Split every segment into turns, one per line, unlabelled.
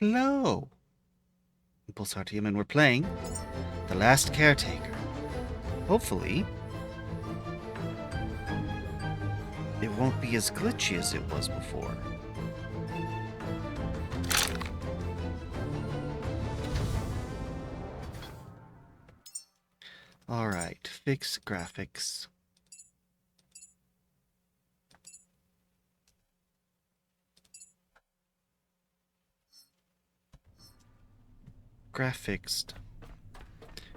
Hello, Pulsartium, and we're playing The Last Caretaker. Hopefully, it won't be as glitchy as it was before. Alright, fix graphics. Graphics.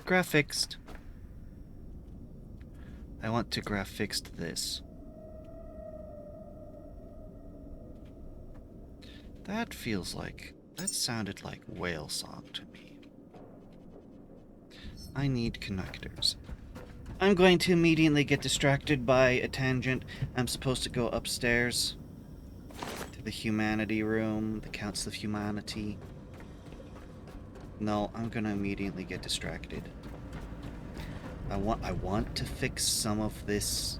Graphics. I want to graphics this. That sounded like whale song to me. I need connectors. I'm going to immediately get distracted by a tangent. I'm supposed to go upstairs to the humanity room, the Council of Humanity. No, I'm gonna immediately get distracted. I want to fix some of this,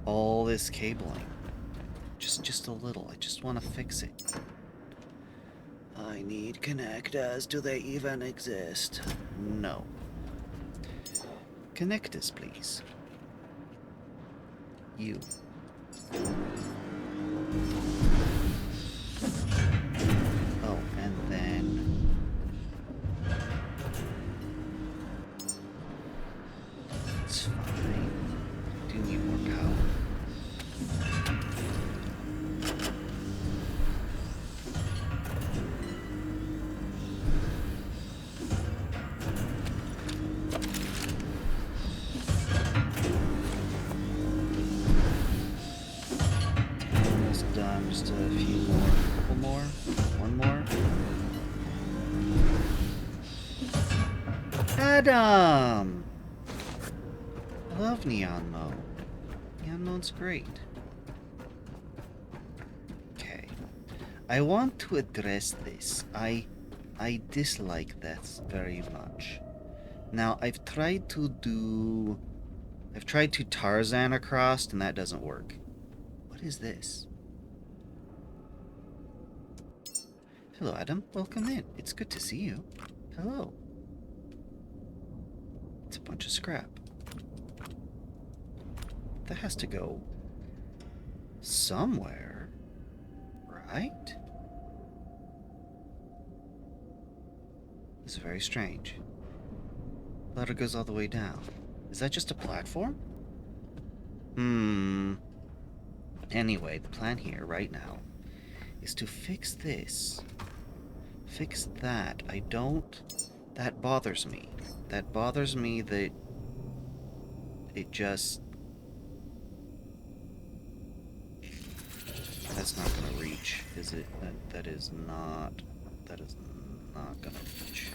all this cabling. Just a little. I just want to fix it. I need connectors. Do they even exist? No. Connectors, please. You. Oh, and then... It's fine. I do need more power. Almost done. Just a few more. A couple more. One more. Adam! I love neon mode. Neon mode's great. Okay. I want to address this. I dislike this very much. Now, I've tried to Tarzan across, and that doesn't work. What is this? Hello, Adam. Welcome in. It's good to see you. Hello. It's a bunch of scrap. That has to go somewhere, right? This is very strange. Ladder goes all the way down. Is that just a platform? Anyway, the plan here, right now, is to fix this. Fix that. That bothers me. That bothers me that it just... That's not gonna reach, is it? That is not gonna reach.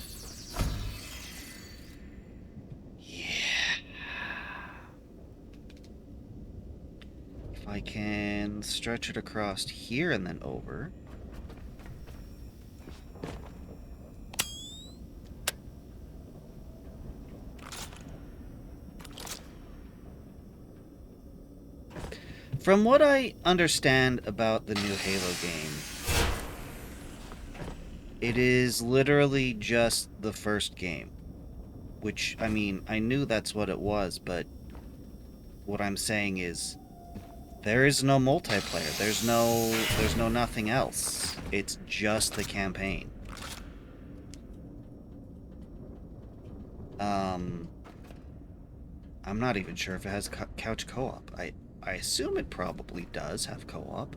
Yeah. If I can stretch it across here and then over. From what I understand about the new Halo game, it is literally just the first game. Which, I mean, I knew that's what it was, but what I'm saying is there is no multiplayer. There's no nothing else. It's just the campaign. I'm not even sure if it has couch co-op. I assume it probably does have co-op,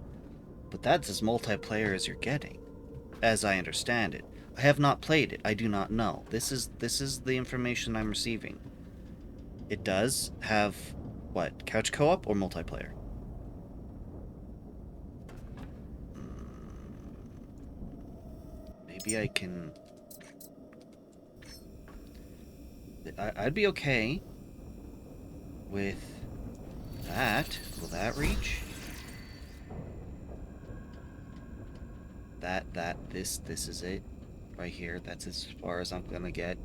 but that's as multiplayer as you're getting, as I understand it. I have not played it. I do not know. This is the information I'm receiving. It does have what? Couch co-op or multiplayer? Maybe I can... I'd be okay with that. Will that reach? This is it. Right here. That's as far as I'm gonna get.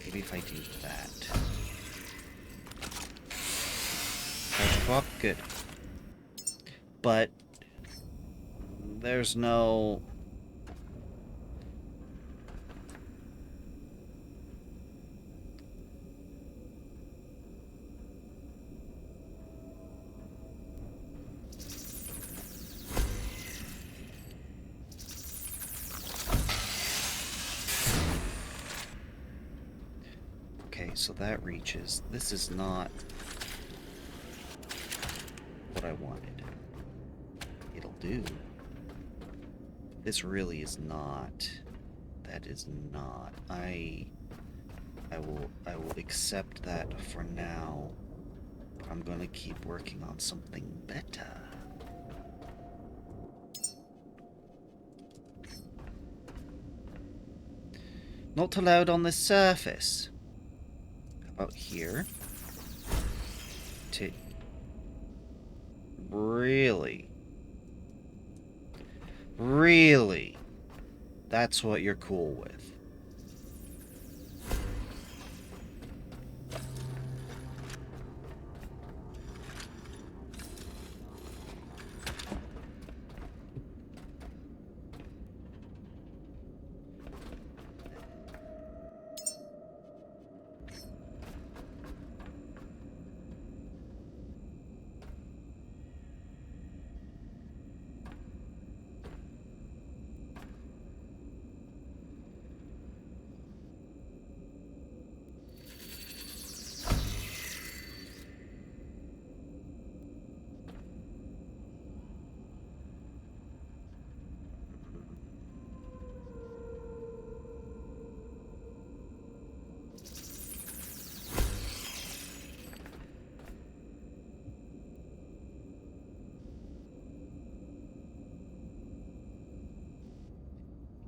Maybe if I do that. Couch co-op? Good. But There's no... Okay, so that reaches. This is not what I wanted. It'll do. This really is not. That is not. I will accept that for now. But I'm gonna keep working on something better. Not allowed on the surface. How about here? Really? Really? That's what you're cool with?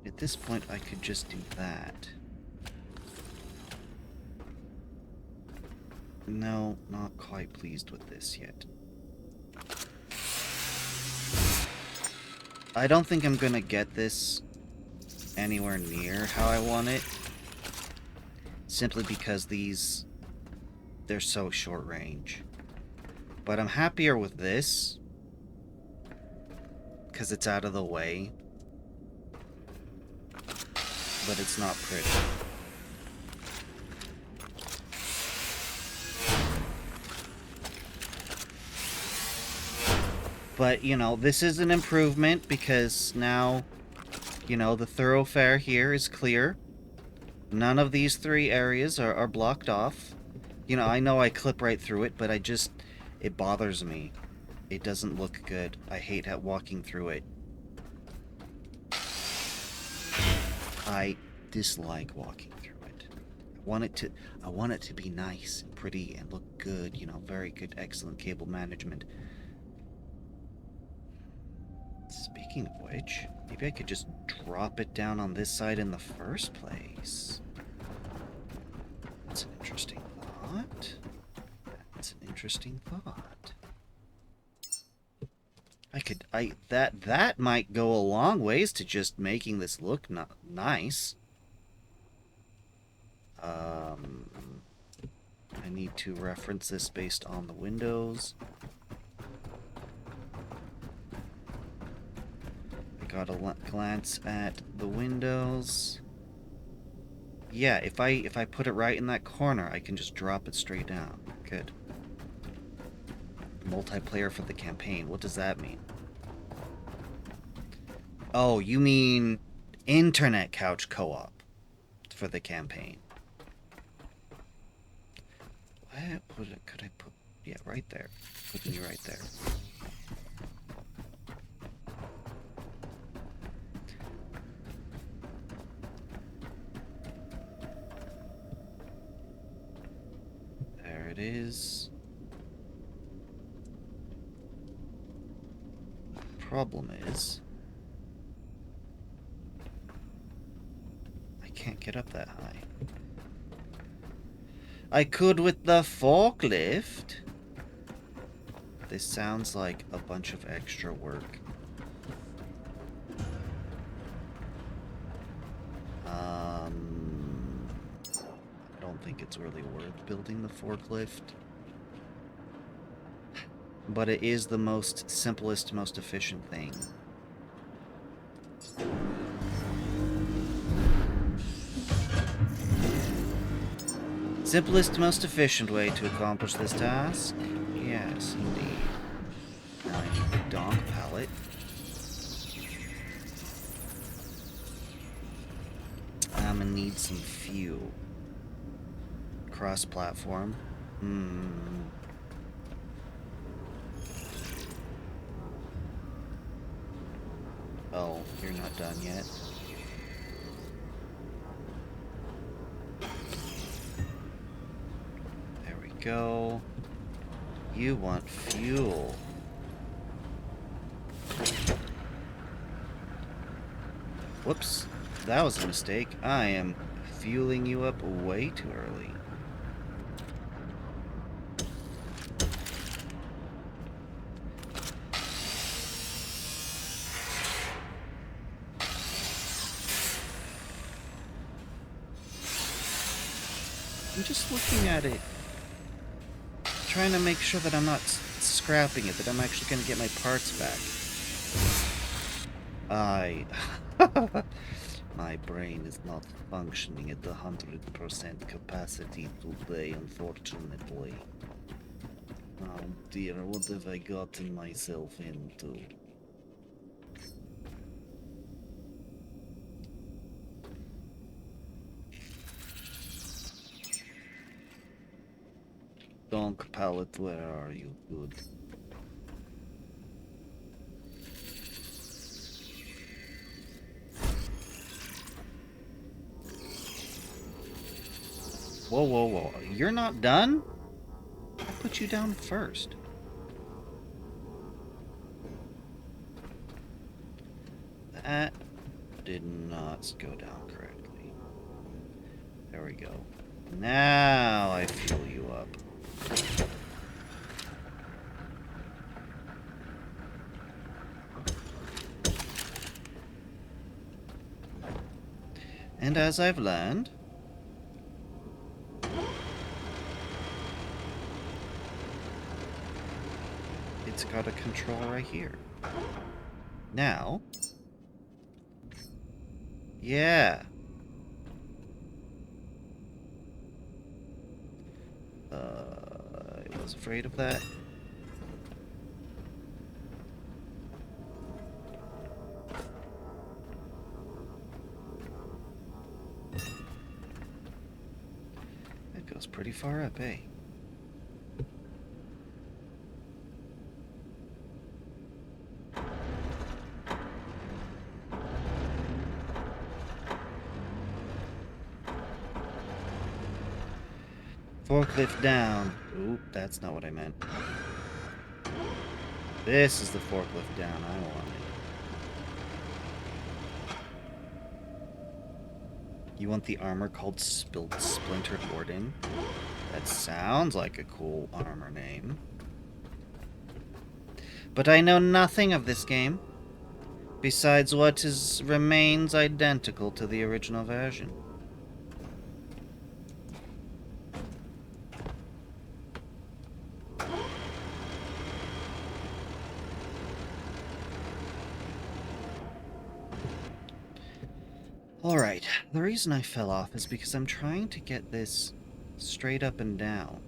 At this point, I could just do that. No, not quite pleased with this yet. I don't think I'm gonna get this anywhere near how I want it. Simply because they're so short range. But I'm happier with this. Because it's out of the way. But it's not pretty. But, you know, this is an improvement because now, you know, the thoroughfare here is clear. None of these three areas are blocked off. You know I clip right through it, but it bothers me. It doesn't look good. I hate walking through it. I dislike walking through it. I want it to be nice and pretty and look good, you know, very good, excellent cable management. Speaking of which, maybe I could just drop it down on this side in the first place. That's an interesting thought. That might go a long ways to just making this look nice. I need to reference this based on the windows. I got a glance at the windows. Yeah, if I put it right in that corner, I can just drop it straight down. Good. Multiplayer for the campaign. What does that mean? Oh, you mean internet couch co-op for the campaign. What could I put? Yeah, right there. Put me right there. There it is. Problem is, I can't get up that high. I could with the forklift. This sounds like a bunch of extra work. I don't think it's really worth building the forklift. But it is the most simplest, most efficient thing. Simplest, most efficient way to accomplish this task? Yes, indeed. Now I need the donk pallet. I'm gonna need some fuel. Cross-platform. Oh, you're not done yet. There we go. You want fuel. Whoops. That was a mistake. I am fueling you up way too early. I'm just looking at it, trying to make sure that I'm not scrapping it, that I'm actually going to get my parts back. My brain is not functioning at 100% capacity today, unfortunately. Oh dear, what have I gotten myself into? Donk pallet, where are you? Good. Whoa, whoa, whoa. You're not done? I put you down first. That did not go down correctly. There we go. Now I fuel you up. And as I've learned, it's got a control right here. Now, yeah. I was afraid of that. It goes pretty far up, eh? Forklift down. Oop, that's not what I meant. This is the forklift down I wanted. You want the armor called Splintered Warden? That sounds like a cool armor name. But I know nothing of this game, besides what remains identical to the original version. Alright, the reason I fell off is because I'm trying to get this straight up and down.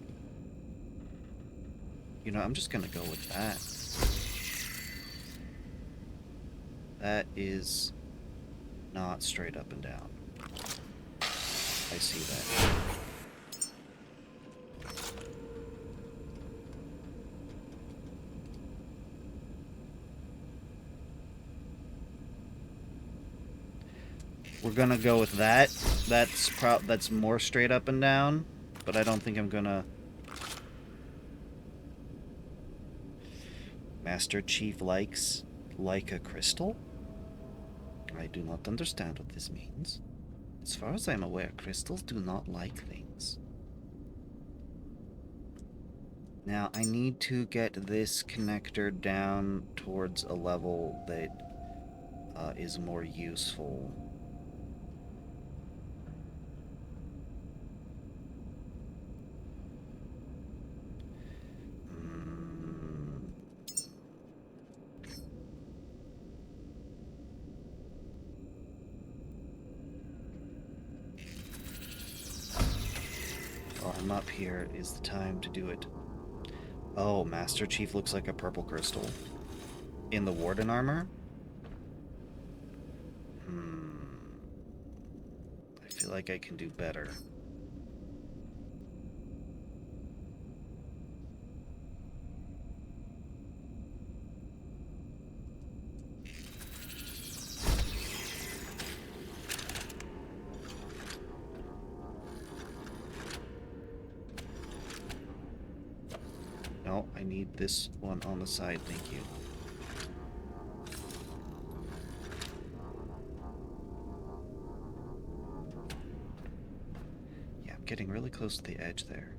You know, I'm just gonna go with that. That is not straight up and down. I see that. We're gonna go with that. That's more straight up and down, but I don't think I'm gonna... Master Chief likes like a crystal? I do not understand what this means. As far as I'm aware, crystals do not like things. Now, I need to get this connector down towards a level that is more useful. come up here is the time to do it. Oh, Master Chief looks like a purple crystal. In the Warden armor? I feel like I can do better. No, I need this one on the side, thank you. Yeah, I'm getting really close to the edge there.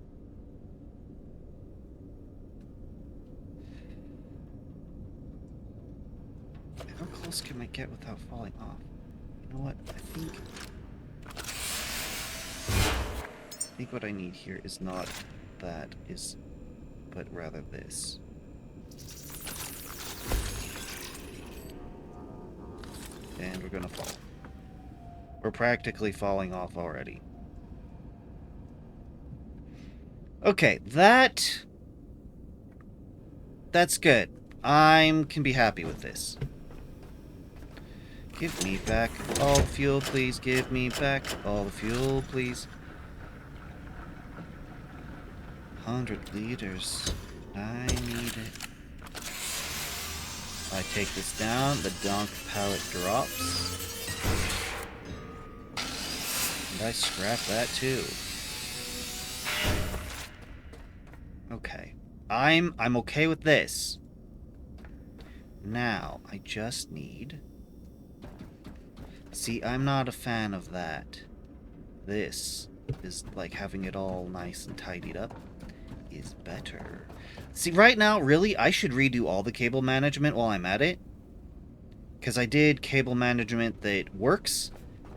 How close can I get without falling off? You know what? I think what I need here is not that, but rather this. And we're gonna fall. We're practically falling off already. Okay, that's good. I can be happy with this. Give me back all the fuel, please. Give me back all the fuel, please. 100 liters. I need it. I take this down. The donk pallet drops. And I scrap that too. Okay. I'm okay with this. Now, I just need... See, I'm not a fan of that. This is like having it all nice and tidied up is better. See, right now, really, I should redo all the cable management while I'm at it. Because I did cable management that works,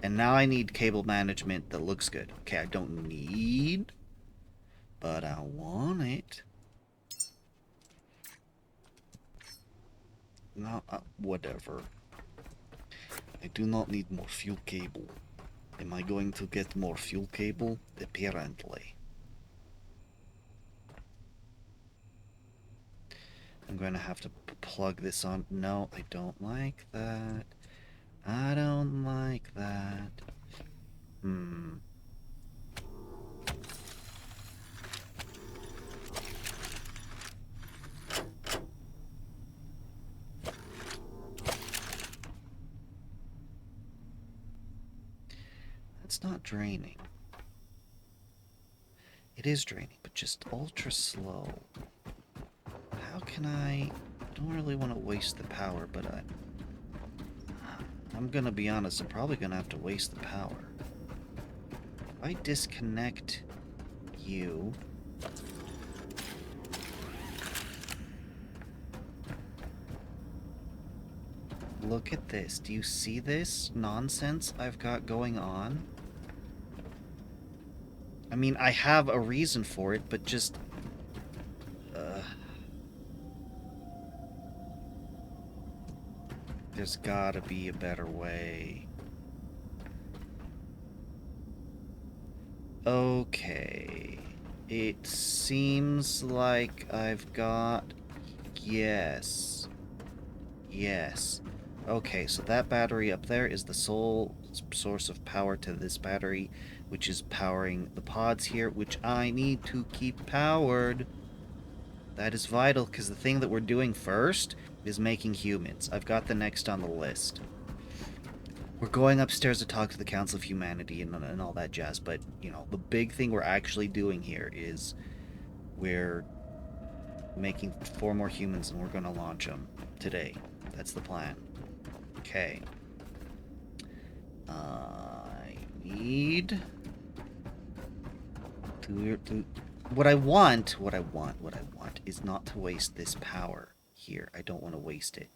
and now I need cable management that looks good. Okay, I don't need, but I want it. No, whatever. I do not need more fuel cable. Am I going to get more fuel cable? Apparently. I'm going to have to plug this on. No, I don't like that. I don't like that. It's not draining. It is draining, but just ultra slow. How can I don't really want to waste the power, but I'm gonna be honest, I'm probably gonna have to waste the power. If I disconnect you... Look at this. Do you see this nonsense I've got going on? I mean, I have a reason for it, but just... There's gotta be a better way. Okay. It seems like I've got... Yes. Yes. Okay, so that battery up there is the sole source of power to this battery, which is powering the pods here, which I need to keep powered. That is vital, because the thing that we're doing first is making humans. I've got the next on the list. We're going upstairs to talk to the Council of Humanity and all that jazz, but, you know, the big thing we're actually doing here is we're making 4 more humans, and we're going to launch them today. That's the plan. Okay. I need to... What I want is not to waste this power here. I don't want to waste it.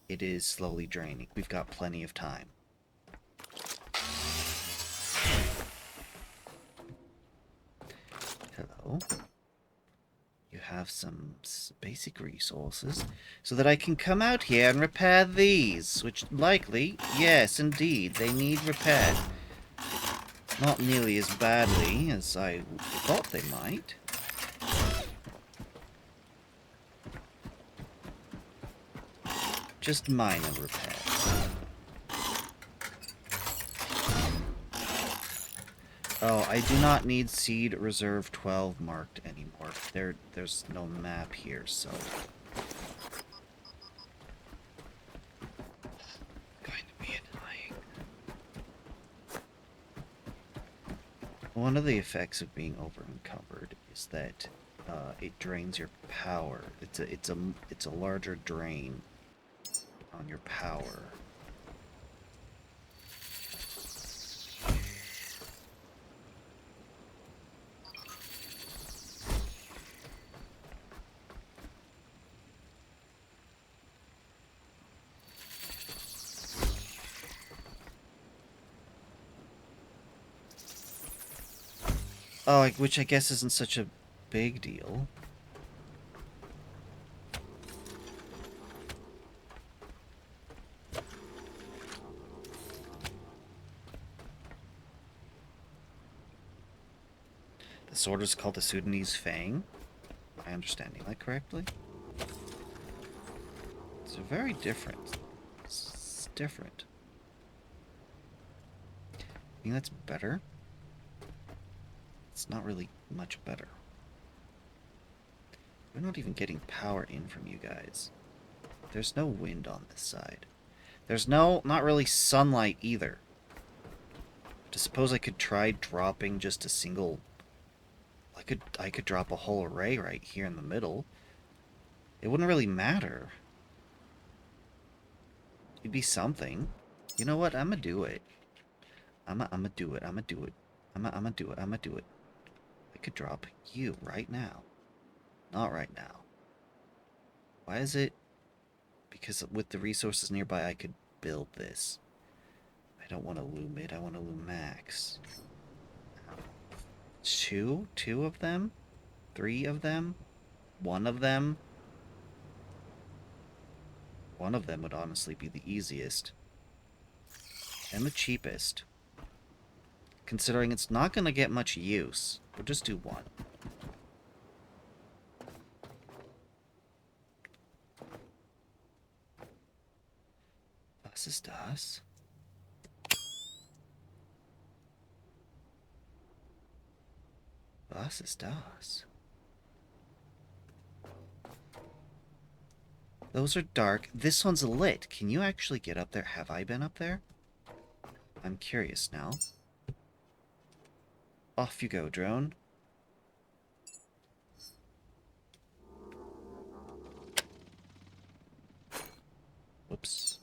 It is slowly draining. We've got plenty of time. Hello. You have some basic resources so that I can come out here and repair these, which likely, yes, indeed, they need repaired. Not nearly as badly as I thought they might. Just minor repairs. Oh, I do not need Seed Reserve 12 marked anymore. There's no map here, so... Going to be annoying. One of the effects of being over-encumbered is that it drains your power. It's a larger drain on your power. Oh, which I guess isn't such a big deal. The sword is called the Sudanese Fang. Am I understanding that correctly? It's very different. It's different. I think that's better. It's not really much better. We're not even getting power in from you guys. There's no wind on this side. There's not really sunlight either. I suppose I could try dropping just a single... I could drop a whole array right here in the middle. It wouldn't really matter. It'd be something. You know what? I'm gonna do it. I'm gonna do it. I'm gonna do it. I'm gonna do it. I'm gonna do it. I could drop you right now. Not right now. Why is it? Because with the resources nearby, I could build this. I don't want to loom it. I want to loom max. Two of them? 3 of them? 1 of them? One of them would honestly be the easiest. And the cheapest. Considering it's not going to get much use. We'll just do 1. Was ist das? Was ist das? Those are dark. This one's lit. Can you actually get up there? Have I been up there? I'm curious now. Off you go, drone. Whoops.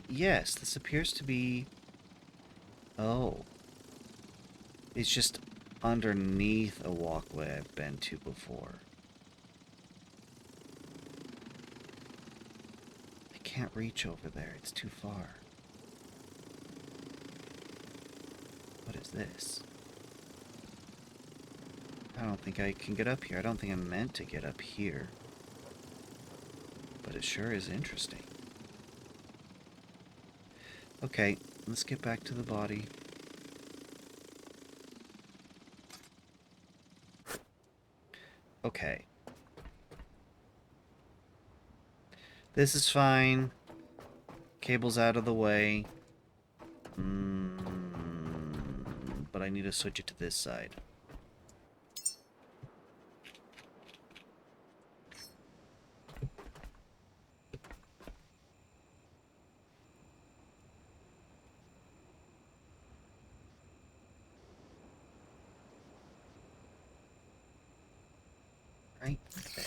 Yes, this appears to be... Oh. It's just underneath a walkway I've been to before. I can't reach over there. It's too far. What is this? I don't think I can get up here. I don't think I'm meant to get up here. But it sure is interesting. Okay, let's get back to the body. Okay. This is fine. Cable's out of the way. But I need to switch it to this side. Right there.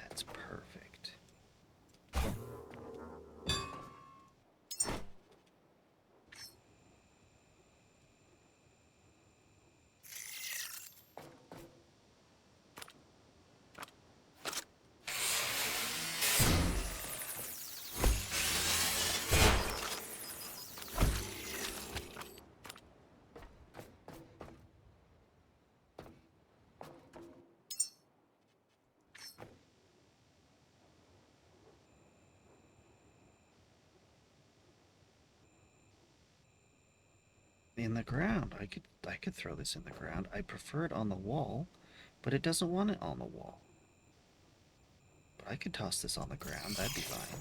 That's perfect. in the ground. I could throw this in the ground. I prefer it on the wall, but it doesn't want it on the wall. But I could toss this on the ground. That'd be fine.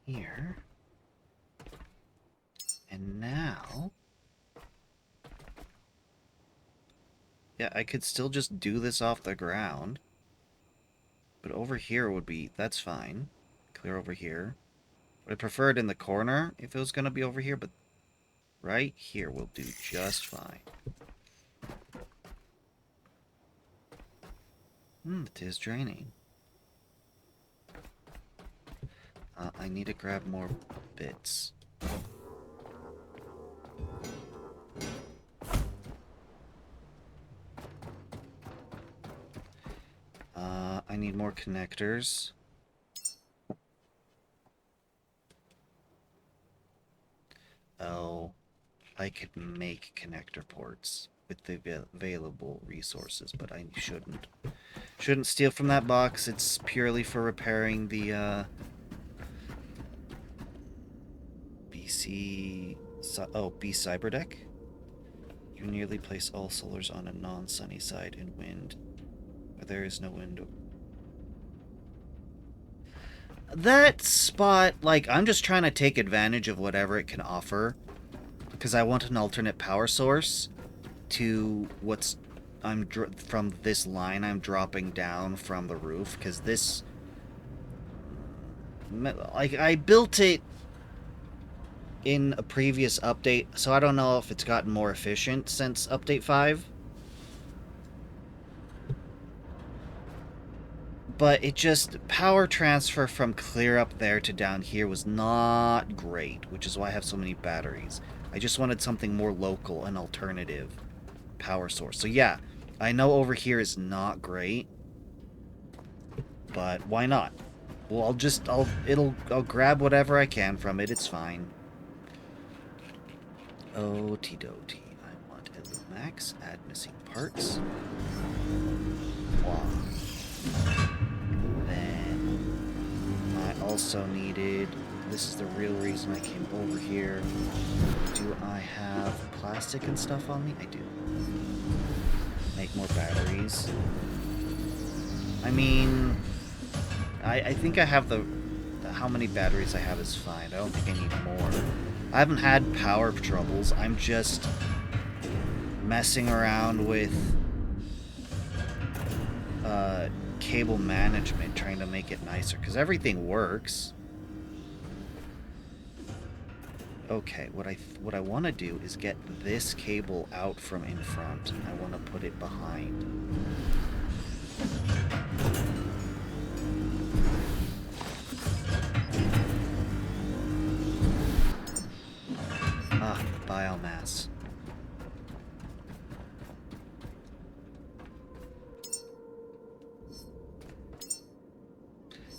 Here. And now... Yeah, I could still just do this off the ground. But over here would be... That's fine. Clear over here. I prefer it in the corner if it was going to be over here, but right here will do just fine. It is draining. I need to grab more bits. I need more connectors. Oh, I could make connector ports with the available resources, but I shouldn't. Shouldn't steal from that box. It's purely for repairing the B Cyberdeck. You nearly place all solars on a non-sunny side in wind, where there is no window. That spot, like, I'm just trying to take advantage of whatever it can offer, because I want an alternate power source to what's from this line I'm dropping down from the roof, because this, like, I built it in a previous update, so I don't know if it's gotten more efficient since update 5. But it just, power transfer from clear up there to down here was not great, which is why I have so many batteries. I just wanted something more local, an alternative power source. So yeah, I know over here is not great, but why not? Well, I'll grab whatever I can from it, it's fine. Okie-dokie. I want a Lumax, add missing parts. Wow. Then I also needed, this is the real reason I came over here. Do I have plastic and stuff on me? I do. Make more batteries. I mean, I think I have how many batteries I have is fine. I don't think I need more. I haven't had power troubles. I'm just messing around with cable management, trying to make it nicer, because everything works. Okay, what I want to do is get this cable out from in front. I want to put it behind. Ah, biomass.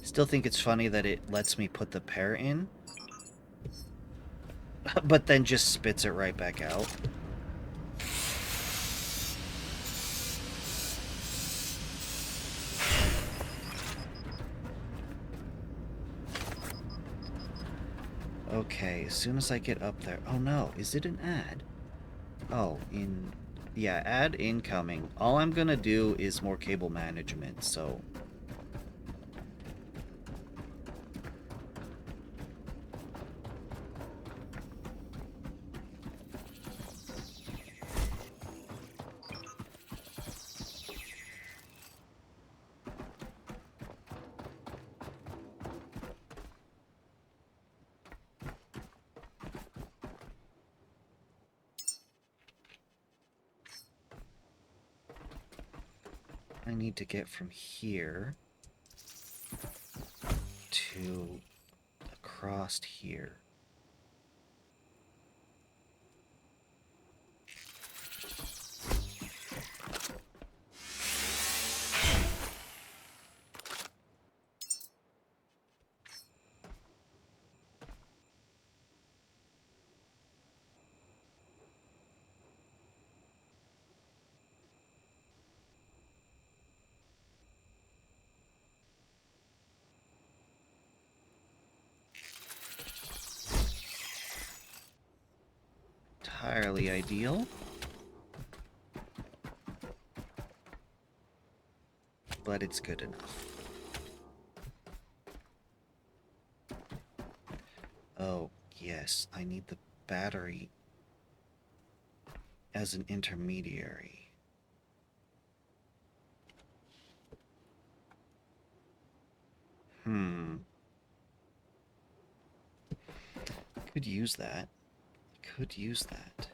Still think it's funny that it lets me put the pair in, but then just spits it right back out. Okay, as soon as I get up there... Oh no, is it an ad? Oh, yeah, ad incoming. All I'm gonna do is more cable management, so... I need to get from here to across here. entirely ideal. But it's good enough. Oh, yes, I need the battery as an intermediary. Could use that. Could use that.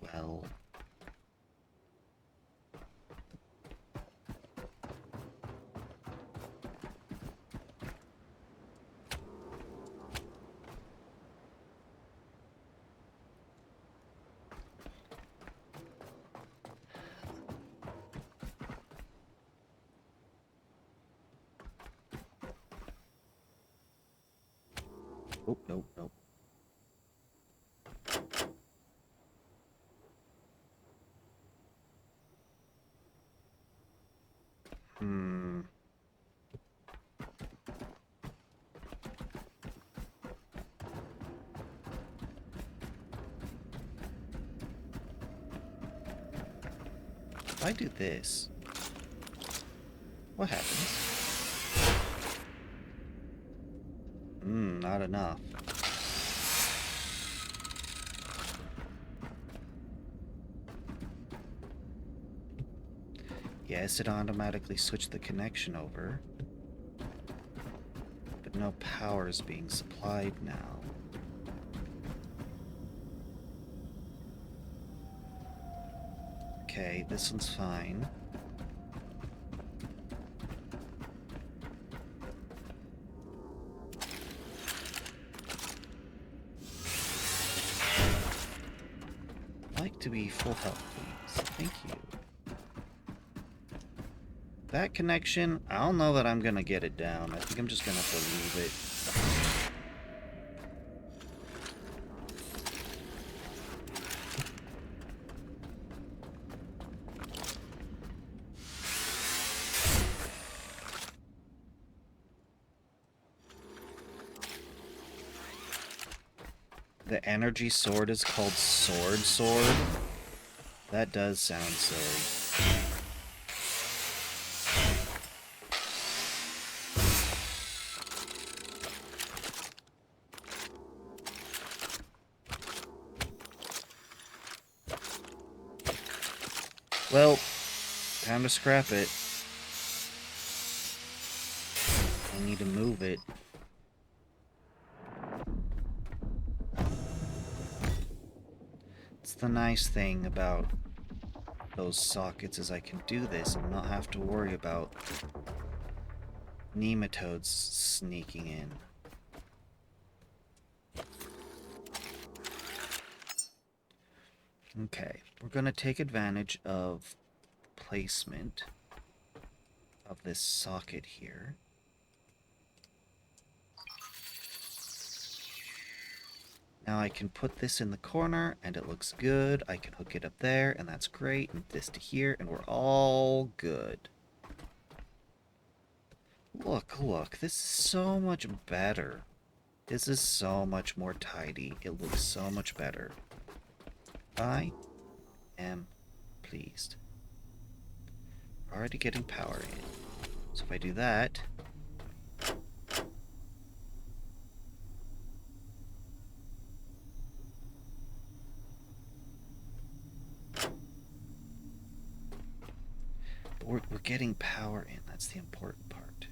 Well... Oh, nope, nope. If I do this, what happens? Not enough. Yes, it automatically switched the connection over. But no power is being supplied now. Okay, this one's fine. I'd like to be full health, please. Thank you. That connection, I don't know that I'm gonna get it down. I think I'm just gonna have to leave it. The energy sword is called Sword. That does sound silly. Well, time to scrap it. I need to move it. It's the nice thing about those sockets is I can do this and not have to worry about nematodes sneaking in. Okay, we're gonna take advantage of placement of this socket here. Now I can put this in the corner and it looks good. I can hook it up there and that's great. And this to here and we're all good. Look, this is so much better. This is so much more tidy. It looks so much better. I am pleased. Already getting power in. So if I do that... We're getting power in. That's the important part.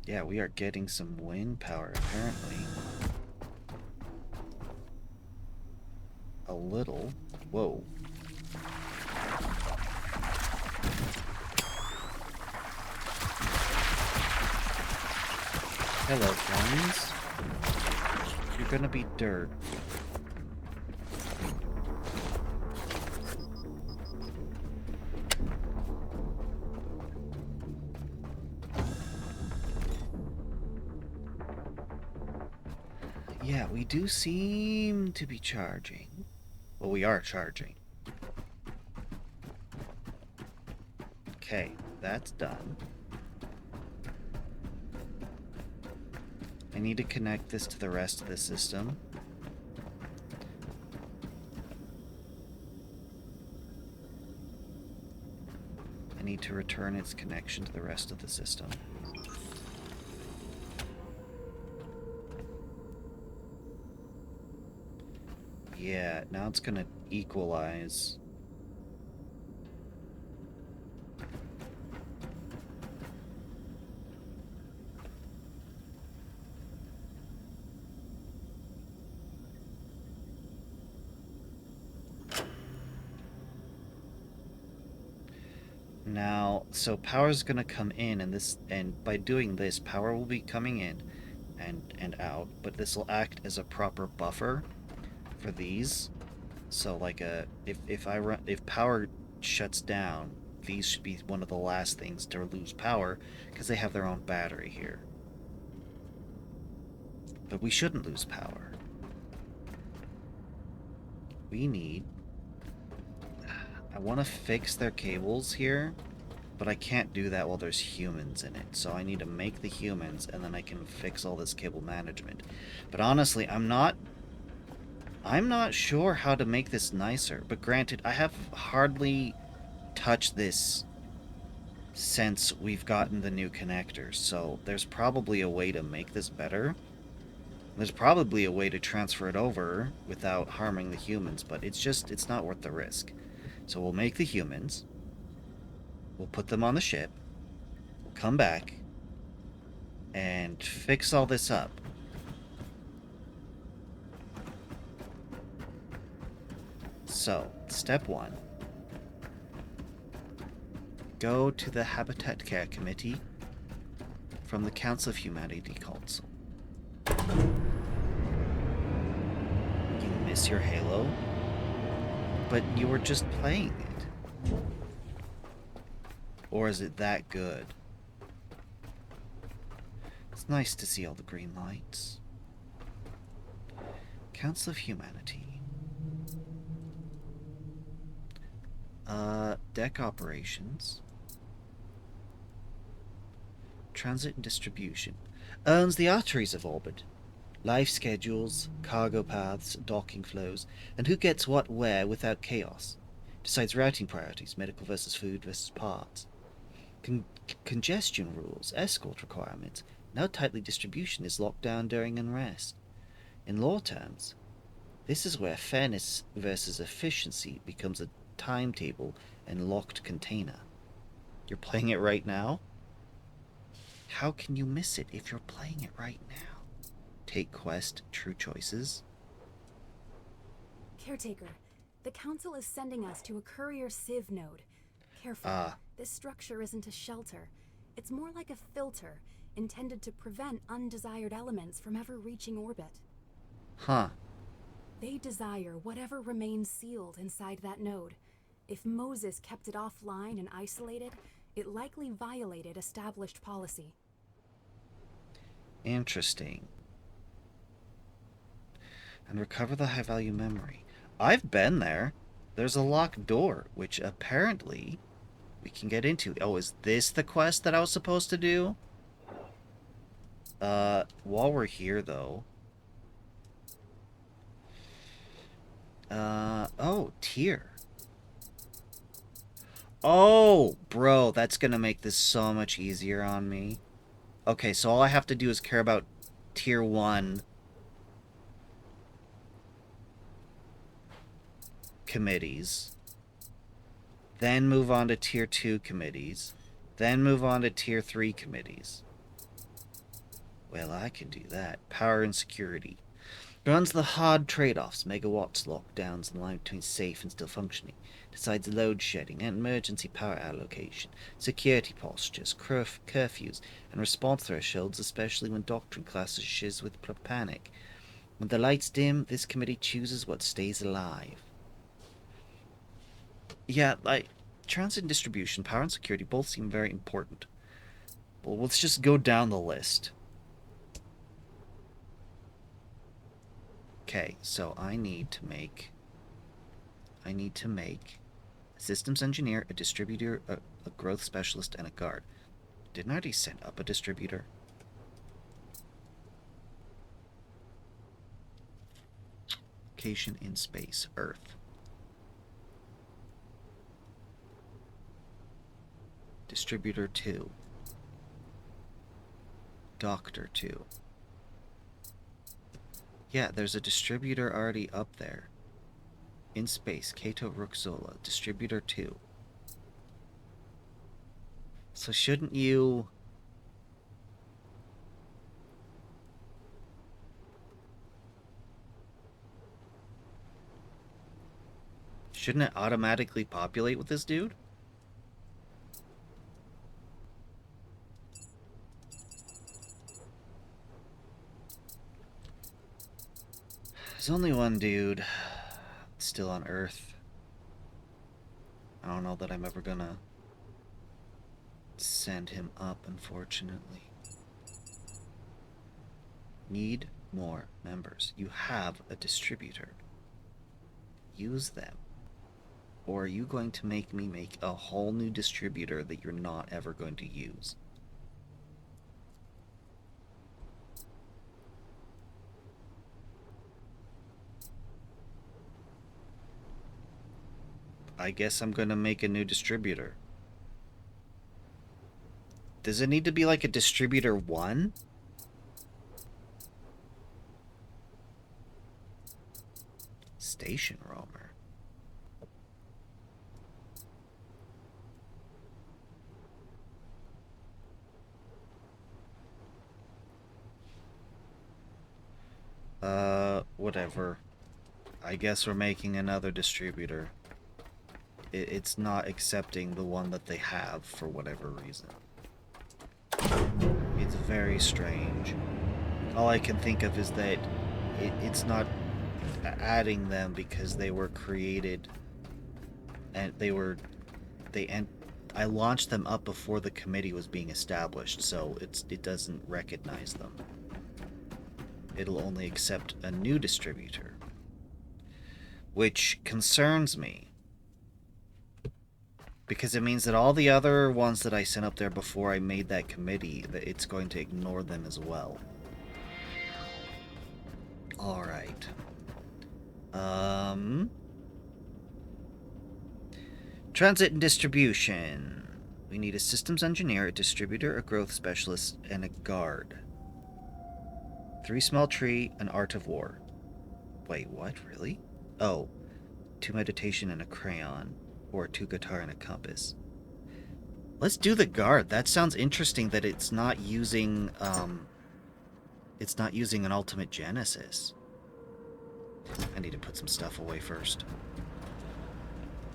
Yeah, we are getting some wind power, apparently. A little. Whoa. Hello, friends. You're gonna be dirt. Yeah, we do seem to be charging. Well, we are charging. Okay, that's done. I need to connect this to the rest of the system. I need to return its connection to the rest of the system. Yeah, now it's gonna equalize. Now, so power's gonna come in, and by doing this, power will be coming in and out, but this will act as a proper buffer for these. So like if power shuts down, these should be one of the last things to lose power because they have their own battery here. But we shouldn't lose power. We need... I want to fix their cables here, but I can't do that while there's humans in it. So I need to make the humans, and then I can fix all this cable management. But honestly, I'm not sure how to make this nicer. But granted, I have hardly touched this since we've gotten the new connectors, so there's probably a way to make this better. There's probably a way to transfer it over without harming the humans, but it's not worth the risk. So we'll make the humans, we'll put them on the ship, we'll come back, and fix all this up. So, step 1. Go to the Habitat Care Committee from the Council of Humanity Council. You miss your Halo, but you were just playing it. Or is it that good? It's nice to see all the green lights. Council of Humanity. Deck operations. Transit and distribution. Owns the arteries of orbit. Life schedules, cargo paths, docking flows, and who gets what where without chaos. Decides routing priorities, medical versus food versus parts. Congestion rules, escort requirements, and how tightly distribution is locked down during unrest. In law terms, this is where fairness versus efficiency becomes a timetable and locked container. You're playing it right now? How can you miss it if you're playing it right now? Take quest, true choices.
Caretaker, the Council is sending us to a courier sieve node. Careful, this structure isn't a shelter. It's more like a filter, intended to prevent undesired elements from ever reaching orbit.
Huh.
They desire whatever remains sealed inside that node. If Moses kept it offline and isolated, it likely violated established policy.
Interesting. And recover the high-value memory. I've been there. There's a locked door, which apparently we can get into. Oh, is this the quest that I was supposed to do? While we're here, though... oh, tier. Oh, bro, that's gonna make this so much easier on me. Okay, so all I have to do is care about tier 1 committees. Then move on to tier 2 committees. Then move on to tier 3 committees. Well, I can do that. Power and security. Runs the hard trade-offs, megawatts, lockdowns, and the line between safe and still functioning. Decides load shedding and emergency power allocation, security postures, curfews, and response thresholds, especially when doctrine clashes with panic. When the lights dim, this committee chooses what stays alive. Yeah, like, transit and distribution, power and security both seem very important. Well, let's just go down the list. Okay, so I need to make I need to make a systems engineer, a distributor, a growth specialist, and a guard. Didn't I already send up a distributor? Location in space, Earth. Distributor 2. Doctor 2. Yeah, there's a distributor already up there. In space, Kato Ruxola, Distributor 2. So shouldn't you... Shouldn't it automatically populate with this dude? There's only one dude still on Earth. I don't know that I'm ever gonna send him up, unfortunately. Need more members. You have a distributor. Use them. Or are you going to make me make a whole new distributor that you're not ever going to use? I guess I'm gonna make a new distributor. Does it need to be like a distributor 1? Station roamer. Whatever. I guess we're making another distributor. It's not accepting the one that they have for whatever reason. It's very strange. All I can think of is that it's not adding them because they were created and I launched them up before the committee was being established, so it doesn't recognize them. It'll only accept a new distributor, which concerns me. Because it means that all the other ones that I sent up there before I made that committee, that it's going to ignore them as well. Alright. Transit and distribution. We need a systems engineer, a distributor, a growth specialist, and a guard. 3 small tree, an art of war. Wait, what? Really? Oh. 2 meditation and a crayon. Or 2 guitar and a compass. Let's do the guard. That sounds interesting that it's not using an ultimate genesis. I need to put some stuff away first.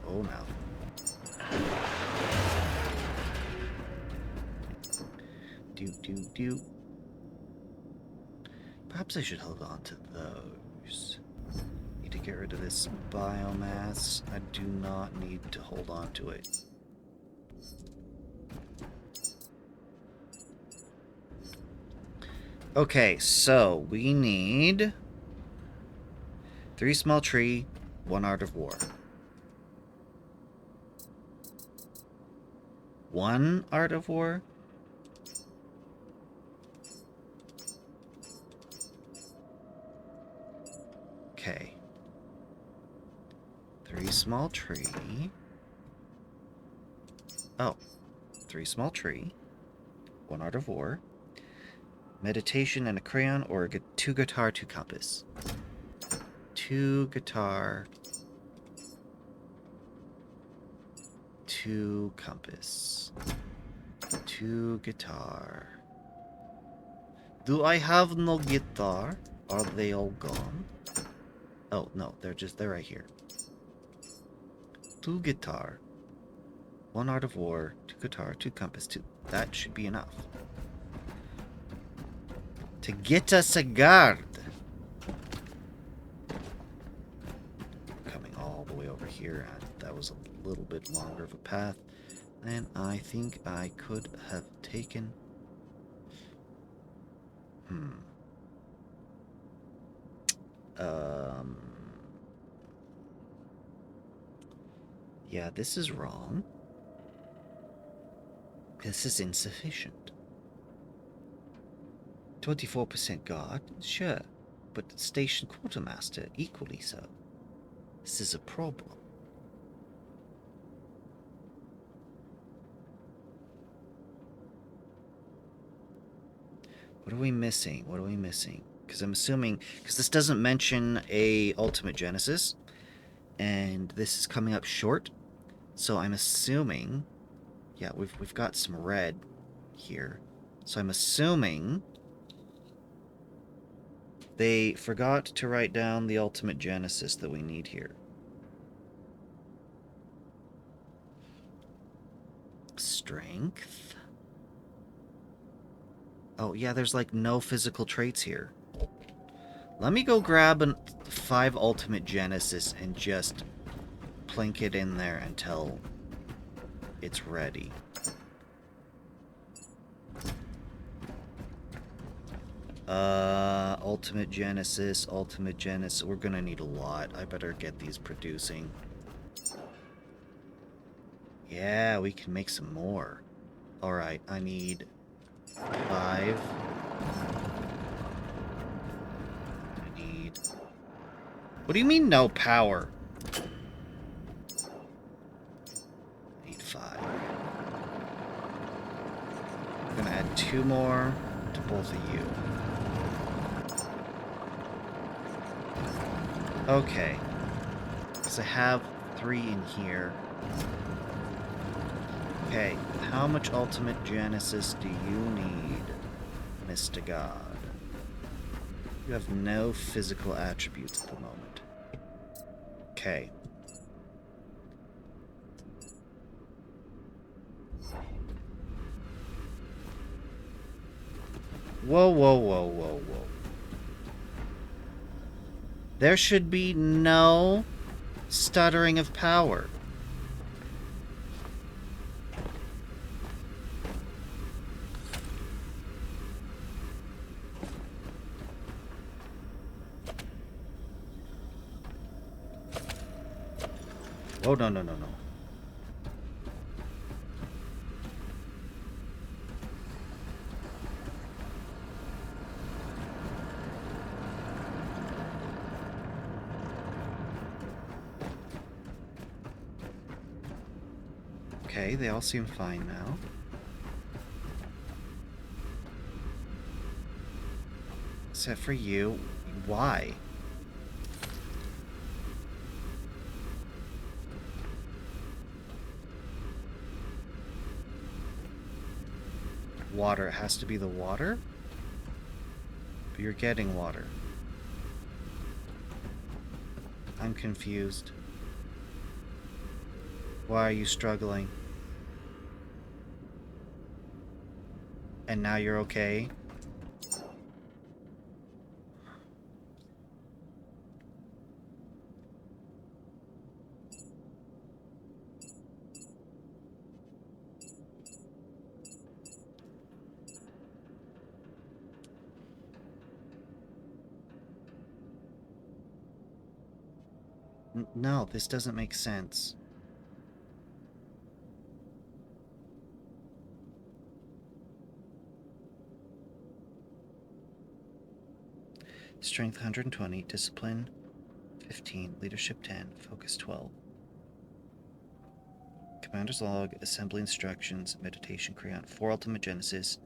Oh no. Do. Perhaps I should hold on to those. Need to get rid of this biomass. I do not need to hold on to it. Okay, so we need 3 small tree, 1 art of war. 1 art of war? Okay. 3 small tree. Oh. 3 small tree. 1 art of war. Meditation and a crayon, or 2 guitar, 2 compass. 2 guitar. 2 compass. 2 guitar. Do I have no guitar? Are they all gone? Oh, no, they're right here. 2 guitar. 1 art of war, 2 guitar, 2 compass, 2. That should be enough. To get us a guard. Coming all the way over here, and that was a little bit longer of a path than I think I could have taken. Yeah, this is wrong. This is insufficient. 24% guard, sure, but station quartermaster equally so. This is a problem. What are we missing? What are we missing? Because I'm assuming, because this doesn't mention a Ultimate Genesis, and this is coming up short, so I'm assuming, yeah, we've got some red here, so I'm assuming they forgot to write down the Ultimate Genesis that we need here. Strength. Oh, yeah, there's like no physical traits here. Let me go grab a 5 Ultimate Genesis and just plink it in there until it's ready. Ultimate Genesis, Ultimate Genesis. We're gonna need a lot. I better get these producing. Yeah, we can make some more. Alright, I need 5. I need... What do you mean no power? I need 5. I'm gonna add 2 more to both of you. Okay. Because I have 3 in here. Okay, how much Ultimate Genesis do you need, Mr. God? You have no physical attributes at the moment. Okay. Whoa, whoa, whoa, whoa, whoa. There should be no stuttering of power. Oh, no, no, no, no. Okay, they all seem fine now. Except for you. Why? Water. It has to be the water? But you're getting water. I'm confused. Why are you struggling? And now you're okay? No, this doesn't make sense. Strength 120, Discipline 15, Leadership 10, Focus 12. Commander's Log, Assembly Instructions, Meditation Crayon, 4 Ultimate Genesis,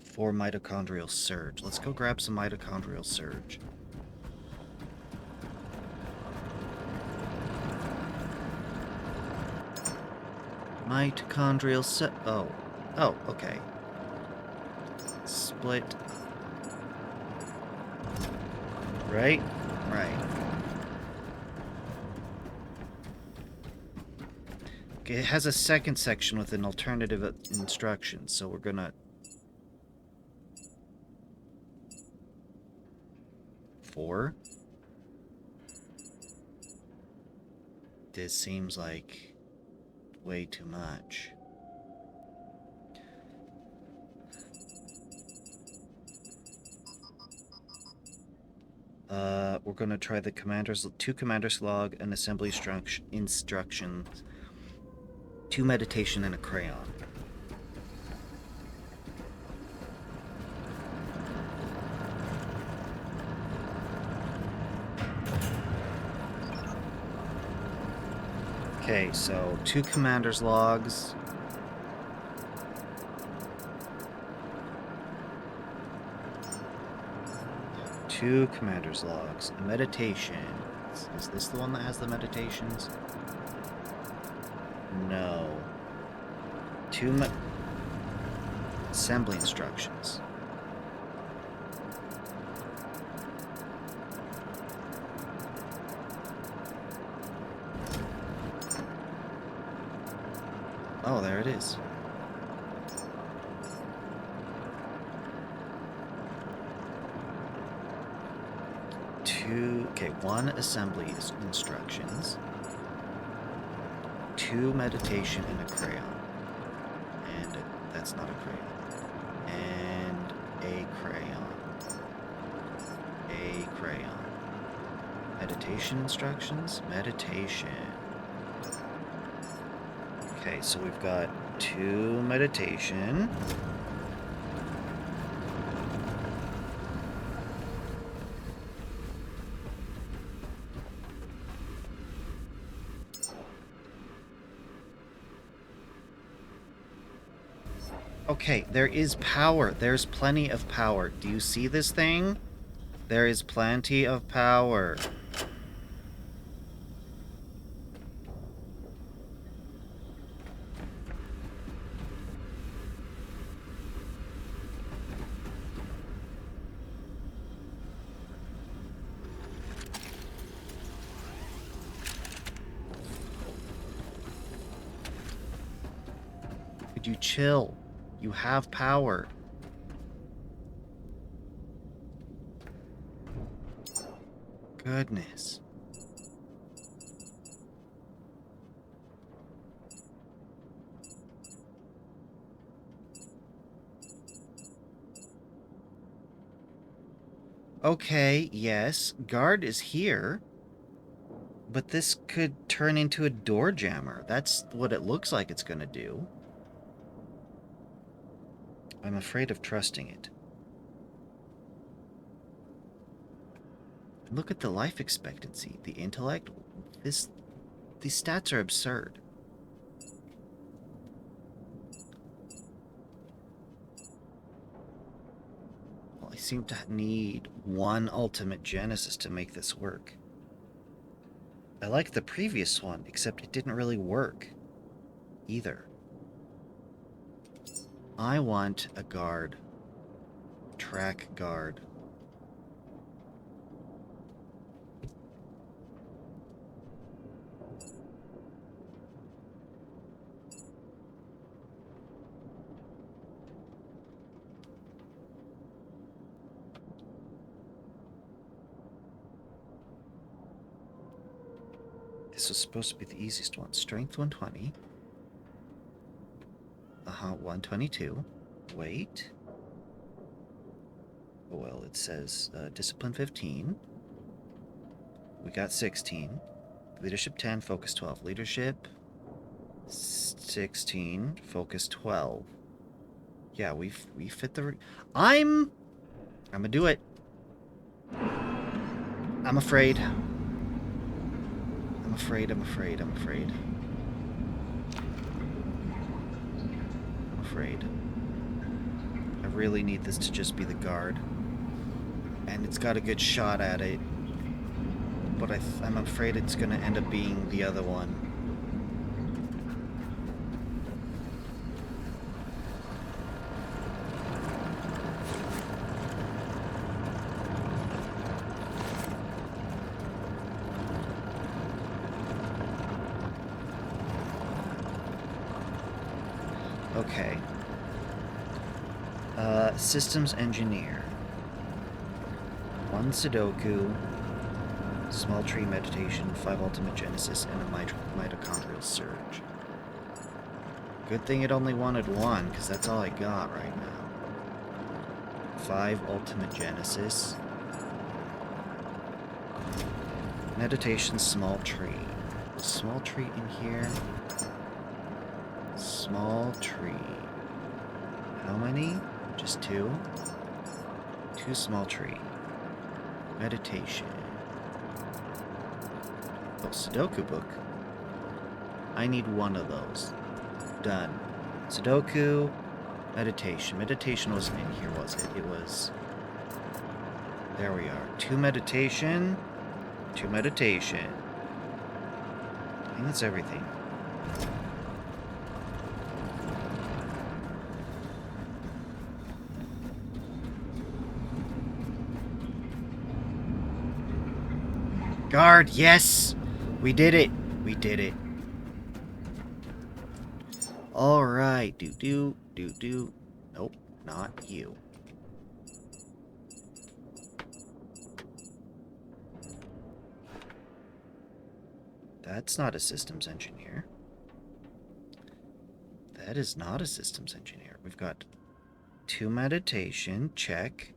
4 Mitochondrial Surge. Let's go grab some Mitochondrial Surge. Mitochondrial oh. Oh, okay. Split. Right? Right. Okay, it has a second section with an alternative instruction, so we're gonna... 4? This seems like way too much. We're gonna try the two commander's log and assembly instructions. 2 meditation and a crayon. Okay, so 2 commander's logs. Two commander's logs. A meditation. Is this the one that has the meditations? No. 2 assembly instructions. Oh, there it is. Okay, 1 assembly instructions, 2 meditation and a crayon, and that's not a crayon, and a crayon, meditation instructions, meditation. Okay, so we've got 2 meditation. Okay, there is power. There's plenty of power. Do you see this thing? There is plenty of power. Could you chill? You have power. Goodness. Okay, yes, guard is here. But this could turn into a door jammer. That's what it looks like it's gonna do. I'm afraid of trusting it. Look at the life expectancy, the intellect. These stats are absurd. Well, I seem to need 1 ultimate genesis to make this work. I like the previous one, except it didn't really work either. I want a guard. Track guard. This was supposed to be the easiest one. Strength 120. 122. Wait. Oh, well, it says discipline 15. We got 16. Leadership 10, focus 12. Leadership 16, focus 12. Yeah, we fit the... I'm gonna do it. I'm afraid. I'm afraid. I really need this to just be the guard. And it's got a good shot at it. But I'm afraid it's going to end up being the other one. Okay. Systems engineer. 1 Sudoku, small tree meditation, 5 ultimate genesis, and a mitochondrial surge. Good thing it only wanted 1, because that's all I got right now. 5 ultimate genesis. Meditation, small tree. Small tree in here. Small tree. How many? Just 2? 2 small tree. Meditation. Oh, Sudoku book. I need 1 of those. Done. Sudoku, meditation. Meditation wasn't in here, was it? It was... There we are. 2 meditation. 2 meditation. I think that's everything. Guard, yes! We did it! We did it. Alright, do. Nope, not you. That's not a systems engineer. That is not a systems engineer. We've got 2 meditation, check.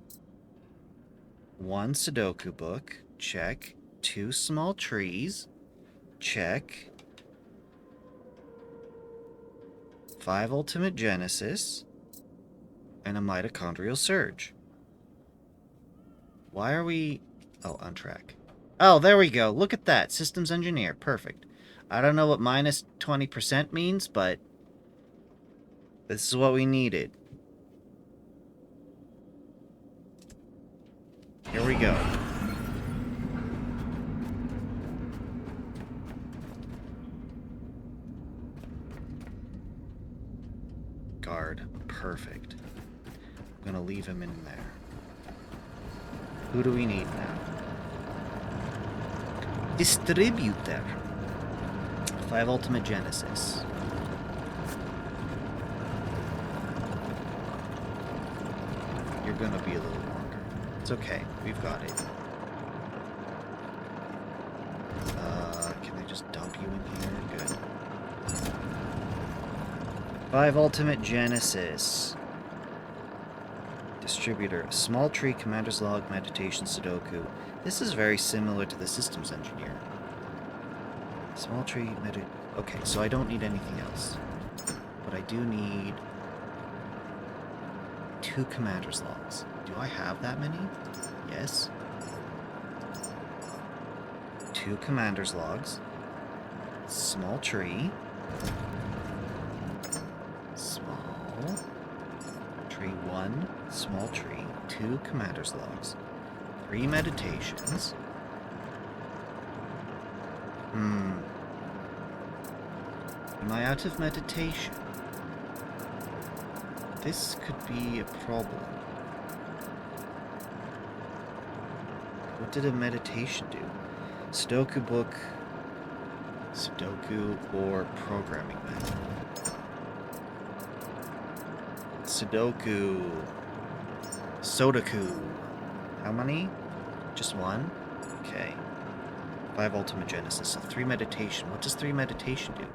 1 Sudoku book, check. 2 small trees, check. 5 ultimate genesis, and a mitochondrial surge. Why are we... Oh, on track. Oh, there we go. Look at that. Systems engineer. Perfect. I don't know what minus 20% means, but this is what we needed. Here we go. Guard. Perfect. I'm gonna leave him in there. Who do we need now? Distributor. 5 ultimate genesis. You're gonna be a little longer. It's okay. We've got it. Can I just dump you in here? Good. 5 ultimate genesis. Distributor. Small tree, commander's log, meditation, Sudoku. This is very similar to the systems engineer. Small tree, okay, so I don't need anything else. But I do need 2 commander's logs. Do I have that many? Yes. 2 commander's logs. Small tree. Small tree 1. Small tree. 2 commander's logs. 3 meditations. Am I out of meditation? This could be a problem. What did a meditation do? Sudoku book, Sudoku, or programming method? Sudoku. Sodoku. How many? Just 1? Okay. 5 ultimate genesis, so 3 meditation. What does 3 meditation do?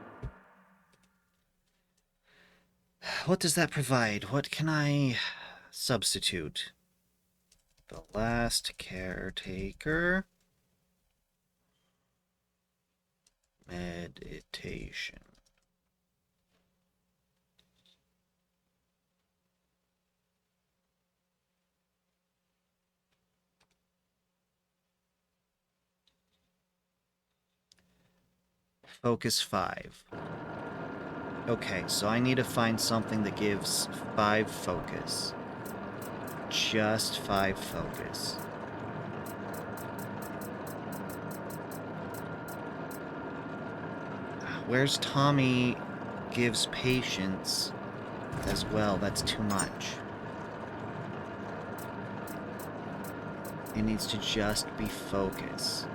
What does that provide? What can I substitute? The last caretaker. Meditation. Focus 5. Okay, so I need to find something that gives 5 focus. Just 5 focus. Where's Tommy gives patience as well? That's too much. It needs to just be focus.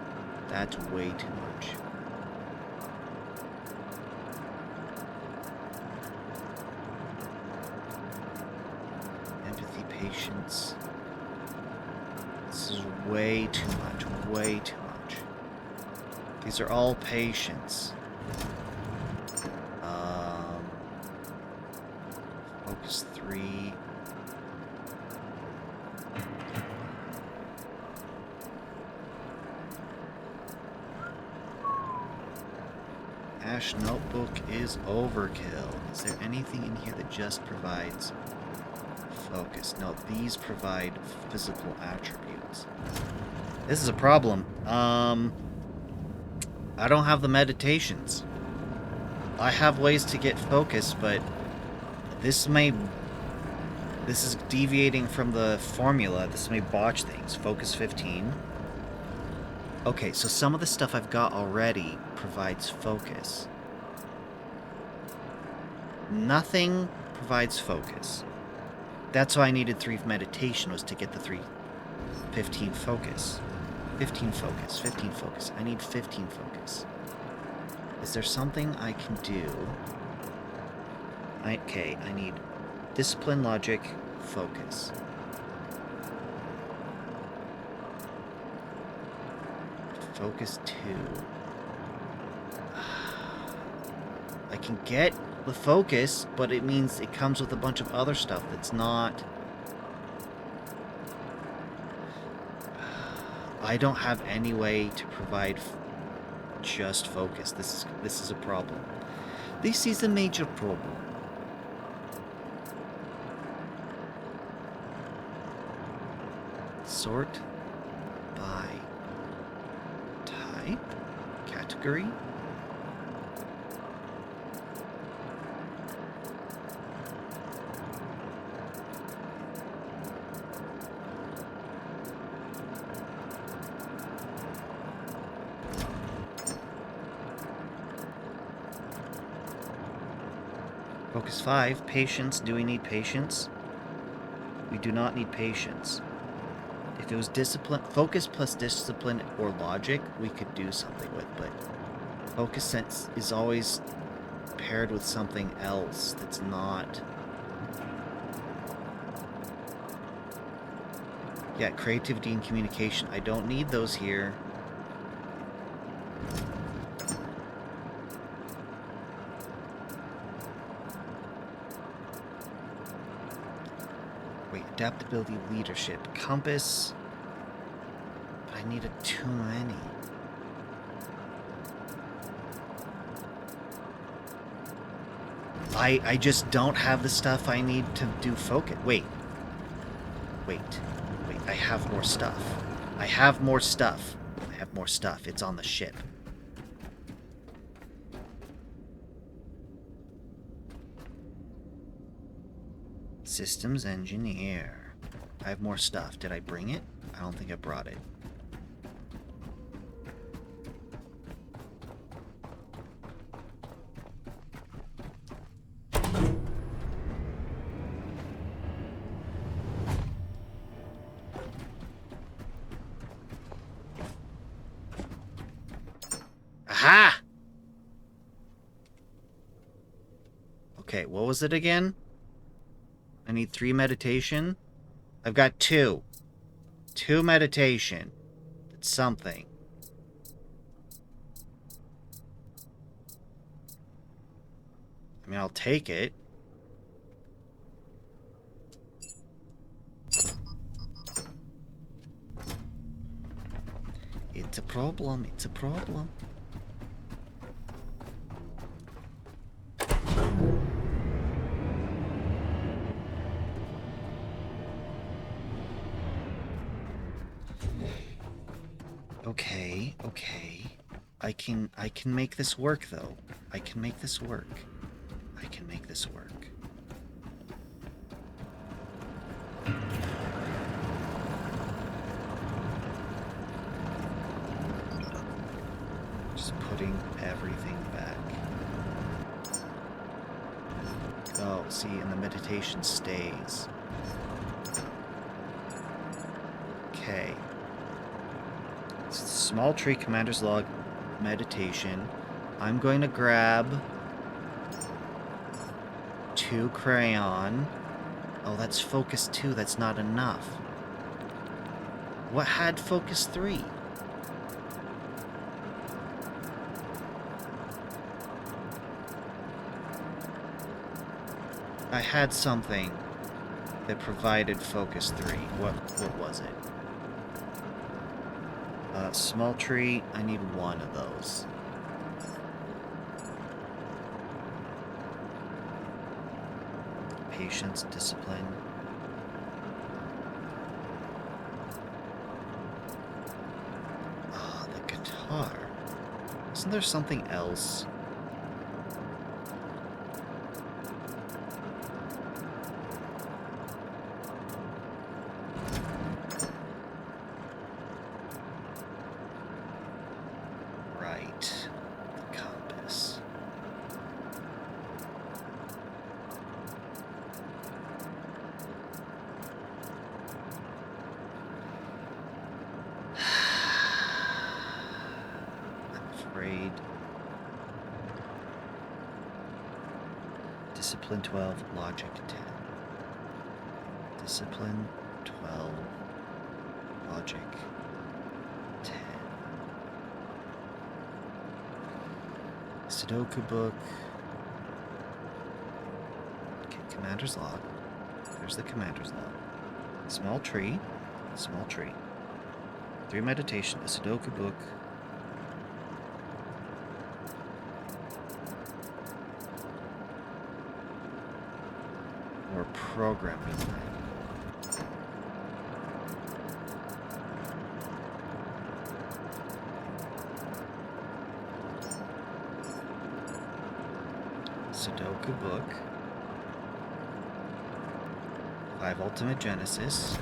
That's way too much. Patience. This is way too much. Way too much. These are all patience. Focus 3. Ash notebook is overkill. Is there anything in here that just provides focus? No, these provide physical attributes. This is a problem. I don't have the meditations. I have ways to get focus, but this is deviating from the formula. This may botch things. Focus 15. Okay, so some of the stuff I've got already provides focus. Nothing provides focus. That's why I needed 3 meditation, was to get the 15 focus. 15 focus, 15 focus. I need 15 focus. Is there something I can do? Okay, I need discipline, logic, focus. Focus 2. I can get the focus, but it means it comes with a bunch of other stuff that's not... I don't have any way to provide just focus. This is a problem. This is a major problem. Sort by type, category. Focus 5, patience. Do we need patience? We do not need patience. If it was discipline, focus plus discipline or logic, we could do something with, but focus sense is always paired with something else that's not... Yeah, creativity and communication. I don't need those here. Adaptability, leadership, compass. But I needed too many. I just don't have the stuff I need to do focus. Wait. I have more stuff. I have more stuff. It's on the ship. Systems engineer. I have more stuff. Did I bring it? I don't think I brought it. Aha! Okay, what was it again? I need 3 meditation. I've got 2. 2 meditation. It's something. I mean, I'll take it. It's a problem. It's a problem. Okay. I can make this work, though. I can make this work. Just putting everything back. Oh, see, and the meditation stays. Okay. Small tree, commander's log, meditation. I'm going to grab 2 crayon. Oh, that's focus 2. That's not enough. What had focus 3? I had something that provided focus 3. What was it? Small tree, I need 1 of those. patience, discipline. Ah, the guitar. Isn't there something else? Right. The compass. I'm afraid. Discipline 12, logic 10. Discipline 12, logic 10. Sudoku book. Okay, commander's log. There's the commander's log. Small tree. Small tree. 3 meditation, a Sudoku book. Or programming. Sudoku book. 5 Ultimate Genesis.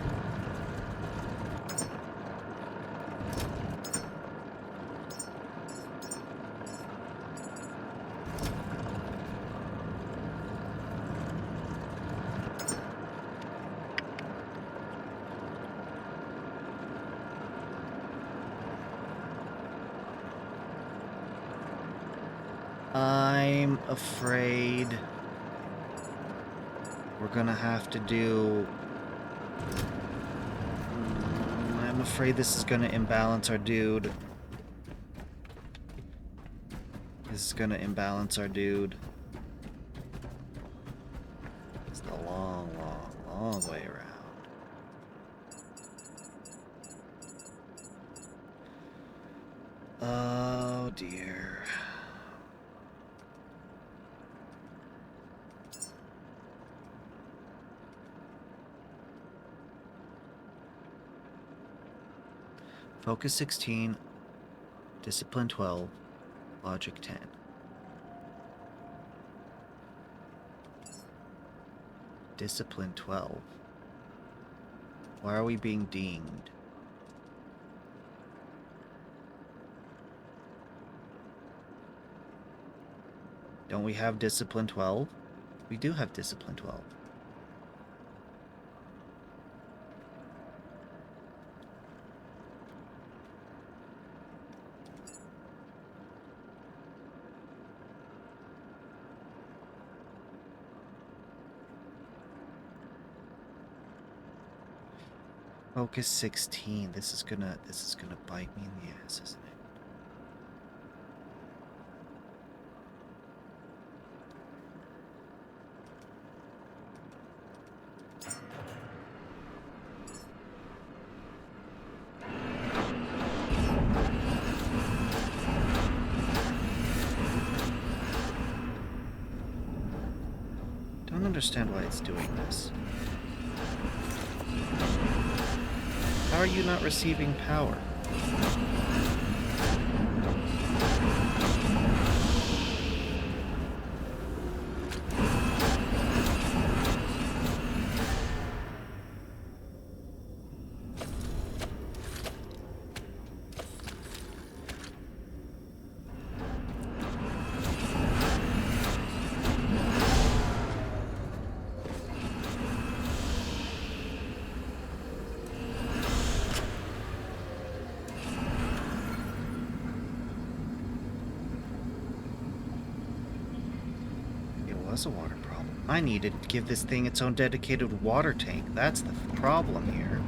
I'm afraid we're gonna have to do... I'm afraid this is gonna imbalance our dude. This is gonna imbalance our dude. It's the long, long, long way around. Oh dear. Focus 16, Discipline 12, Logic 10. Discipline 12. Why are we being dinged? Don't we have Discipline 12? We do have Discipline 12. Focus 16. This is gonna bite me in the ass, isn't it? Don't understand why it's doing this. How are you not receiving power? A water problem. I needed to give this thing its own dedicated water tank. That's the problem here.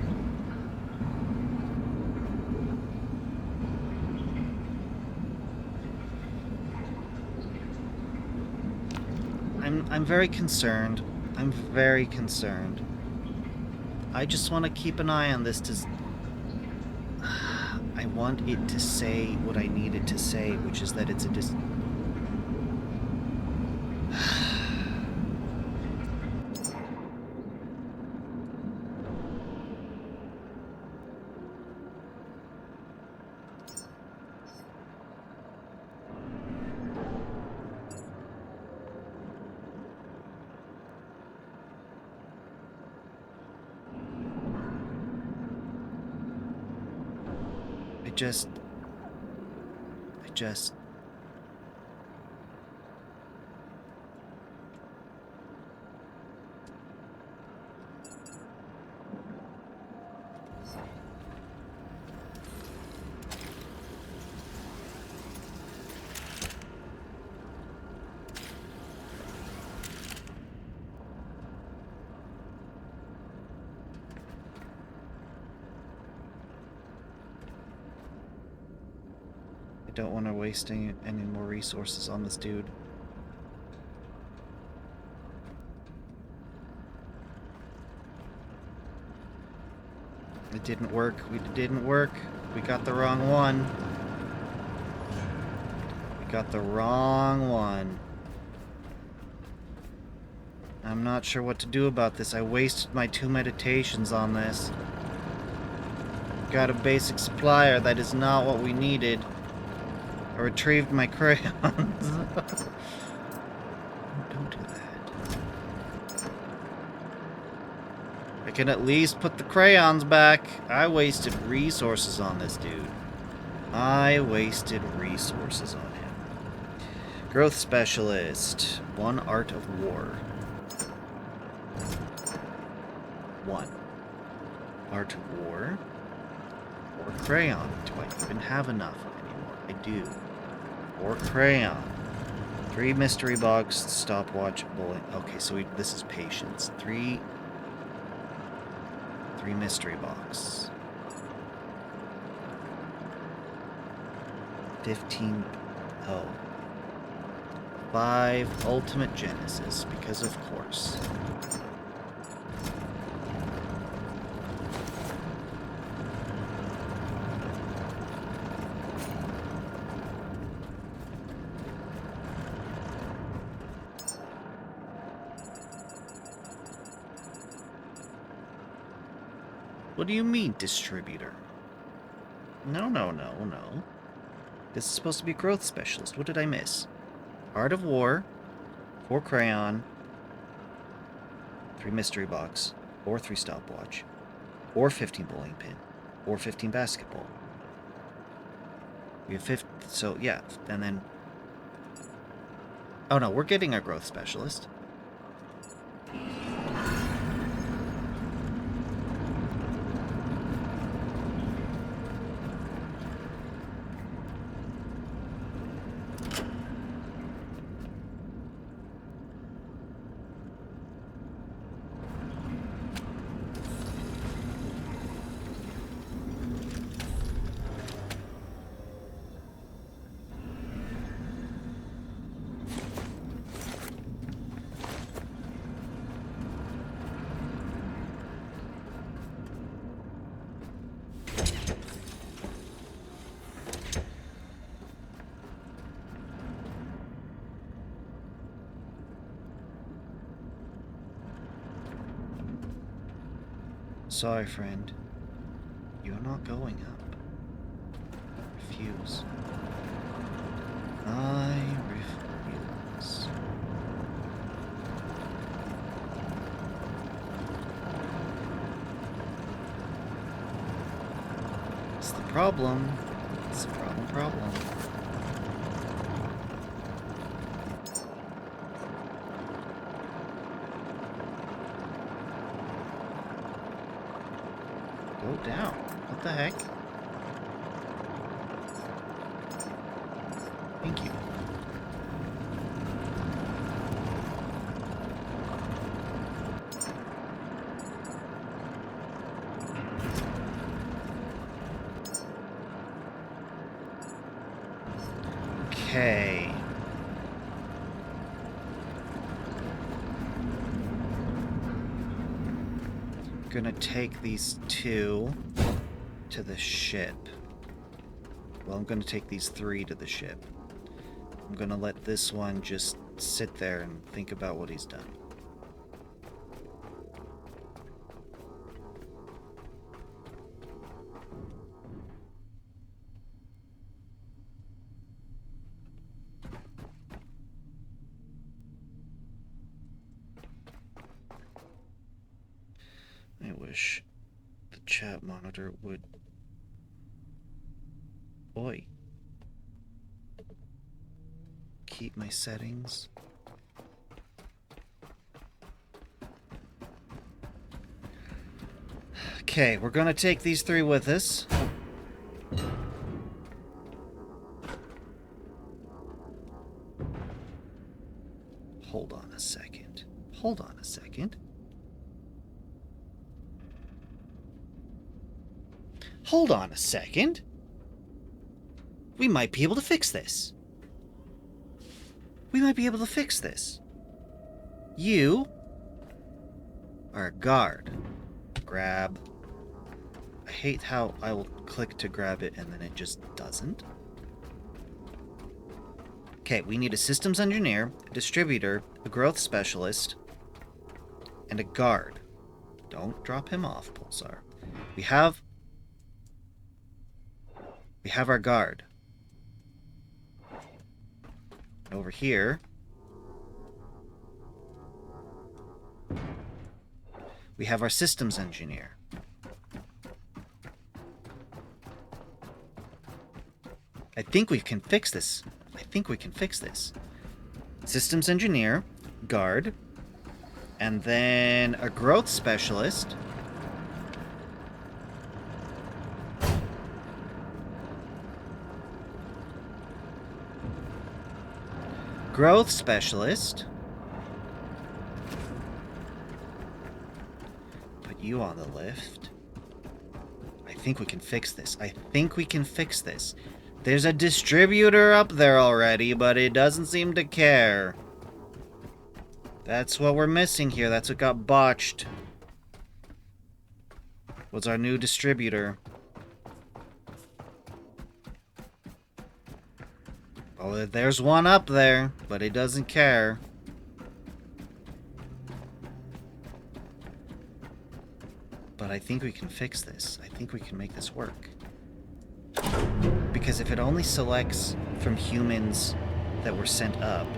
I'm very concerned. I'm very concerned. I just want to keep an eye on this to... I want it to say what I need it to say, which is that it's a just... don't want to waste any more resources on this dude. It didn't work. It didn't work. We got the wrong one. We got the wrong one. I'm not sure what to do about this. I wasted my 2 meditations on this. Got a basic supplier. That is not what we needed. I retrieved my crayons. Don't do that. I can at least put the crayons back. I wasted resources on this dude. I wasted resources on him. Growth Specialist. 1 Art of War. 1. Art of War. Or Crayon. Do I even have enough anymore? I do. Or Crayon. 3 Mystery Box, Stopwatch, Bullet. Okay, so this is Patience. 3 Mystery Box. 15... Oh. 5 Ultimate Genesis, because of course. What do you mean, distributor? No. This is supposed to be a growth specialist. What did I miss? Art of War, 4 Crayon, 3 Mystery Box, or 3 Stopwatch, or 15 Bowling Pin, or 15 Basketball. We have 50, so yeah, and then... Oh no, we're getting our growth specialist. Sorry, friend. You're not going up. Refuse. I refuse. It's the problem. It's the problem. Go down. What the heck? Thank you. Okay. Gonna take these 2 to the ship. Well, I'm gonna take these 3 to the ship. I'm gonna let this one just sit there and think about what he's done. I wish the chat monitor would Oi. Keep my settings. Okay, we're gonna take these 3 with us. Hold on a second. Hold on a second. Hold on a second. We might be able to fix this. We might be able to fix this. You are a guard. Grab. I hate how I will click to grab it and then it just doesn't. Okay, we need a systems engineer, a distributor, a growth specialist, and a guard. Don't drop him off, Pulsar. We have our guard. Over here, we have our systems engineer. I think we can fix this. Systems engineer, guard, and then a growth specialist. Growth specialist. Put you on the lift. I think we can fix this. There's a distributor up there already, but it doesn't seem to care. That's what we're missing here. That's what got botched. Was our new distributor. Oh, there's one up there, but it doesn't care. But I think we can fix this. I think we can make this work. Because if it only selects from humans that were sent up...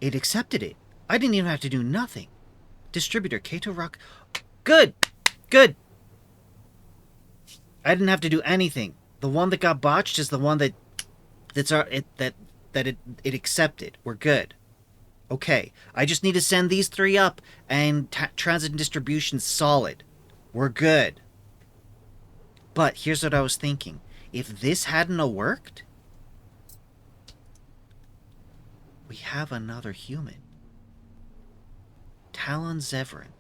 It accepted it. I didn't even have to do nothing. Distributor, Kato Rock... Good! Good! I didn't have to do anything. The one that got botched is the one that it accepted. We're good. Okay, I just need to send these 3 up, and transit and distribution's solid. We're good. But here's what I was thinking. If this hadn't worked, we have another human. Talon Zevran.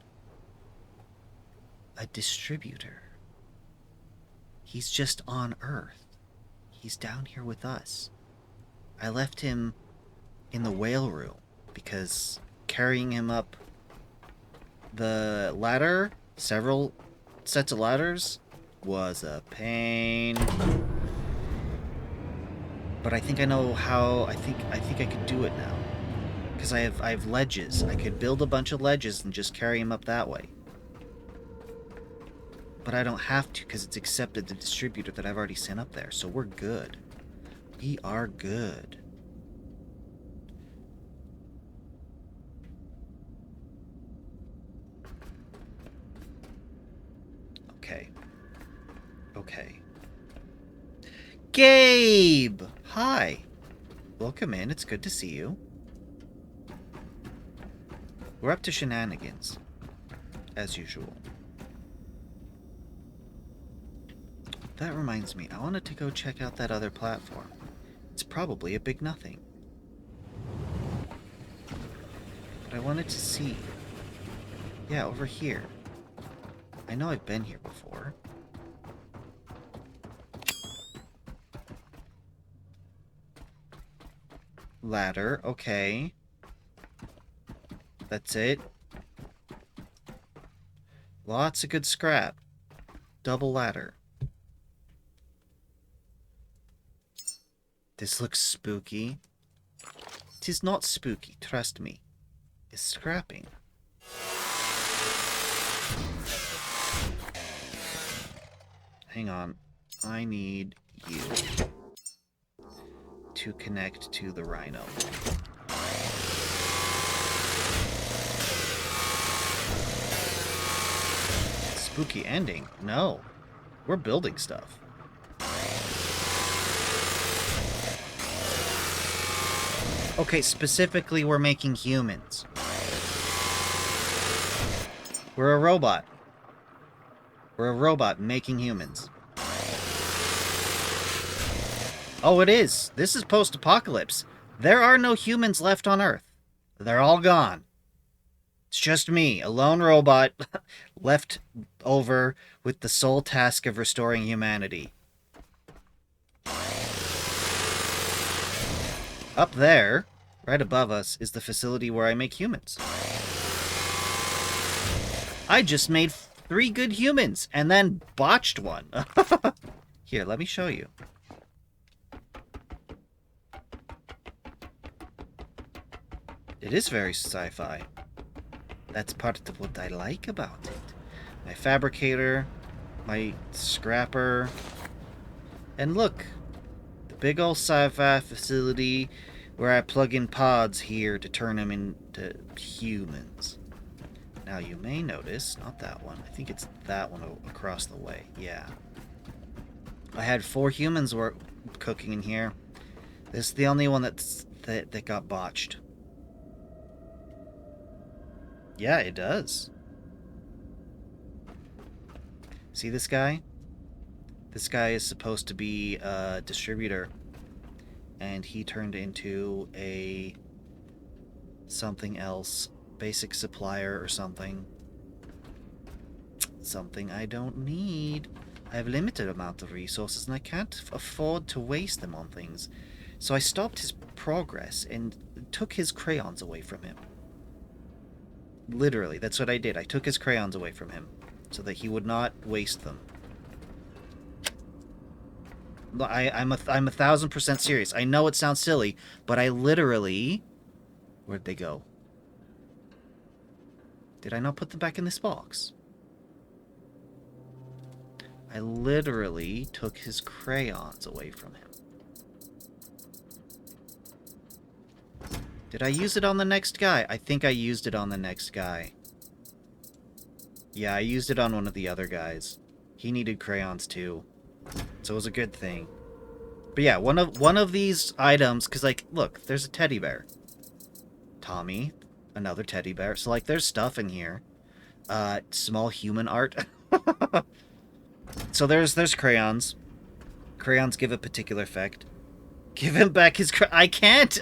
A distributor. He's just on Earth. He's down here with us. I left him in the whale room because carrying him up the ladder, several sets of ladders, was a pain. But I think I know how. I think I could do it now, because I have ledges. I could build a bunch of ledges and just carry him up that way. But I don't have to, because it's accepted the distributor that I've already sent up there. So we're good. We are good. Okay. Okay. Gabe! Hi. Welcome in. It's good to see you. We're up to shenanigans. As usual. That reminds me, I wanted to go check out that other platform. It's probably a big nothing. But I wanted to see. Yeah, over here. I know I've been here before. Ladder, okay. That's it. Lots of good scrap. Double ladder. This looks spooky. 'Tis not spooky, trust me. It's scrapping. Hang on. I need you to connect to the rhino. Spooky ending? No. We're building stuff. Okay, specifically, we're making humans. We're a robot. We're a robot making humans. Oh, it is. This is post-apocalypse. There are no humans left on Earth. They're all gone. It's just me, a lone robot, left over with the sole task of restoring humanity. Up there, right above us, is the facility where I make humans. I just made 3 good humans, and then botched one. Here, let me show you. It is very sci-fi. That's part of what I like about it. My fabricator, my scrapper, and look, the big old sci-fi facility where I plug in pods here to turn them into humans. Now you may notice, not that one, I think it's that one across the way, yeah. I had 4 humans cooking in here. This is the only one that got botched. Yeah, it does. See this guy? This guy is supposed to be a distributor. And he turned into a something else. Basic supplier or something. Something I don't need. I have a limited amount of resources and I can't afford to waste them on things. So I stopped his progress and took his crayons away from him. Literally, that's what I did. I took his crayons away from him so that he would not waste them. I'm 1,000% serious. I know it sounds silly, but I literally... Where'd they go? Did I not put them back in this box? I literally took his crayons away from him. Did I use it on the next guy? I think I used it on the next guy. Yeah, I used it on one of the other guys. He needed crayons too. So it was a good thing. But yeah, one of these items, because like, look, there's a teddy bear. Tommy, another teddy bear. So like, there's stuff in here. Small human art. So there's crayons. Crayons give a particular effect. Give him back his I can't!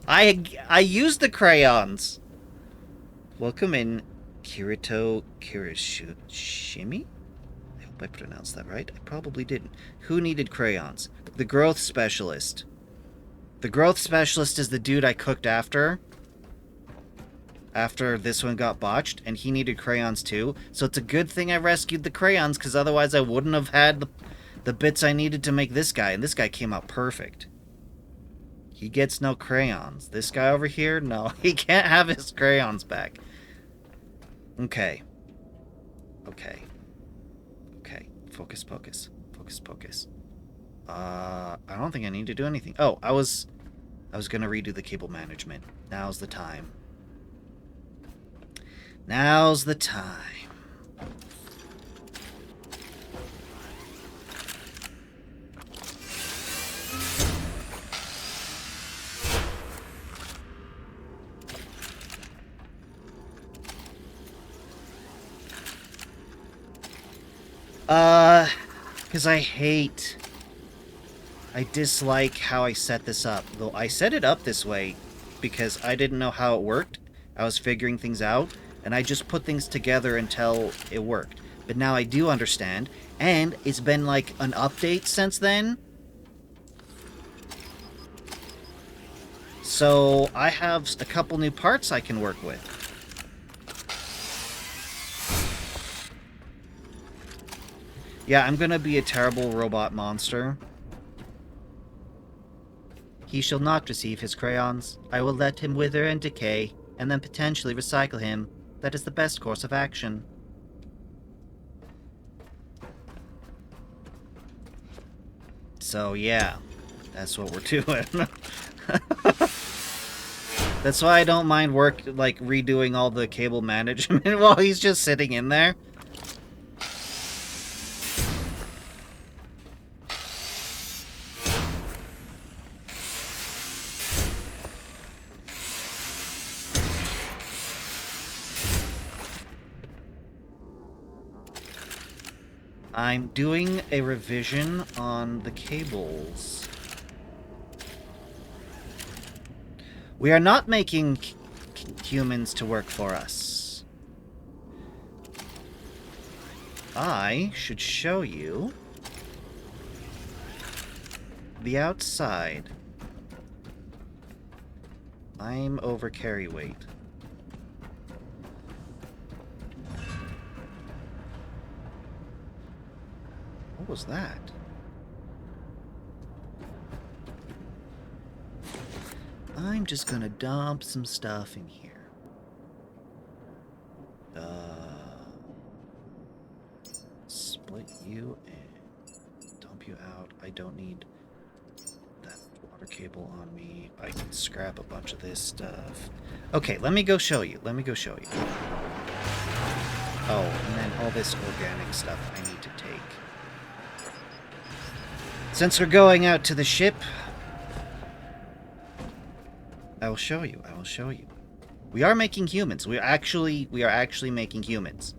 I used the crayons! Welcome in, Kirito Kirishimi? I hope I pronounced that right. I probably didn't. Who needed crayons? The growth specialist. The growth specialist is the dude I cooked after this one got botched, and he needed crayons too. So it's a good thing I rescued the crayons, because otherwise I wouldn't have had the bits I needed to make this guy, and this guy came out perfect. He gets no crayons. This guy over here, no, he can't have his crayons back. Okay. Okay. Okay. Focus, focus. Focus, focus. I don't think I need to do anything. Oh, I was gonna redo the cable management. Now's the time. Now's the time. Because I dislike how I set this up. Though I set it up this way because I didn't know how it worked. I was figuring things out, and I just put things together until it worked. But now I do understand, and it's been like an update since then. So I have a couple new parts I can work with. Yeah, I'm gonna be a terrible robot monster. He shall not receive his crayons. I will let him wither and decay, and then potentially recycle him. That is the best course of action. So yeah, that's what we're doing. That's why I don't mind redoing all the cable management while he's just sitting in there. I'm doing a revision on the cables. We are not making humans to work for us. I should show you the outside. I'm over carry weight. What was that? I'm just gonna dump some stuff in here. Split you and dump you out. I don't need that water cable on me. I can scrap a bunch of this stuff. Okay, let me go show you. Let me go show you. Oh, and then all this organic stuff I need to take. Since we're going out to the ship, I will show you. I will show you. We are making humans. We are actually making humans.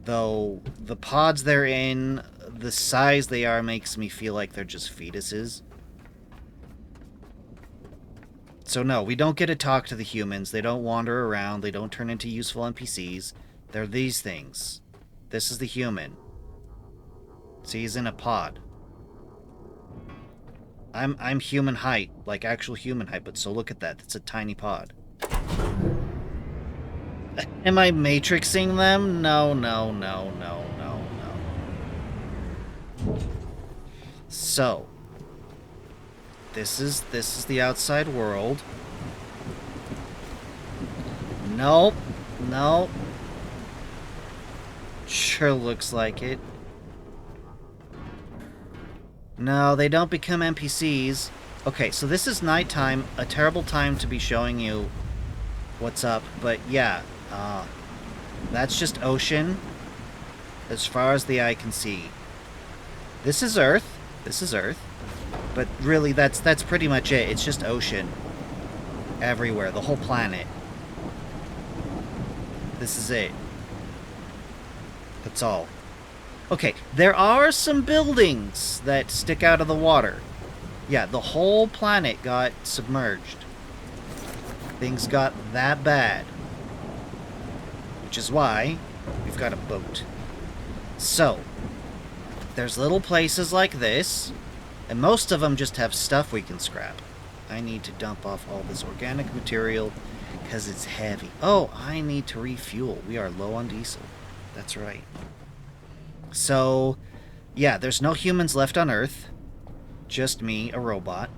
Though the pods they're in, the size they are makes me feel like they're just fetuses. So no, we don't get to talk to the humans. They don't wander around. They don't turn into useful NPCs. They're these things. This is the human. See, he's in a pod. I'm human height, like actual human height, but so look at that. It's a tiny pod. Am I matrixing them? No, no, no, no, no, no. So, this is the outside world. Nope. Nope. Sure looks like it. No, they don't become NPCs. Okay, so this is nighttime, a terrible time to be showing you what's up, but yeah, that's just ocean as far as the eye can see. This is Earth. This is Earth. But really, that's pretty much it. It's just ocean everywhere, the whole planet. This is it. That's all. Okay, there are some buildings that stick out of the water. Yeah, the whole planet got submerged. Things got that bad. Which is why we've got a boat. So, there's little places like this, and most of them just have stuff we can scrap. I need to dump off all this organic material because it's heavy. Oh, I need to refuel. We are low on diesel. That's right. So, yeah, there's no humans left on Earth. Just me, a robot.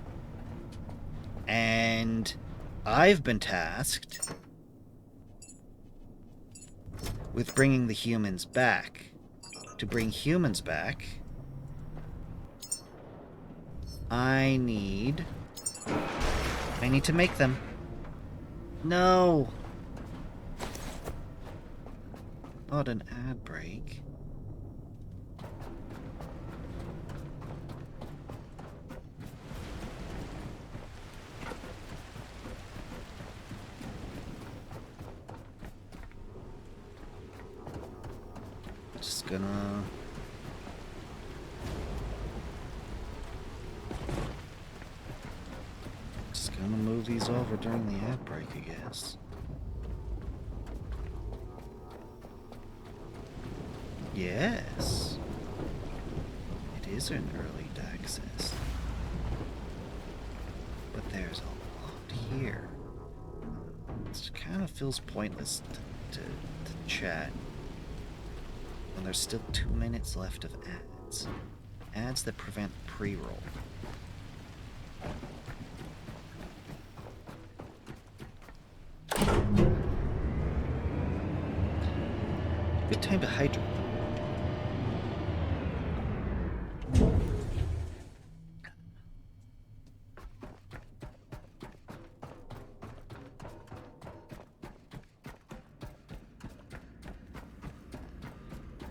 And I've been tasked with bringing the humans back. To bring humans back, I need to make them. No! Not an ad break. Just gonna move these over during the ad break, I guess. Yes. It is an early access. But there's a lot here. It kind of feels pointless to chat. And there's still 2 minutes left of ads. Ads that prevent pre-roll. Good time to hydrate.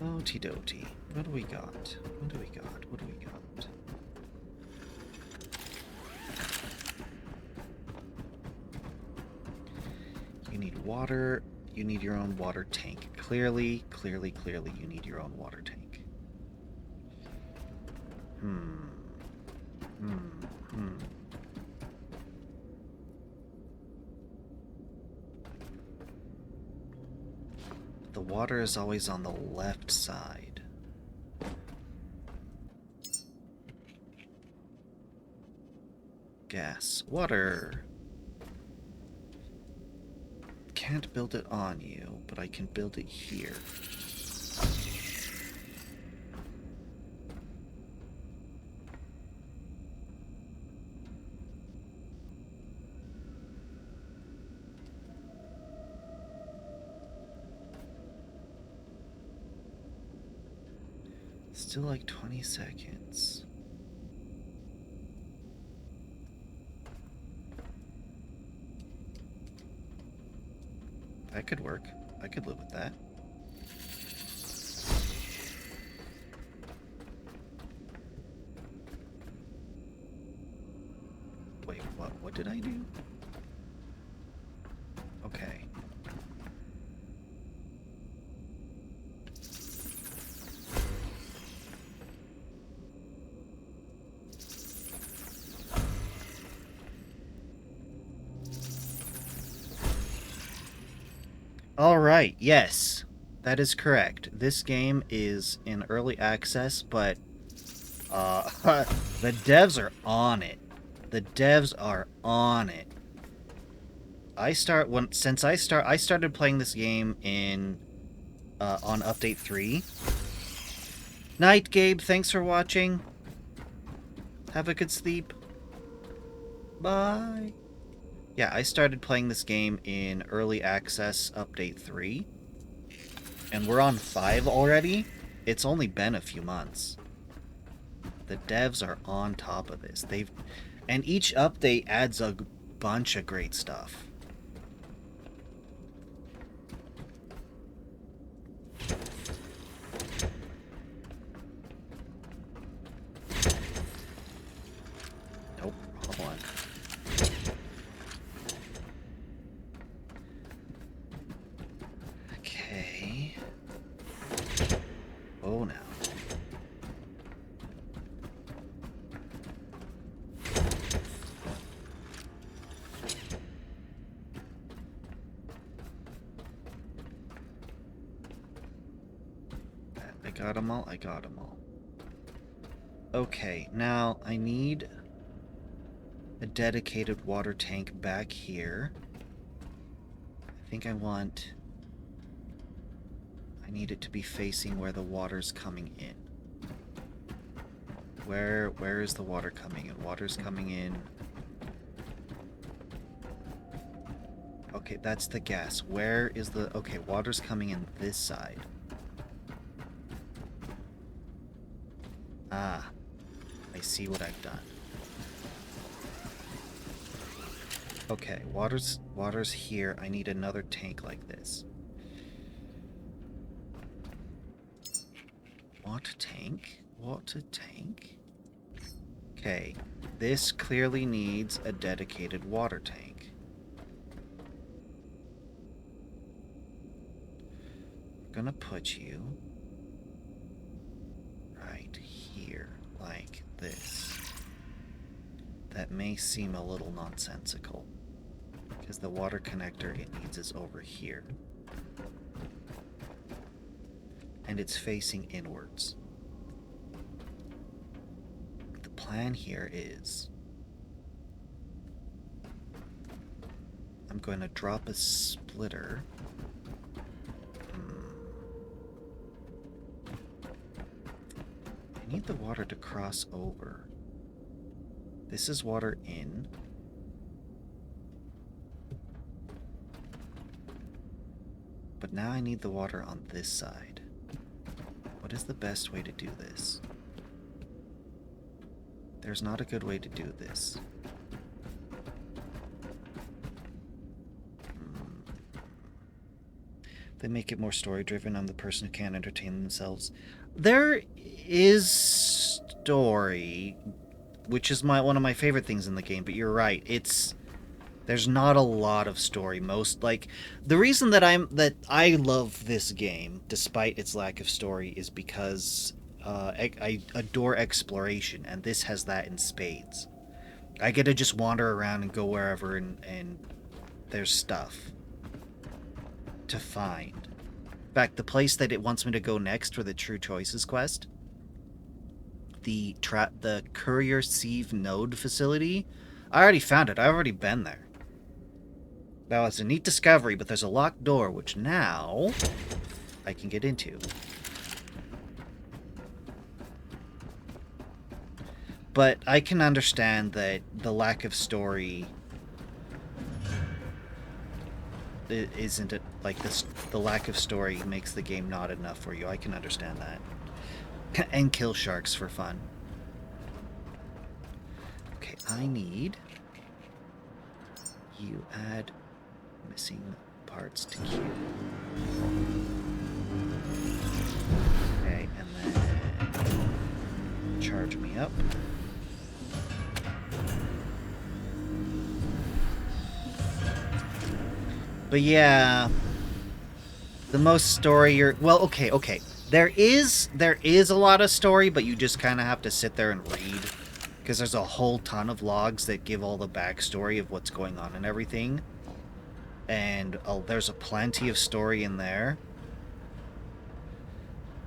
Okie dokie. What do we got? What do we got? What do we got? You need water. You need your own water tank. Clearly, you need your own water tank. The water is always on the left side. Gas. Water. Can't build it on you, but I can build it here. Still like 20 seconds. That could work. I could live with that. Wait, what? What did I do? Okay. Alright, yes. That is correct. This game is in early access, but the devs are on it. The devs are on it. I started playing this game in on update 3. Night, Gabe. Thanks for watching. Have a good sleep. Bye. Yeah, I started playing this game in early access update 3. And we're on 5 already. It's only been a few months. The devs are on top of this. And each update adds a bunch of great stuff. Nope, hold on. Okay. Oh, now. I got them all. I got them all. Okay, now I need a dedicated water tank back here. I think I need it to be facing where the water's coming in. Where is the water coming in? Water's coming in. Okay, that's the gas. Where is the... Okay, water's coming in this side. Ah, I see what I've done. Okay, water's here. I need another tank like this. Water tank? Water tank? Okay, this clearly needs a dedicated water tank. I'm gonna put you right here, like this. That may seem a little nonsensical, because the water connector it needs is over here. And it's facing inwards. The plan here is I'm going to drop a splitter. I need the water to cross over. This is water in. But now I need the water on this side. What is the best way to do this? There's not a good way to do this. They make it more story-driven. I'm the person who can't entertain themselves. There is story, which is one of my favorite things in the game, but you're right. There's not a lot of story. The reason that I love this game, despite its lack of story, is because I adore exploration, and this has that in spades. I get to just wander around and go wherever, and there's stuff to find. In fact, the place that it wants me to go next for the True Choices quest, the Courier Sieve Node facility, I already found it. I've already been there. Now, it's a neat discovery, but there's a locked door, which now I can get into. But I can understand that the lack of story isn't it like this. The lack of story makes the game not enough for you. I can understand that. And kill sharks for fun. Okay, I need you add missing parts to queue. Okay, and then charge me up. But yeah, the most story well, okay. There is a lot of story, but you just kind of have to sit there and read, because there's a whole ton of logs that give all the backstory of what's going on and everything. And there's plenty of story in there.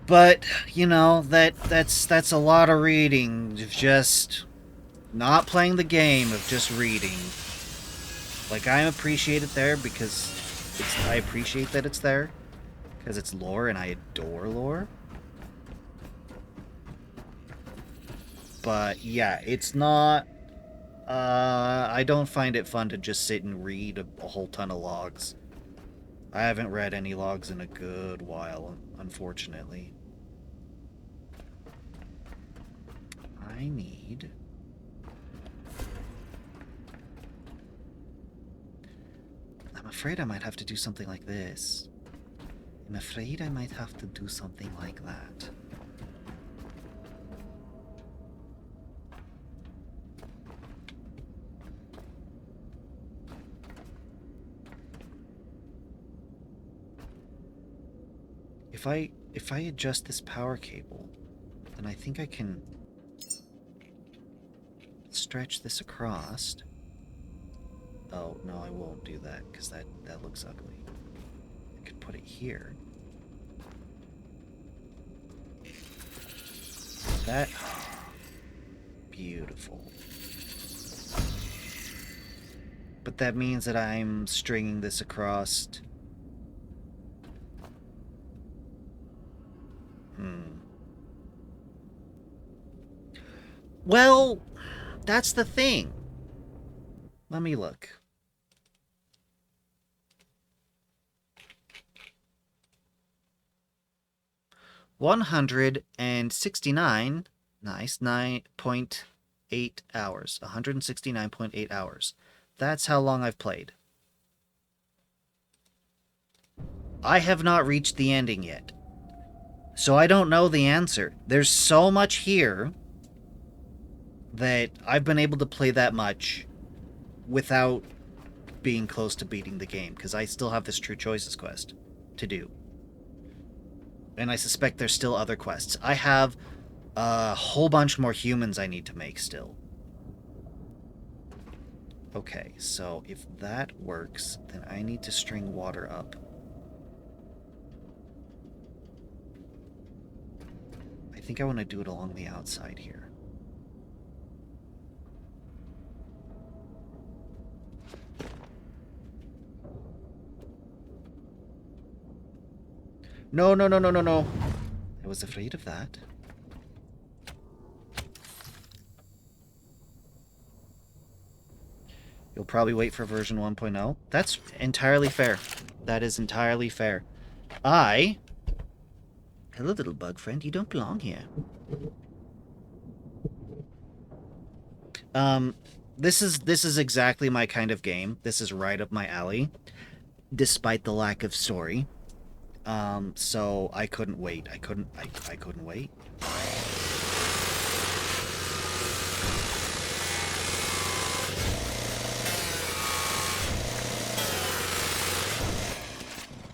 But, you know, that's a lot of reading, of just not playing the game, of just reading. Like, I appreciate it there because I appreciate that it's there, because it's lore, and I adore lore. But, yeah, it's not... I don't find it fun to just sit and read a whole ton of logs. I haven't read any logs in a good while, unfortunately. I need... I'm afraid I might have to do something like this. I'm afraid I might have to do something like that. If I adjust this power cable, then I think I can stretch this across. Oh, no, I won't do that, because that looks ugly. I could put it here. That... beautiful. But that means that I'm stringing this across... Well, that's the thing. Let me look. $169, nice, 9.8 hours. 169.8 hours. That's how long I've played. I have not reached the ending yet. So I don't know the answer. There's so much here that I've been able to play that much without being close to beating the game, because I still have this True Choices quest to do. And I suspect there's still other quests. I have a whole bunch more humans I need to make still. Okay, so if that works, then I need to string water up. I think I want to do it along the outside here. No. I was afraid of that. You'll probably wait for version 1.0. That's entirely fair. That is entirely fair. Hello, little bug friend. You don't belong here. This is exactly my kind of game. This is right up my alley, despite the lack of story. So I couldn't wait. I couldn't wait.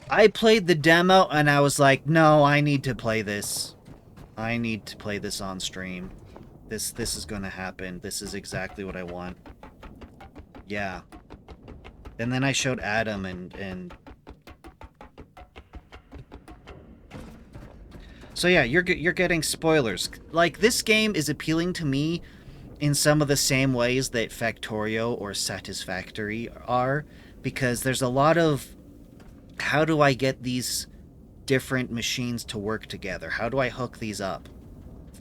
I played the demo and I was like, no, I need to play this. I need to play this on stream. This is gonna happen. This is exactly what I want. Yeah. And then I showed Adam and... So yeah, you're getting spoilers. Like, this game is appealing to me in some of the same ways that Factorio or Satisfactory are, because there's a lot of, how do I get these different machines to work together? How do I hook these up?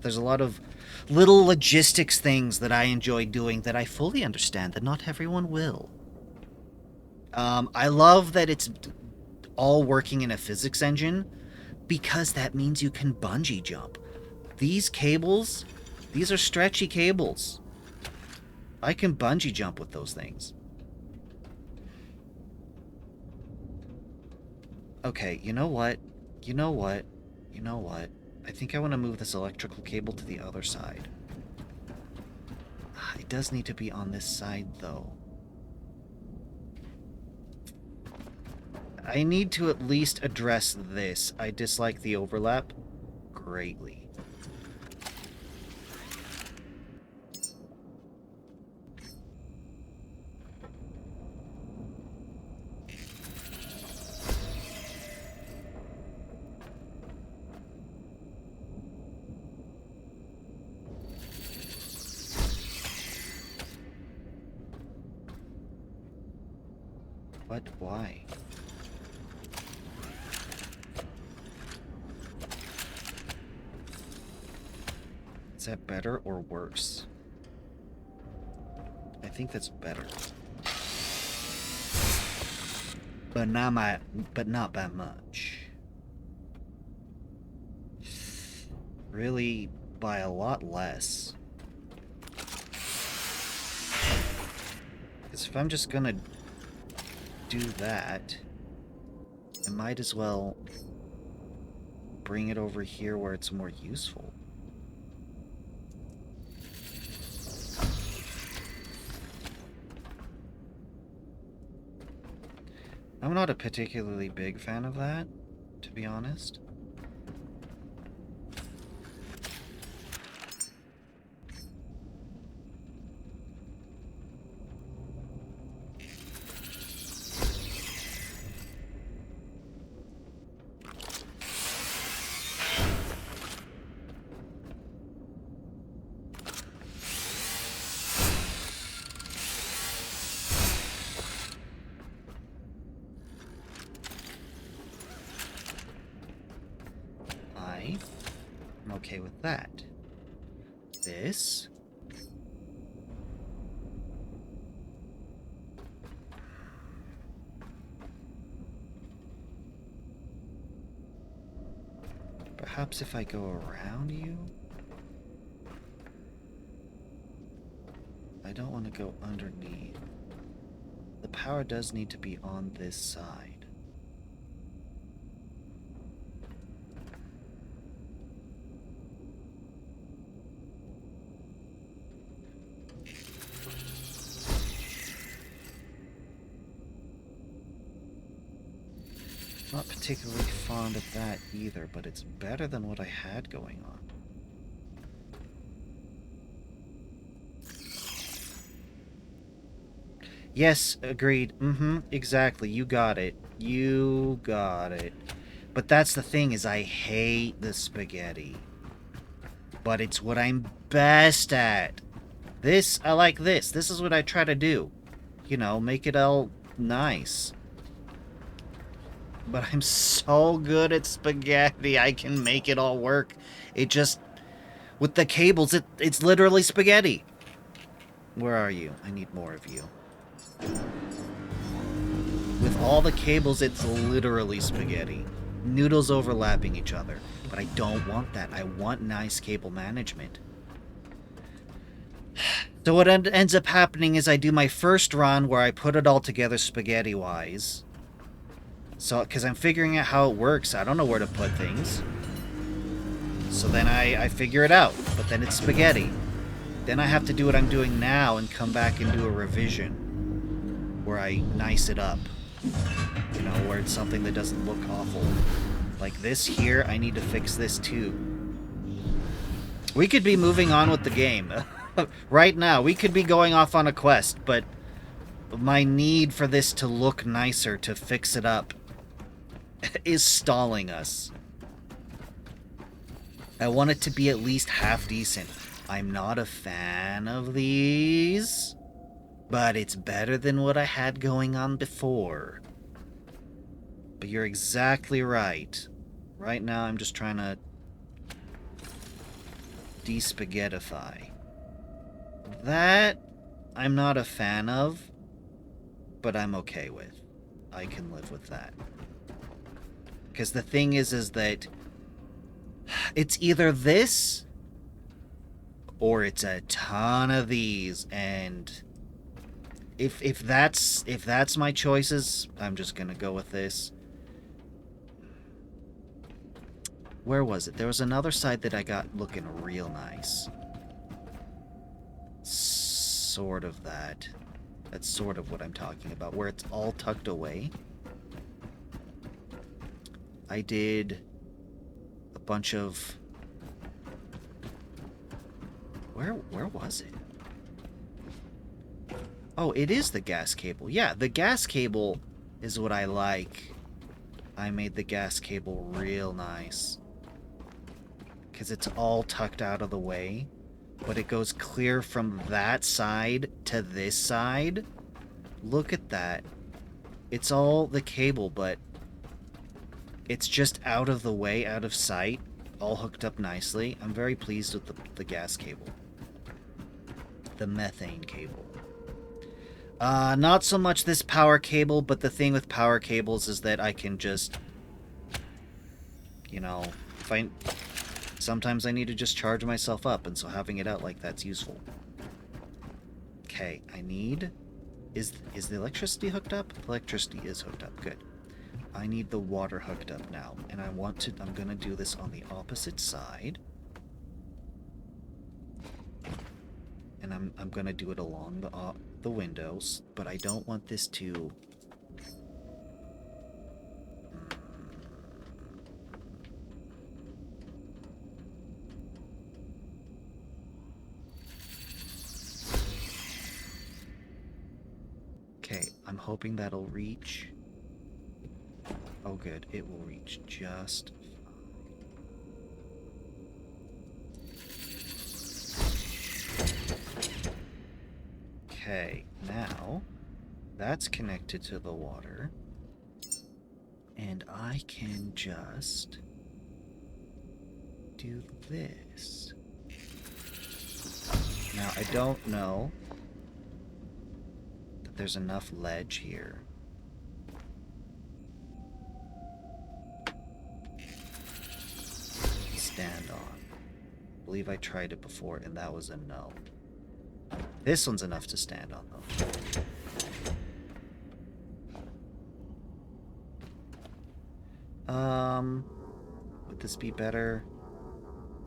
There's a lot of little logistics things that I enjoy doing that I fully understand that not everyone will. I love that it's all working in a physics engine, because that means you can bungee jump. These cables, these are stretchy cables. I can bungee jump with those things. Okay, you know what? You know what? You know what? I think I want to move this electrical cable to the other side. It does need to be on this side, though. I need to at least address this. I dislike the overlap greatly. What? Why? Is that better or worse? I think that's better. But not by much. Really, by a lot less. Because if I'm just gonna do that, I might as well bring it over here where it's more useful. I'm not a particularly big fan of that, to be honest. I'm okay with that. This. Perhaps if I go around you? I don't want to go underneath. The power does need to be on this side. Not particularly fond of that either, but it's better than what I had going on. Yes, agreed. Exactly. You got it. You got it. But that's the thing, is I hate the spaghetti. But it's what I'm best at. This, I like this. This is what I try to do. You know, make it all nice. But I'm so good at spaghetti, I can make it all work. It just... With the cables, it's literally spaghetti. Where are you? I need more of you. With all the cables, it's literally spaghetti. Noodles overlapping each other. But I don't want that. I want nice cable management. So what ends up happening is I do my first run where I put it all together spaghetti-wise. So, because I'm figuring out how it works, I don't know where to put things. So then I figure it out, but then it's spaghetti. Then I have to do what I'm doing now and come back and do a revision where I nice it up. You know, where it's something that doesn't look awful. Like this here, I need to fix this too. We could be moving on with the game. Right now, we could be going off on a quest, but my need for this to look nicer, to fix it up, is stalling us. I want it to be at least half decent. I'm not a fan of these, but it's better than what I had going on before. But you're exactly right. Right now, I'm just trying to de-spaghettify. That, I'm not a fan of, but I'm okay with. I can live with that. Because the thing is that it's either this or it's a ton of these, and if that's my choices, I'm just gonna go with this. Where was it? There was another side that I got looking real nice. Sort of that. That's sort of what I'm talking about, where it's all tucked away. I did a bunch of... Where was it? Oh, it is the gas cable. Yeah, the gas cable is what I like. I made the gas cable real nice. Because it's all tucked out of the way. But it goes clear from that side to this side. Look at that. It's all the cable, but it's just out of the way, out of sight. All hooked up nicely. I'm very pleased with the gas cable. The methane cable. Not so much this power cable, but the thing with power cables is that I can just, you know, find... Sometimes I need to just charge myself up, and so having it out like that's useful. Okay, I need... Is the electricity hooked up? The electricity is hooked up. Good. I need the water hooked up now, and I'm gonna do this on the opposite side. And I'm gonna do it along the windows, but I don't want this to... Okay, I'm hoping that'll reach. Oh good, it will reach just fine. Okay, now that's connected to the water. And I can just do this. Now I don't know there's enough ledge here. Stand on. I believe I tried it before and that was a no. This one's enough to stand on though. Would this be better?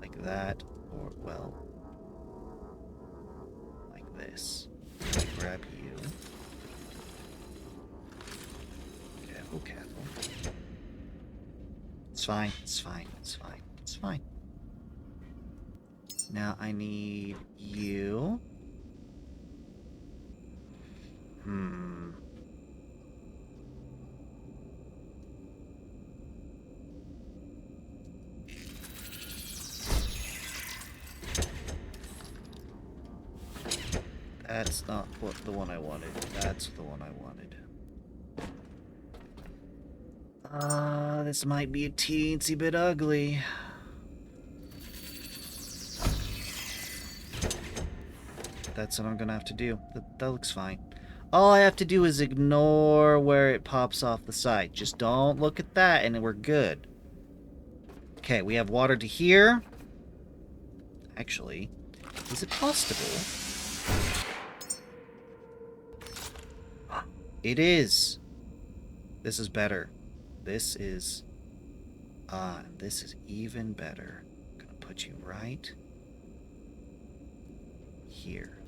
Like that? Or, well, like this. Grab you. Careful. It's fine, it's fine, it's fine, it's fine. Now I need you. That's not what the one I wanted. That's the one I wanted. This might be a teensy bit ugly. That's what I'm gonna have to do. That looks fine. All I have to do is ignore where it pops off the side. Just don't look at that and we're good. Okay, we have water to here. Actually, is it possible? It is. This is better. this is even better. I'm gonna put you right here.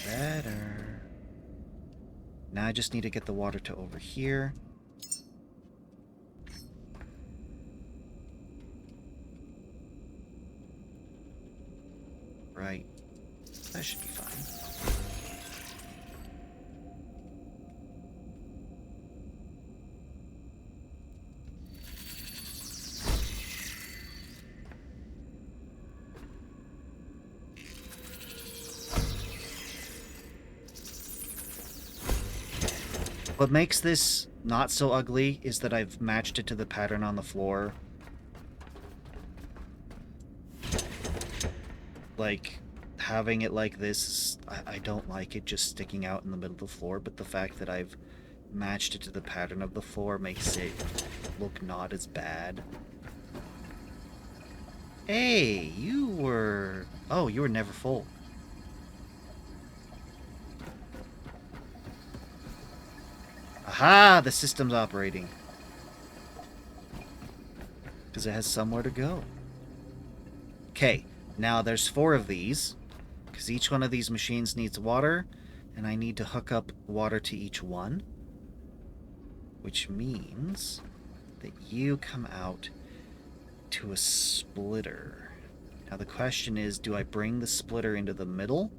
Better. Now I just need to get the water to over here. Right. That should be fine. What makes this not so ugly is that I've matched it to the pattern on the floor. Like, having it like this, I don't like it just sticking out in the middle of the floor, but the fact that I've matched it to the pattern of the floor makes it look not as bad. Hey, you were... Oh, you were never full. Aha! The system's operating. Because it has somewhere to go. Okay, now there's 4 of these. Because each one of these machines needs water. And I need to hook up water to each one. Which means that you come out to a splitter. Now the question is, do I bring the splitter into the middle?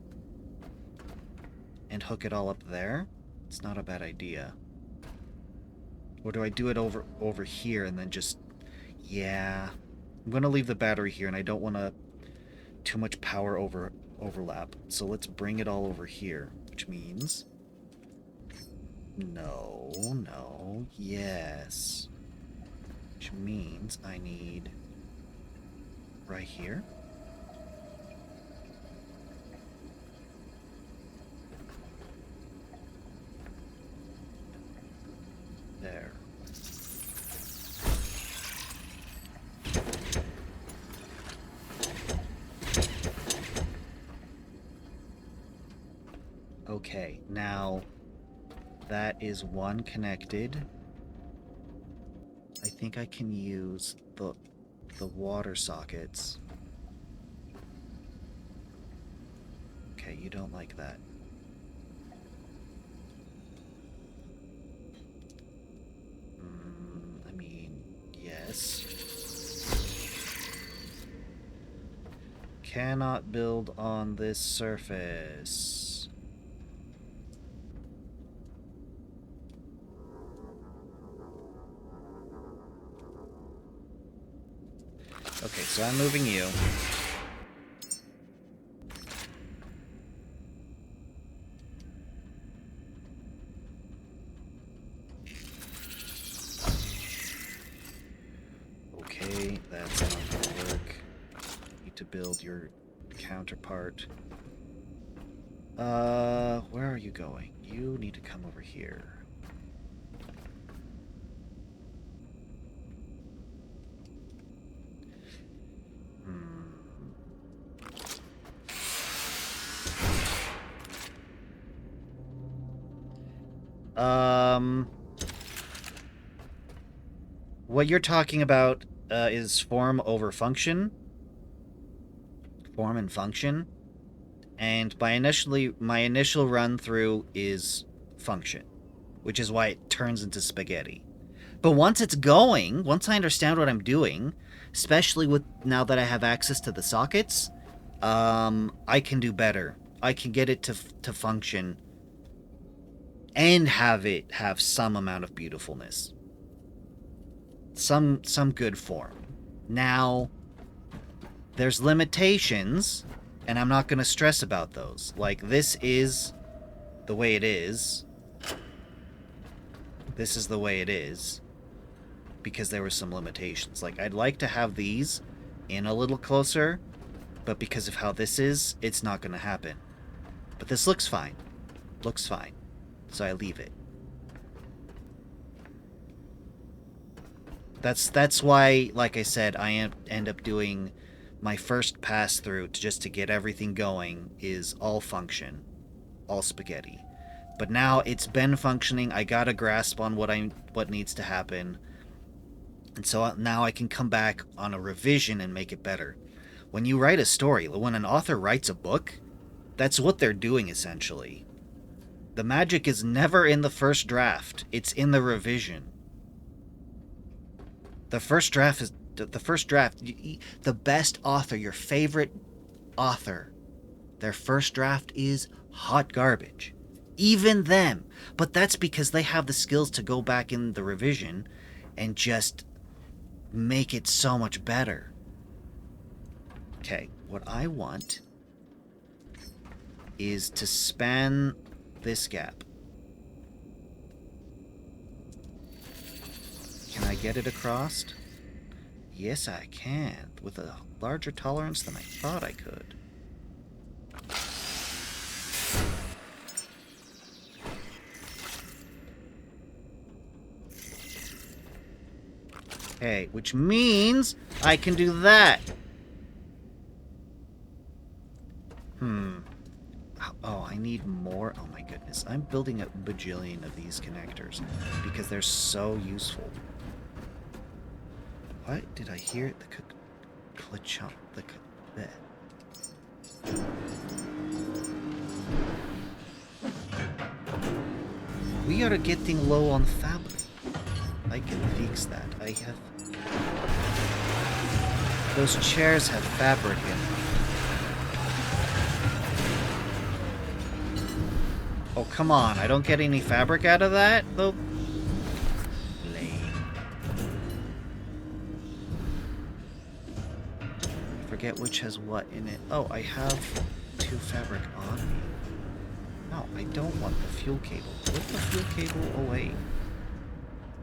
And hook it all up there? It's not a bad idea. Or do I do it over here and then just... Yeah. I'm going to leave the battery here, and I don't want to... too much power overlap. So let's bring it all over here, which means... No, yes. Which means I need... right here. There. Okay, now that is one connected. I think I can use the water sockets. Okay, you don't like that. I mean, yes. Cannot build on this surface. Okay, so I'm moving you. Okay, that's not gonna work. Need to build your counterpart. Where are you going? You need to come over here. What you're talking about is form over function. Form and function. And my initial run through is function, which is why it turns into spaghetti. But once it's going, once I understand what I'm doing, especially with now that I have access to the sockets, I can do better. I can get it to function and have it have some amount of beautifulness. Some good form. Now, there's limitations, and I'm not going to stress about those. Like, this is the way it is. This is the way it is. Because there were some limitations. Like, I'd like to have these in a little closer, but because of how this is, it's not going to happen. But this looks fine. Looks fine. So I leave it. That's why, like I said, I end up doing my first pass through just to get everything going is all function, all spaghetti. But now it's been functioning. I got a grasp on what needs to happen. And so now I can come back on a revision and make it better. When you write a story, when an author writes a book, that's what they're doing essentially. The magic is never in the first draft. It's in the revision. The first draft is the best author, your favorite author. Their first draft is hot garbage. Even them. But that's because they have the skills to go back in the revision and just make it so much better. Okay, what I want is to span this gap. Can I get it across? Yes, I can, with a larger tolerance than I thought I could. Okay, which means I can do that. Oh, I need more. Oh my goodness. I'm building a bajillion of these connectors because they're so useful. What did I hear? We are getting low on fabric. I can fix that. I have... Those chairs have fabric in them. Oh, come on. I don't get any fabric out of that, though? Lame. Forget which has what in it. Oh, I have 2 fabric on me. No, I don't want the fuel cable. Put the fuel cable away.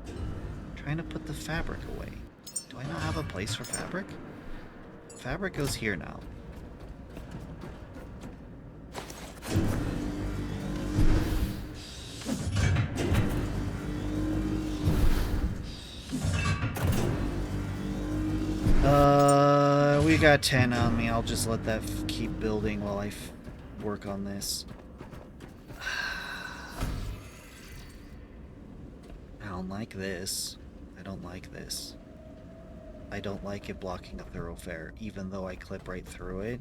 I'm trying to put the fabric away. Do I not have a place for fabric? Fabric goes here now. We got 10 on me. I'll just let that keep building while I work on this. I don't like this. I don't like this. I don't like it blocking a thoroughfare, even though I clip right through it.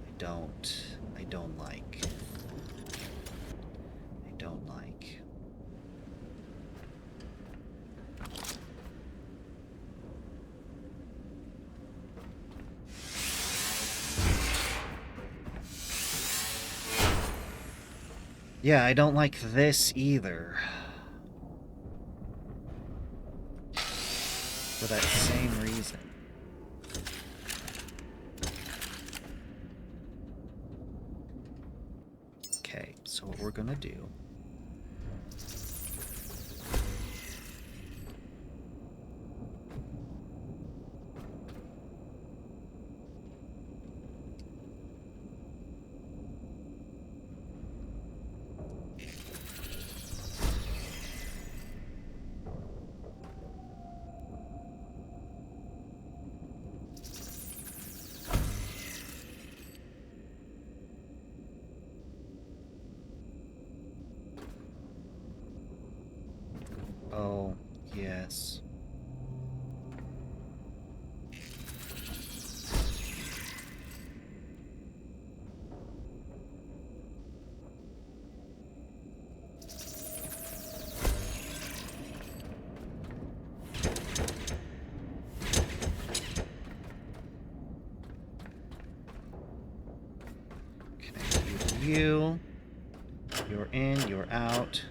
I don't like. I don't like. Yeah, I don't like this either. For that same reason. Okay, so what we're gonna do... Oh, yes. Connect you to you. You're in, you're out.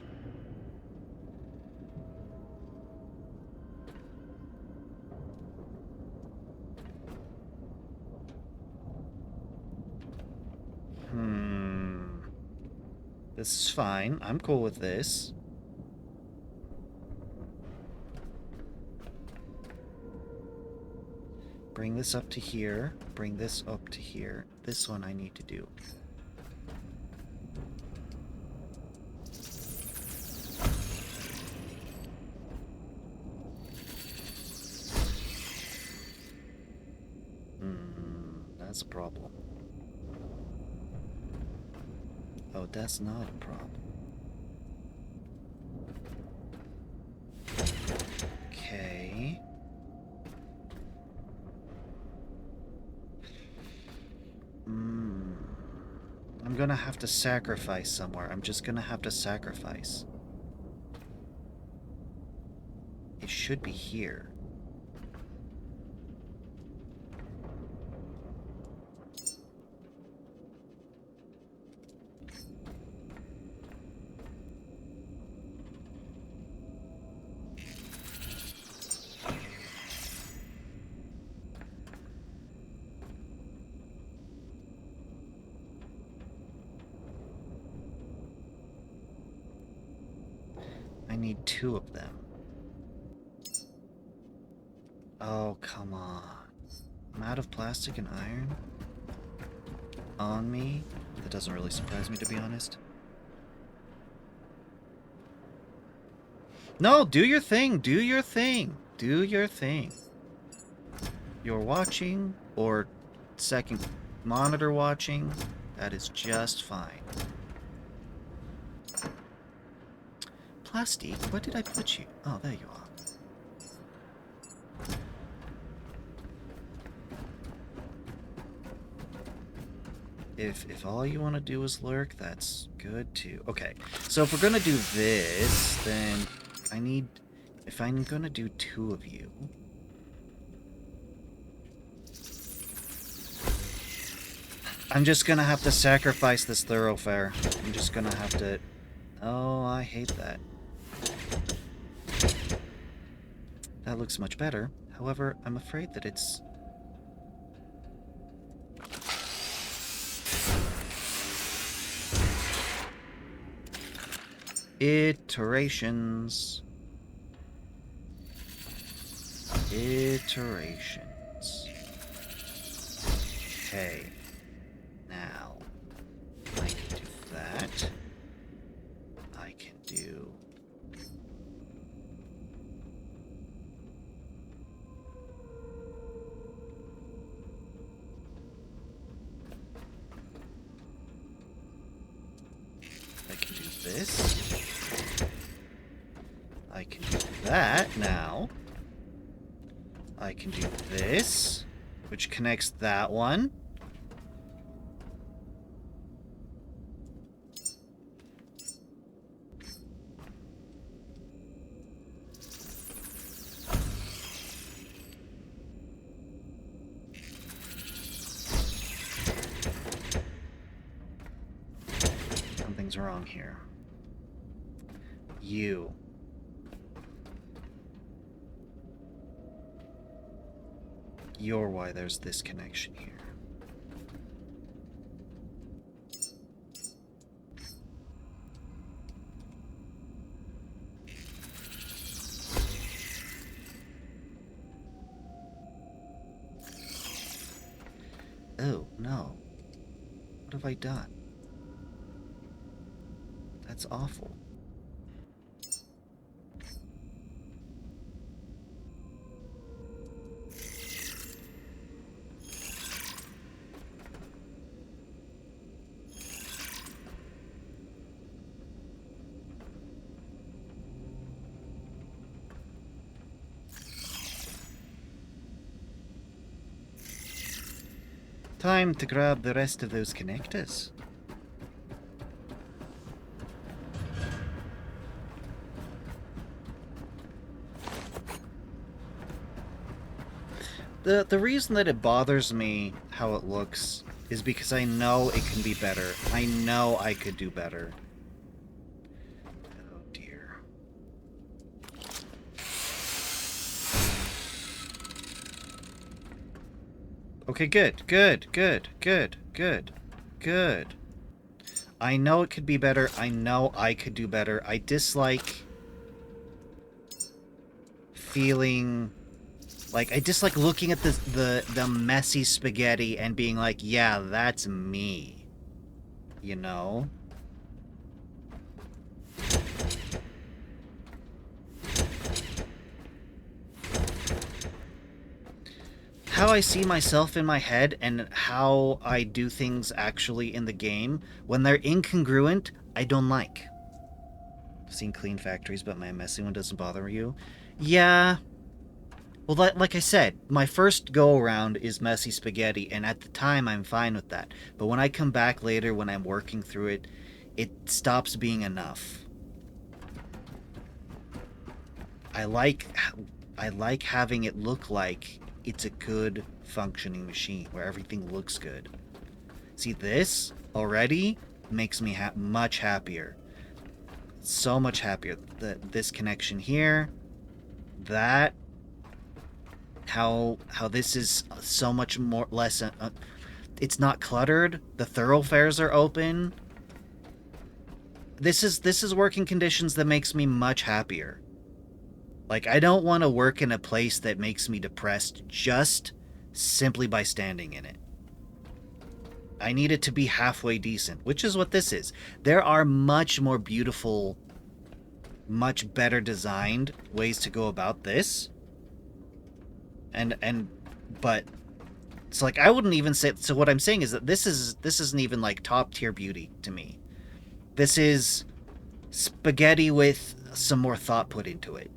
This is fine. I'm cool with this. Bring this up to here. Bring this up to here. This one I need to do. That's a problem. Oh, that's not a problem. Okay. I'm gonna have to sacrifice somewhere. I'm just gonna have to sacrifice. It should be here. I need 2 of them. Oh, come on. I'm out of plastic and iron? On me? That doesn't really surprise me, to be honest. No, do your thing! Do your thing! Do your thing. You're watching, or second monitor watching, that is just fine. Plastic? Where did I put you? Oh, there you are. If all you want to do is lurk, that's good too. Okay, so if we're gonna do this, then I need... If I'm gonna do 2 of you... I'm just gonna have to sacrifice this thoroughfare. I'm just gonna have to... Oh, I hate that. That looks much better. However, I'm afraid that it's... Iterations. Iterations. Okay. Now, I can do that. I can do... I can do this. I can do that now. I can do this, which connects that one. Something's wrong here. You. You're why there's this connection here. Oh, no. What have I done? That's awful. Time to grab the rest of those connectors. The reason that it bothers me how it looks is because I know it can be better. I know I could do better. Oh dear. Okay, good. I know it could be better. I know I could do better. I dislike feeling... Like, I dislike looking at the messy spaghetti and being like, yeah, that's me. You know? I see myself in my head and how I do things actually in the game, when they're incongruent, I don't like. I've seen clean factories, but my messy one doesn't bother you? Yeah. Well, like I said, my first go-around is messy spaghetti, and at the time I'm fine with that. But when I come back later, when I'm working through it, it stops being enough. I like having it look like it's a good functioning machine where everything looks good. See, this already makes me much happier. So much happier. This connection here, that, how this is so much more less. It's not cluttered. The thoroughfares are open. This is working conditions that makes me much happier. Like, I don't want to work in a place that makes me depressed just simply by standing in it. I need it to be halfway decent, which is what this is. There are much more beautiful, much better designed ways to go about this. But it's like, I wouldn't even say, so what I'm saying is that this isn't even like top tier beauty to me. This is spaghetti with some more thought put into it.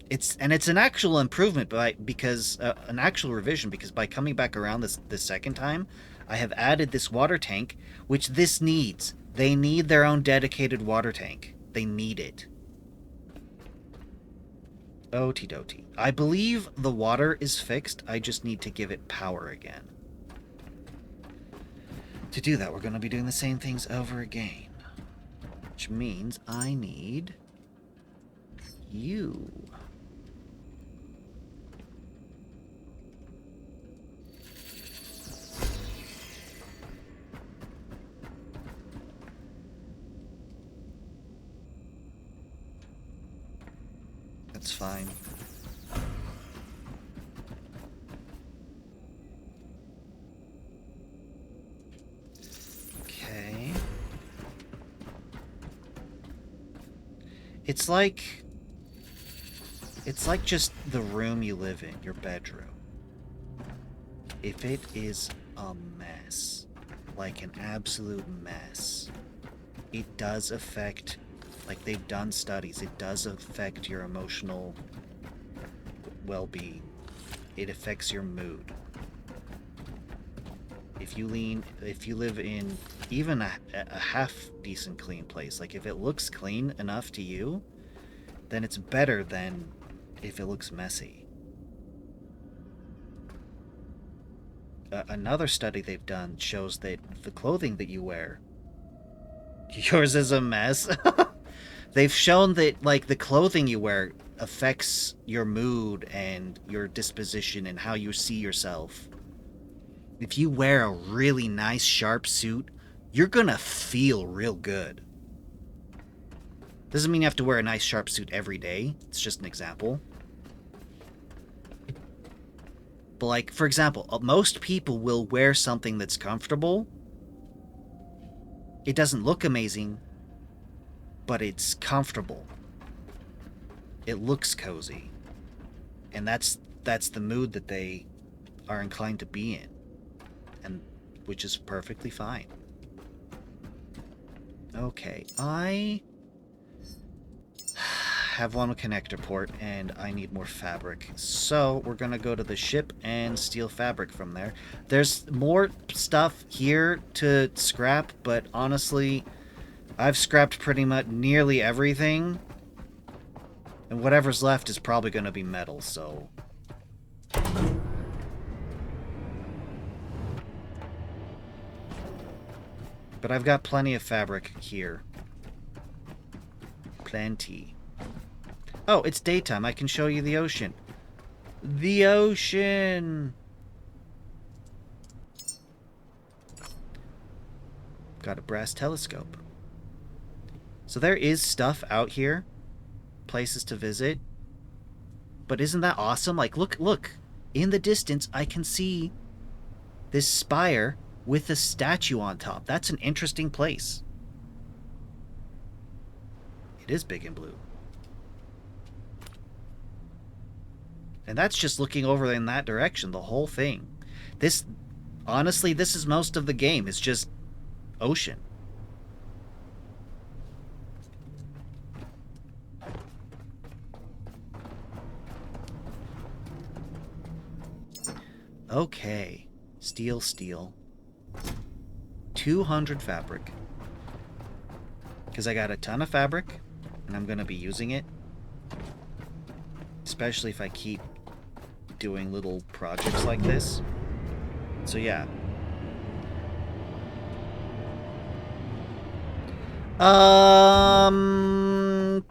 It's an actual improvement an actual revision, because by coming back around this second time, I have added this water tank, which this needs. They need their own dedicated water tank. They need it. Okie dokie. I believe the water is fixed. I just need to give it power again. To do that, we're going to be doing the same things over again. Which means I need you. That's fine. Okay. It's like just the room you live in, your bedroom. If it is a mess, like an absolute mess, it does affect, like they've done studies, it does affect your emotional well-being. It affects your mood. If you live in even a half decent clean place, like if it looks clean enough to you, then it's better than if it looks messy. Another study they've done shows that the clothing that you wear, yours is a mess. They've shown that, like, the clothing you wear affects your mood and your disposition and how you see yourself. If you wear a really nice, sharp suit, you're gonna feel real good. Doesn't mean you have to wear a nice, sharp suit every day. It's just an example. But, like, for example, most people will wear something that's comfortable. It doesn't look amazing, but it's comfortable. It looks cozy. And that's the mood that they are inclined to be in. And which is perfectly fine. Okay, I have one connector port and I need more fabric. So we're gonna go to the ship and steal fabric from there. There's more stuff here to scrap, but honestly, I've scrapped pretty much nearly everything. And whatever's left is probably gonna be metal, so... But I've got plenty of fabric here. Plenty. Oh, it's daytime. I can show you the ocean. The ocean! Got a brass telescope. So there is stuff out here. Places to visit. But isn't that awesome? Like, look. In the distance, I can see this spire with a statue on top. That's an interesting place. It is big and blue. And that's just looking over in that direction, the whole thing. This, honestly, this is most of the game. It's just ocean. Okay. Steel, steel. 200 fabric. Because I got a ton of fabric, and I'm going to be using it. Especially if I keep doing little projects like this. So yeah.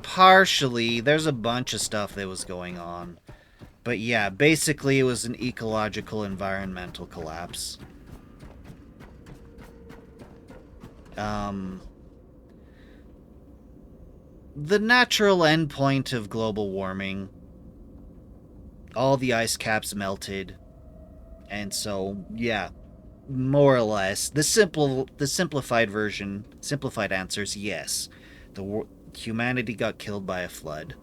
Partially. There's a bunch of stuff that was going on. But yeah, basically it was an ecological environmental collapse. The natural endpoint of global warming. All the ice caps melted. And so, yeah, more or less. The simplified version, simplified answer is yes. Humanity got killed by a flood.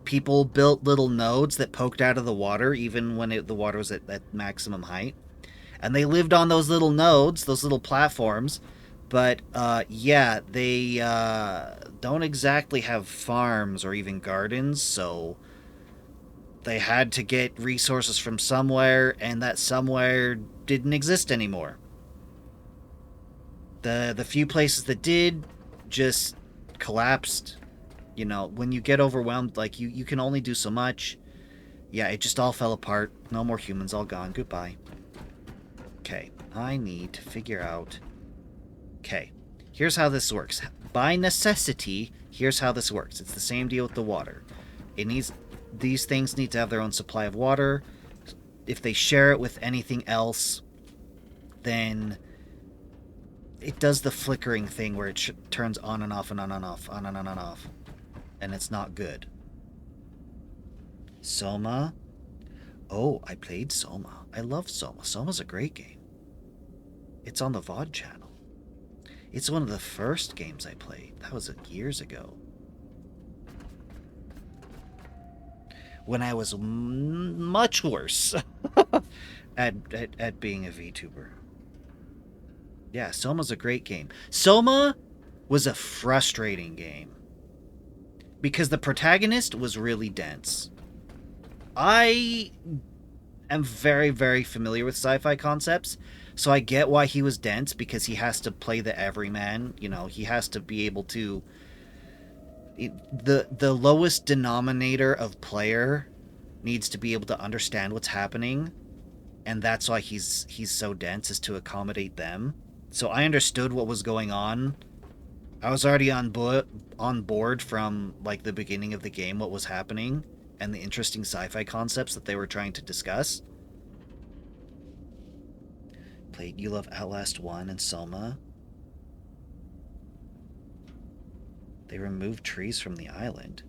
People built little nodes that poked out of the water, even when the water was at maximum height. And they lived on those little nodes, those little platforms. But, yeah, they don't exactly have farms or even gardens, so they had to get resources from somewhere, and that somewhere didn't exist anymore. The few places that did just collapsed. You know, when you get overwhelmed, like, you can only do so much. Yeah, it just all fell apart. No more humans, all gone. Goodbye. Okay, I need to figure out... Okay, here's how this works. By necessity, here's how this works. It's the same deal with the water. These things need to have their own supply of water. If they share it with anything else, then it does the flickering thing where it turns on and off and on and off, on and on and off. And it's not good. Soma. Oh, I played Soma. I love Soma. Soma's a great game. It's on the VOD channel. It's one of the first games I played. That was years ago. When I was much worse at being a VTuber. Yeah, Soma's a great game. Soma was a frustrating game. Because the protagonist was really dense. I am very, very familiar with sci-fi concepts, so I get why he was dense, because he has to play the everyman. You know, he has to be able to... The lowest denominator of player needs to be able to understand what's happening, and that's why he's so dense, is to accommodate them. So I understood what was going on. I was already on board from, like, the beginning of the game, what was happening, and the interesting sci-fi concepts that they were trying to discuss. Played You Love Outlast 1 and Soma. They removed trees from the island.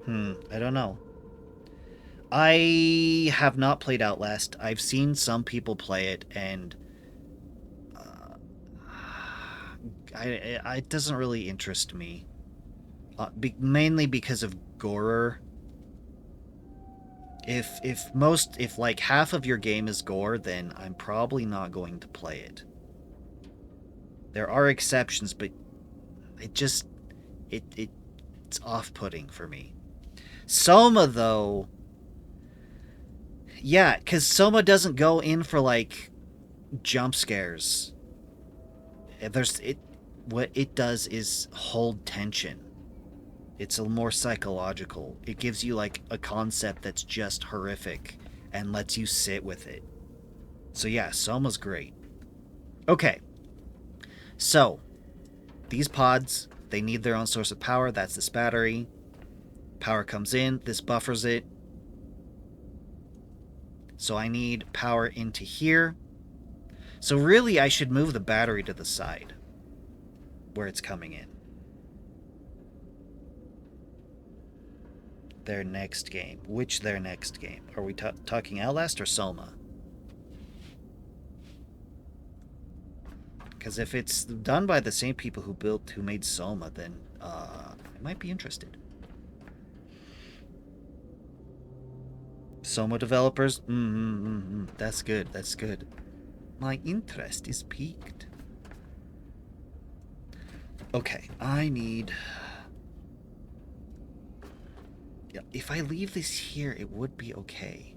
I don't know. I have not played Outlast. I've seen some people play it, and it doesn't really interest me. Mainly because of gore. If like half of your game is gore, then I'm probably not going to play it. There are exceptions, but it's off-putting for me. Soma, though, yeah, because Soma doesn't go in for, like, jump scares. What it does is hold tension. It's a more psychological. It gives you, like, a concept that's just horrific and lets you sit with it. So yeah, Soma's great. Okay. So, these pods, they need their own source of power. That's this battery. Power comes in. This buffers it. So I need power into here. So really, I should move the battery to the side where it's coming in. Their next game. Which their next game? Are we talking Outlast or Soma? Because if it's done by the same people who made Soma, then I might be interested. Soma developers? That's good, that's good. My interest is piqued. Okay, I need... Yeah, if I leave this here, it would be okay.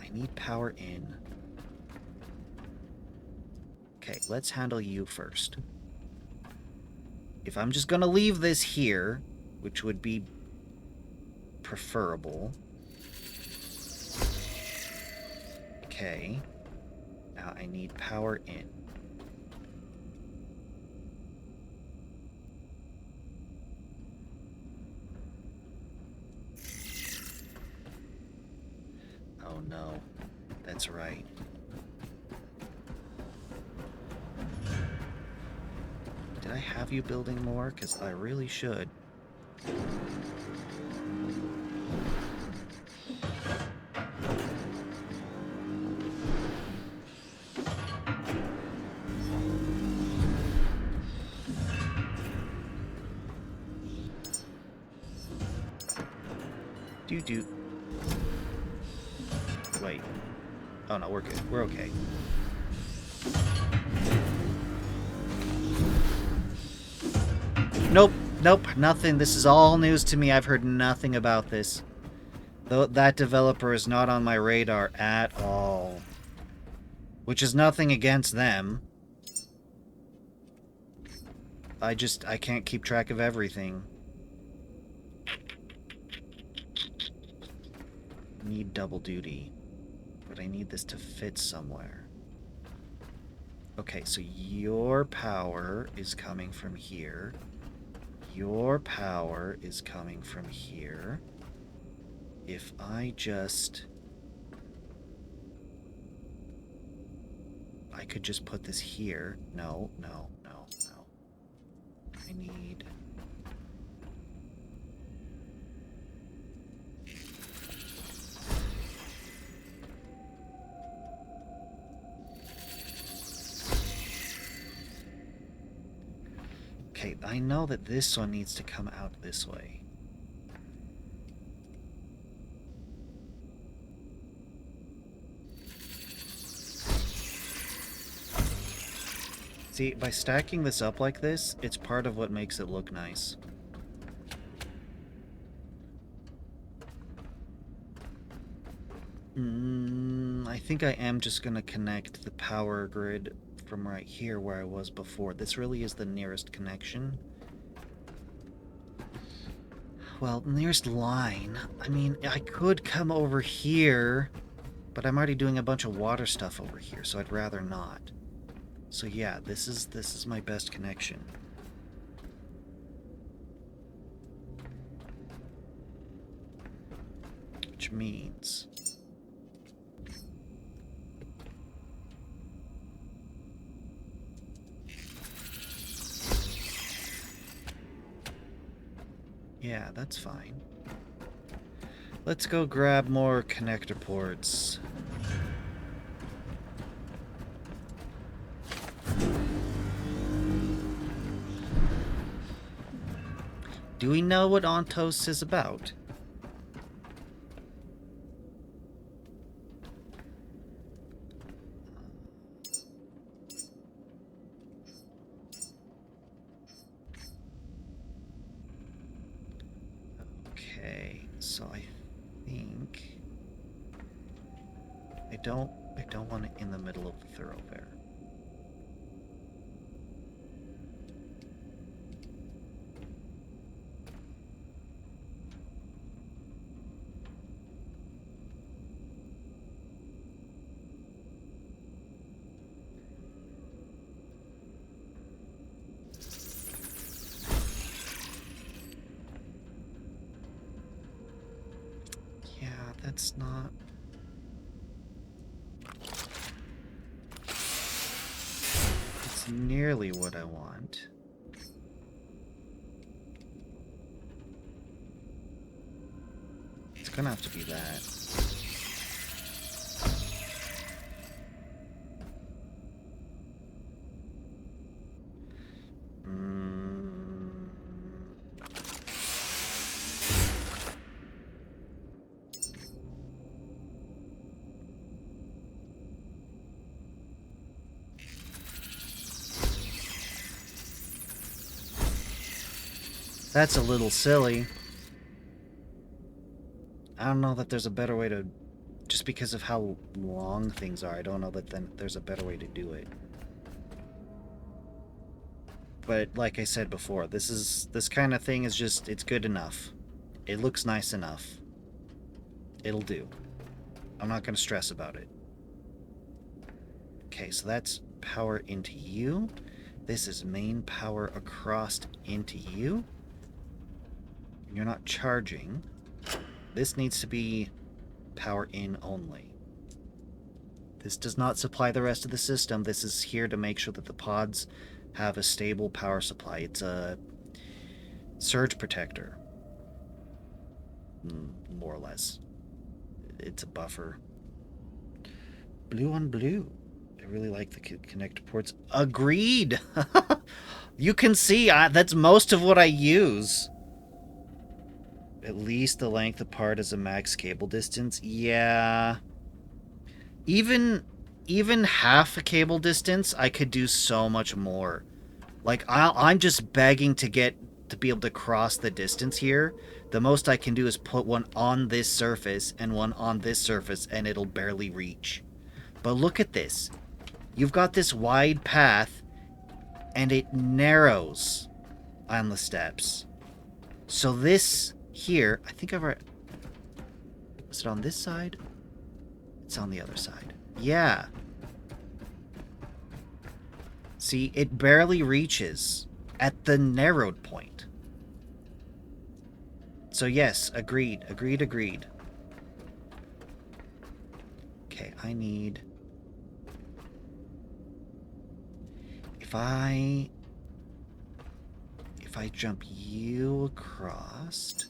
I need power in. Okay, let's handle you first. If I'm just gonna leave this here, which would be preferable. Okay. Now I need power in. Oh no, that's right. Did I have you building more? Because I really should. Do. Wait. Oh no, we're good. We're okay. Nope, nothing. This is all news to me. I've heard nothing about this. Though that developer is not on my radar at all. Which is nothing against them. I can't keep track of everything. Need double duty. But I need this to fit somewhere. Okay, so your power is coming from here. Your power is coming from here. If I just... I could just put this here. No. I need... Okay, I know that this one needs to come out this way. See, by stacking this up like this, it's part of what makes it look nice. I think I am just going to connect the power grid from right here where I was before. This really is the nearest connection. Well, nearest line. I mean, I could come over here, but I'm already doing a bunch of water stuff over here, so I'd rather not. So yeah, this is my best connection. Which means... Yeah, that's fine. Let's go grab more connector ports. Do we know what Ontos is about? Okay, so I think I don't want it in the middle of the thoroughfare. That's not... It's nearly what I want. It's gonna have to be that. That's a little silly. I don't know that there's a better way to... Just because of how long things are, I don't know that then there's a better way to do it. But like I said before, this kind of thing is just, it's good enough. It looks nice enough. It'll do. I'm not going to stress about it. Okay, so that's power into you. This is main power across into you. You're not charging. This needs to be power in only. This does not supply the rest of the system. This is here to make sure that the pods have a stable power supply. It's a surge protector. More or less. It's a buffer. Blue on blue. I really like the connector ports. Agreed! You can see, that's most of what I use. At least the length apart is a max cable distance. Yeah. Even half a cable distance, I could do so much more. Like, I'm just begging to be able to cross the distance here. The most I can do is put one on this surface and one on this surface, and it'll barely reach. But look at this. You've got this wide path, and it narrows on the steps. So this here, I think I've already... Was it on this side? It's on the other side. Yeah. See, it barely reaches at the narrowed point. So yes, agreed. Agreed. Okay, I need... If I jump you across...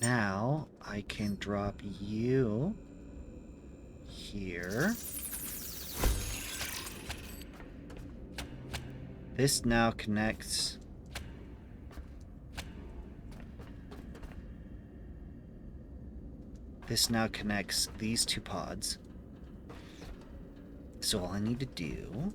Now, I can drop you here. This now connects... This now connects these two pods. So all I need to do...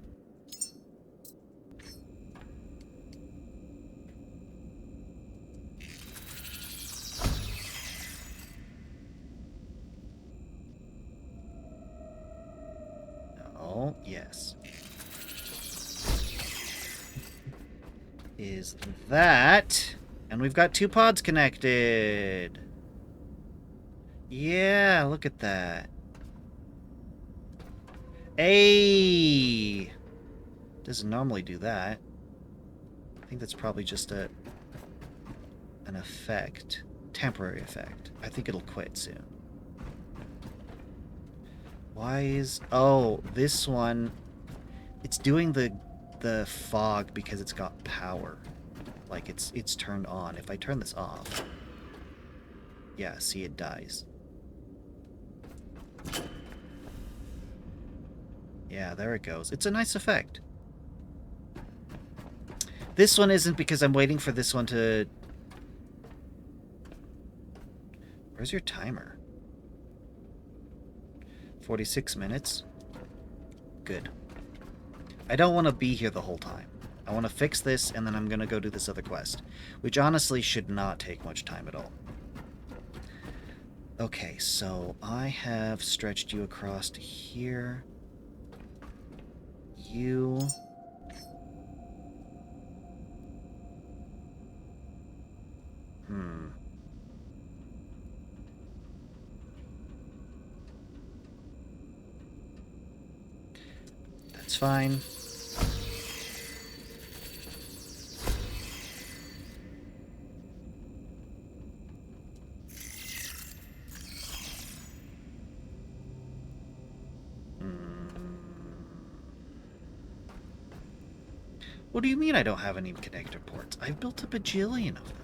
Oh, yes. Is that... And we've got two pods connected. Yeah, look at that. Hey! Doesn't normally do that. I think that's probably just an effect. Temporary effect. I think it'll quit soon. Why is... Oh, this one... It's doing the fog because it's got power. Like, it's turned on. If I turn this off... Yeah, see, it dies. Yeah, there it goes. It's a nice effect. This one isn't because I'm waiting for this one to... Where's your timer? 46 minutes? Good. I don't want to be here the whole time. I want to fix this, and then I'm going to go do this other quest. Which honestly should not take much time at all. Okay, so I have stretched you across to here. You... That's fine. What do you mean I don't have any connector ports? I've built a bajillion of them.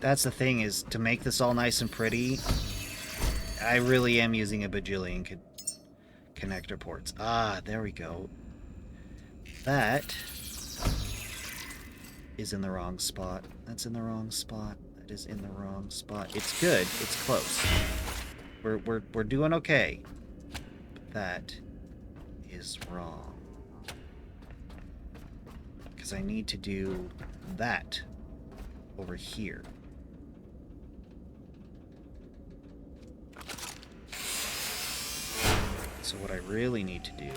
That's the thing, is to make this all nice and pretty, I really am using a bajillion connector ports. Ah, there we go. That is in the wrong spot. That's in the wrong spot. That is in the wrong spot. It's good. It's close. We're doing okay. But that is wrong. Because I need to do that over here. So what I really need to do,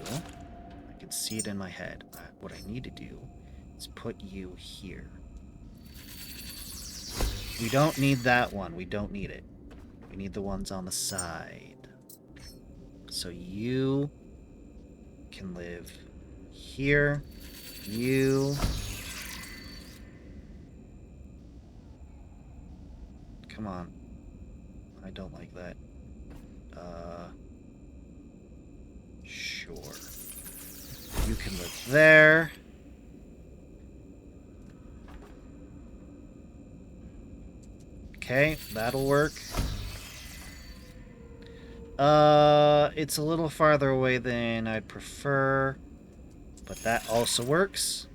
I can see it in my head. What I need to do is put you here. We don't need that one. We don't need it. We need the ones on the side. So you can live here. You... Come on. I don't like that. Sure. You can live there. Okay, that'll work. It's a little farther away than I'd prefer, but that also works.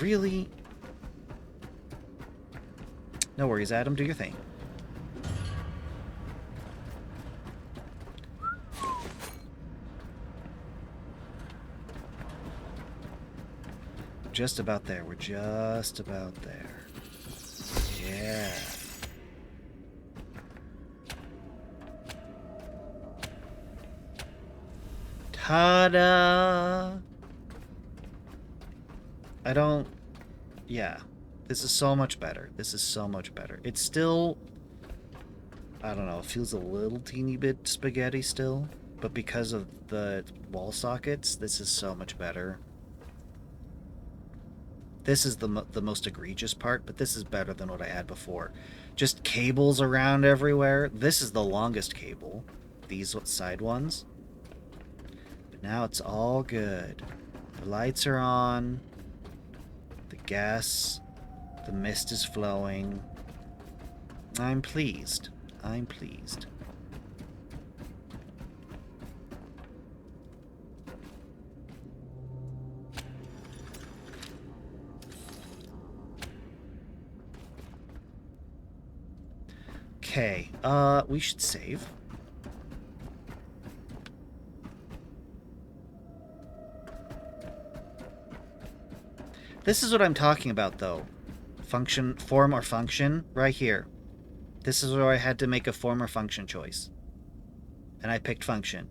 Really? No worries, Adam, do your thing. Just about there. We're just about there. Yeah. Ta-da! I don't... Yeah. This is so much better. This is so much better. It's still... I don't know. It feels a little teeny bit spaghetti still. But because of the wall sockets, this is so much better. This is the most egregious part, but this is better than what I had before. Just cables around everywhere. This is the longest cable. These side ones. But now it's all good. The lights are on. The gas. The mist is flowing. I'm pleased. I'm pleased. Okay, we should save. This is what I'm talking about, though. Function, form or function, right here. This is where I had to make a form or function choice. And I picked function.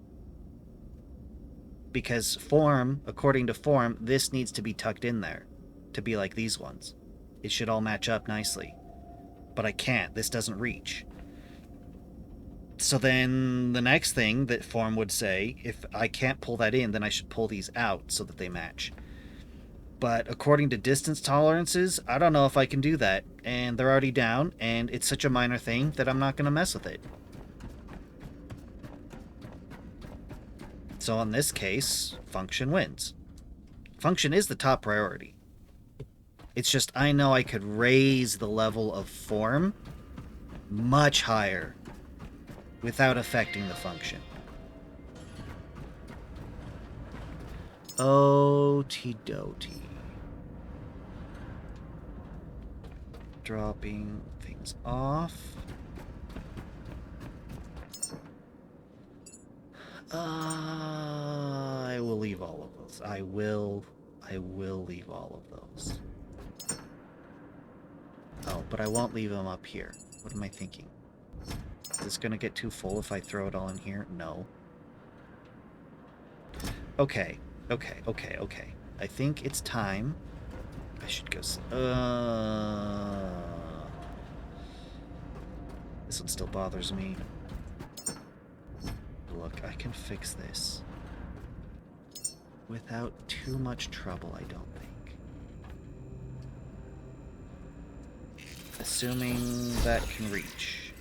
Because form, according to form, this needs to be tucked in there. To be like these ones. It should all match up nicely. But I can't. This doesn't reach. So then the next thing that form would say, if I can't pull that in, then I should pull these out so that they match. But according to distance tolerances, I don't know if I can do that. And they're already down, and it's such a minor thing that I'm not going to mess with it. So in this case, function wins. Function is the top priority. It's just I know I could raise the level of form much higher without affecting the function. O-T-do-T. Dropping things off. I will leave all of those. I will leave all of those. Oh, but I won't leave them up here. What am I thinking? Is this gonna get too full if I throw it all in here? No. Okay. I think it's time. I should go... This one still bothers me. Look, I can fix this. Without too much trouble, I don't think. Assuming that can reach.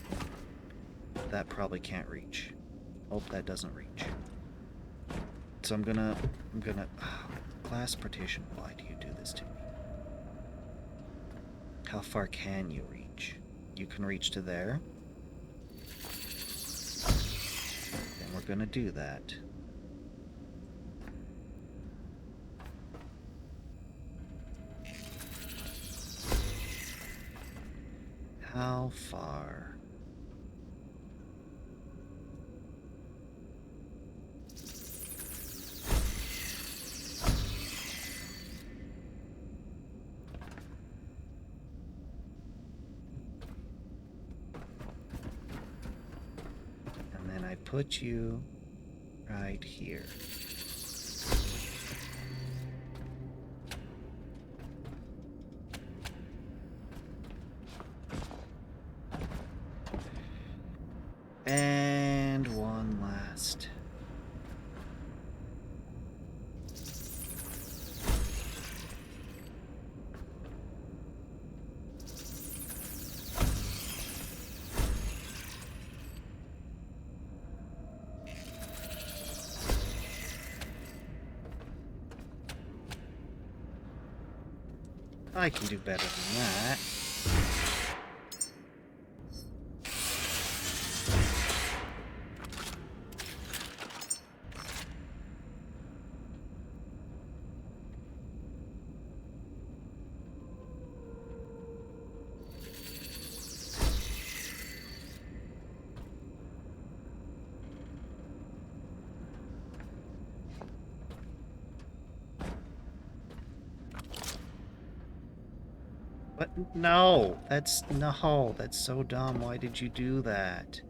That probably can't reach. Oh, that doesn't reach. So I'm gonna... glass partition, why do you do this to me? How far can you reach? You can reach to there. And we're gonna do that. How far? And then I put you right here. And one last. I can do better than that. But no, that's so dumb. Why did you do that?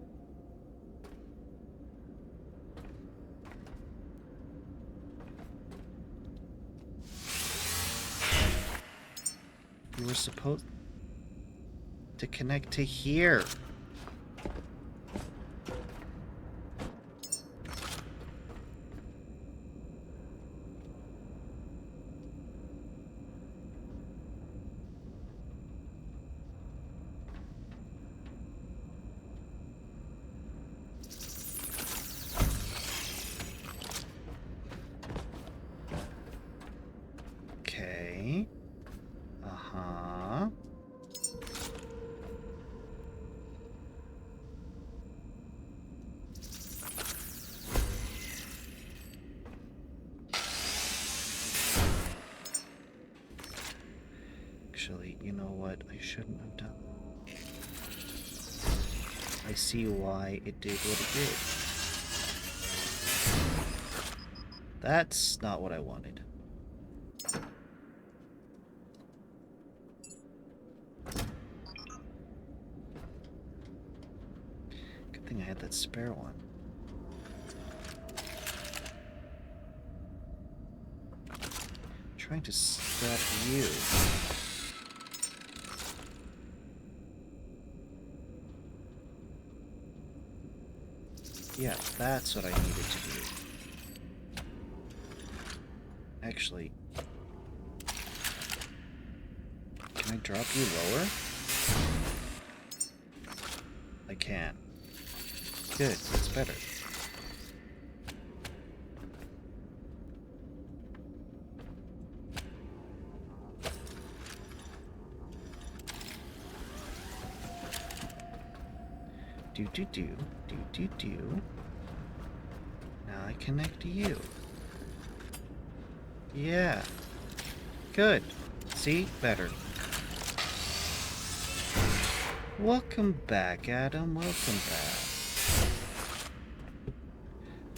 You were supposed to connect to here. Okay. Uh-huh. Actually, you know what? I shouldn't have done. I see why it did what it did. That's not what I wanted. Good thing I had that spare one. Trying to stop you. Yeah, that's what I needed to do. Actually, can I drop you lower? I can. Good, that's better. Do. Now I connect to you. Yeah. Good. See? Better. Welcome back, Adam. Welcome back.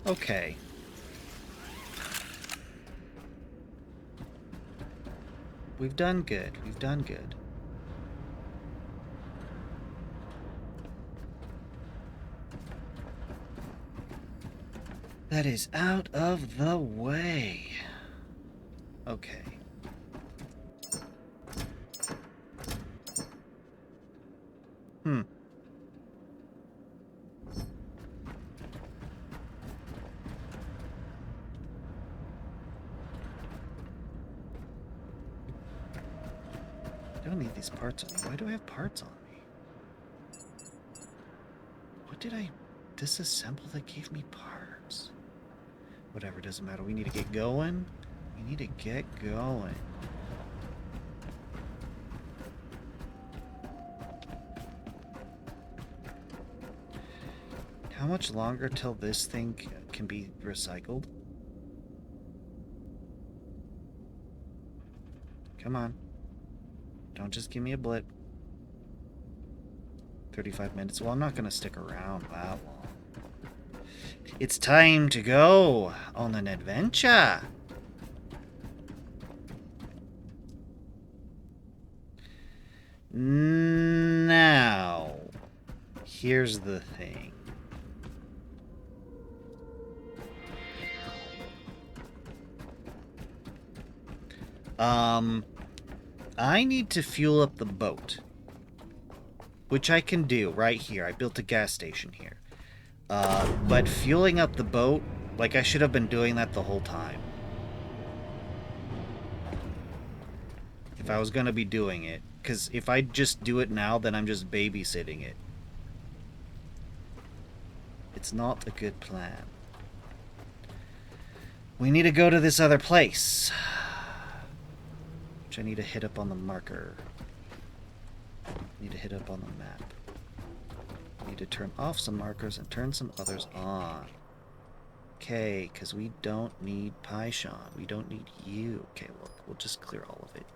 Okay. We've done good. We've done good. That is out of the way. Okay. I don't need these parts on me. Why do I have parts on me? What did I disassemble that gave me parts? Whatever, doesn't matter. We need to get going. We need to get going. How much longer till this thing can be recycled? Come on. Don't just give me a blip. 35 minutes. Well, I'm not going to stick around that long. It's time to go on an adventure. Now, here's the thing. I need to fuel up the boat. Which I can do right here. I built a gas station here. But fueling up the boat, like I should have been doing that the whole time. If I was going to be doing it. Because if I just do it now, then I'm just babysitting it. It's not a good plan. We need to go to this other place. Which I need to hit up on the marker. Need to hit up on the map. Need to turn off some markers and turn some others on. Okay, because we don't need Python. We don't need you. Okay, well, we'll just clear all of it.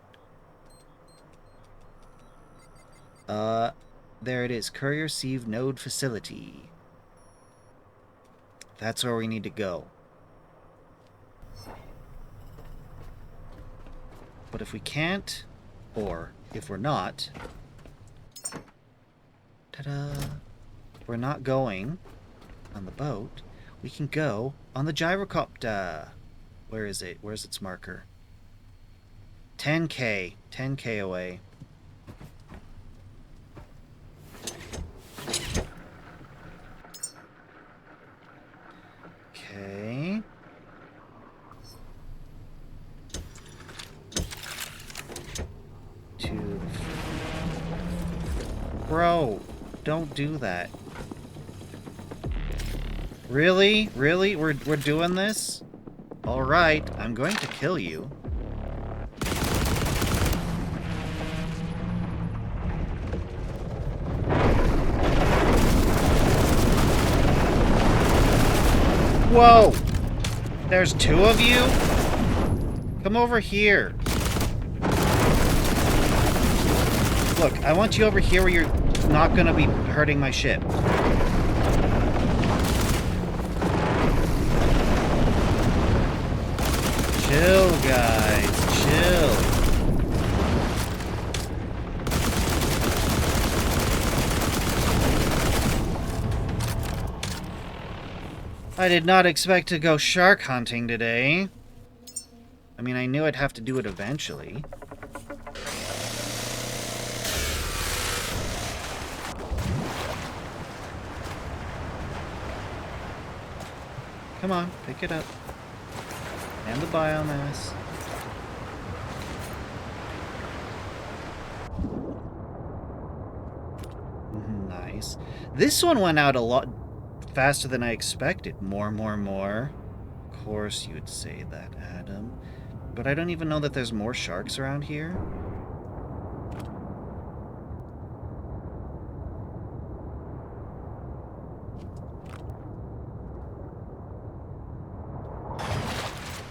There it is. Courier Sieve Node Facility. That's where we need to go. But if we can't, or if we're not... Ta-da! We're not going on the boat. We can go on the gyrocopter. Where is it? Where's its marker? 10K. 10K away. Okay. Bro, don't do that. Really? Really? We're doing this? Alright, I'm going to kill you. Whoa! There's two of you? Come over here. Look, I want you over here where you're not gonna be hurting my ship. Chill, guys. Chill. I did not expect to go shark hunting today. I mean, I knew I'd have to do it eventually. Come on, pick it up. And the biomass. Nice. This one went out a lot faster than I expected. More. Of course you would say that, Adam. But I don't even know that there's more sharks around here.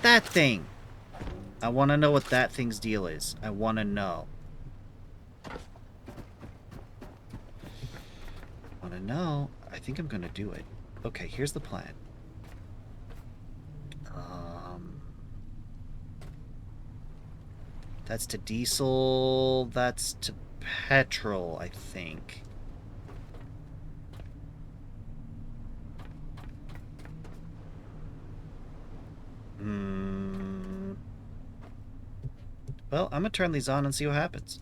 That thing! I want to know what that thing's deal is. I want to know. I think I'm going to do it. Okay, here's the plan. That's to diesel. That's to petrol, I think. Well, I'm gonna turn these on and see what happens.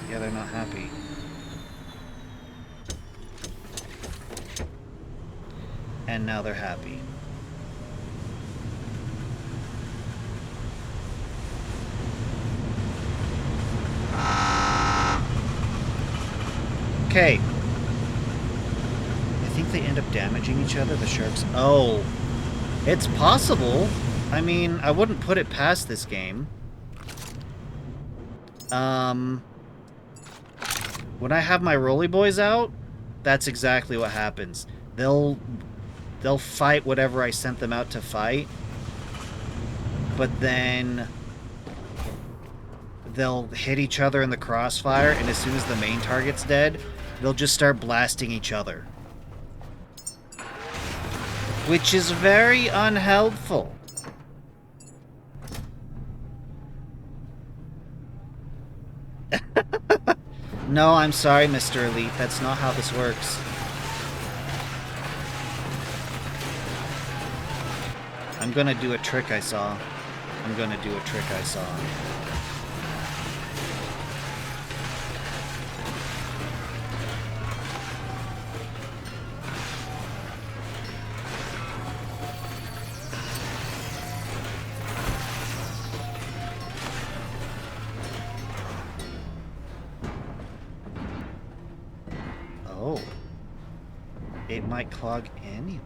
Yeah, they're not happy. And now they're happy. Okay. I think they end up damaging each other, the sharks. Oh. It's possible. I mean, I wouldn't put it past this game. When I have my Rolly Boys out, that's exactly what happens. They'll fight whatever I sent them out to fight, but then they'll hit each other in the crossfire, and as soon as the main target's dead, they'll just start blasting each other. Which is very unhelpful. No, I'm sorry, Mr. Elite. That's not how this works. I'm gonna do a trick I saw. I'm gonna do a trick I saw. Oh. It might clog anyway.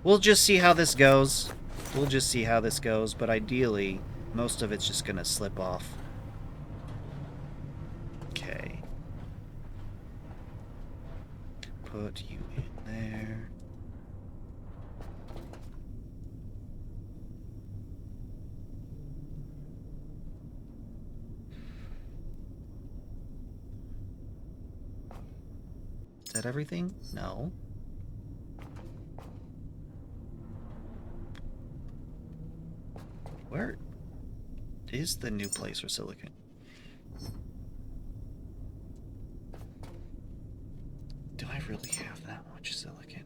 We'll just see how this goes. We'll just see how this goes, but ideally, most of it's just gonna slip off. Okay. Put you in there. Is that everything? No. Where is the new place for silicon? Do I really have that much silicon?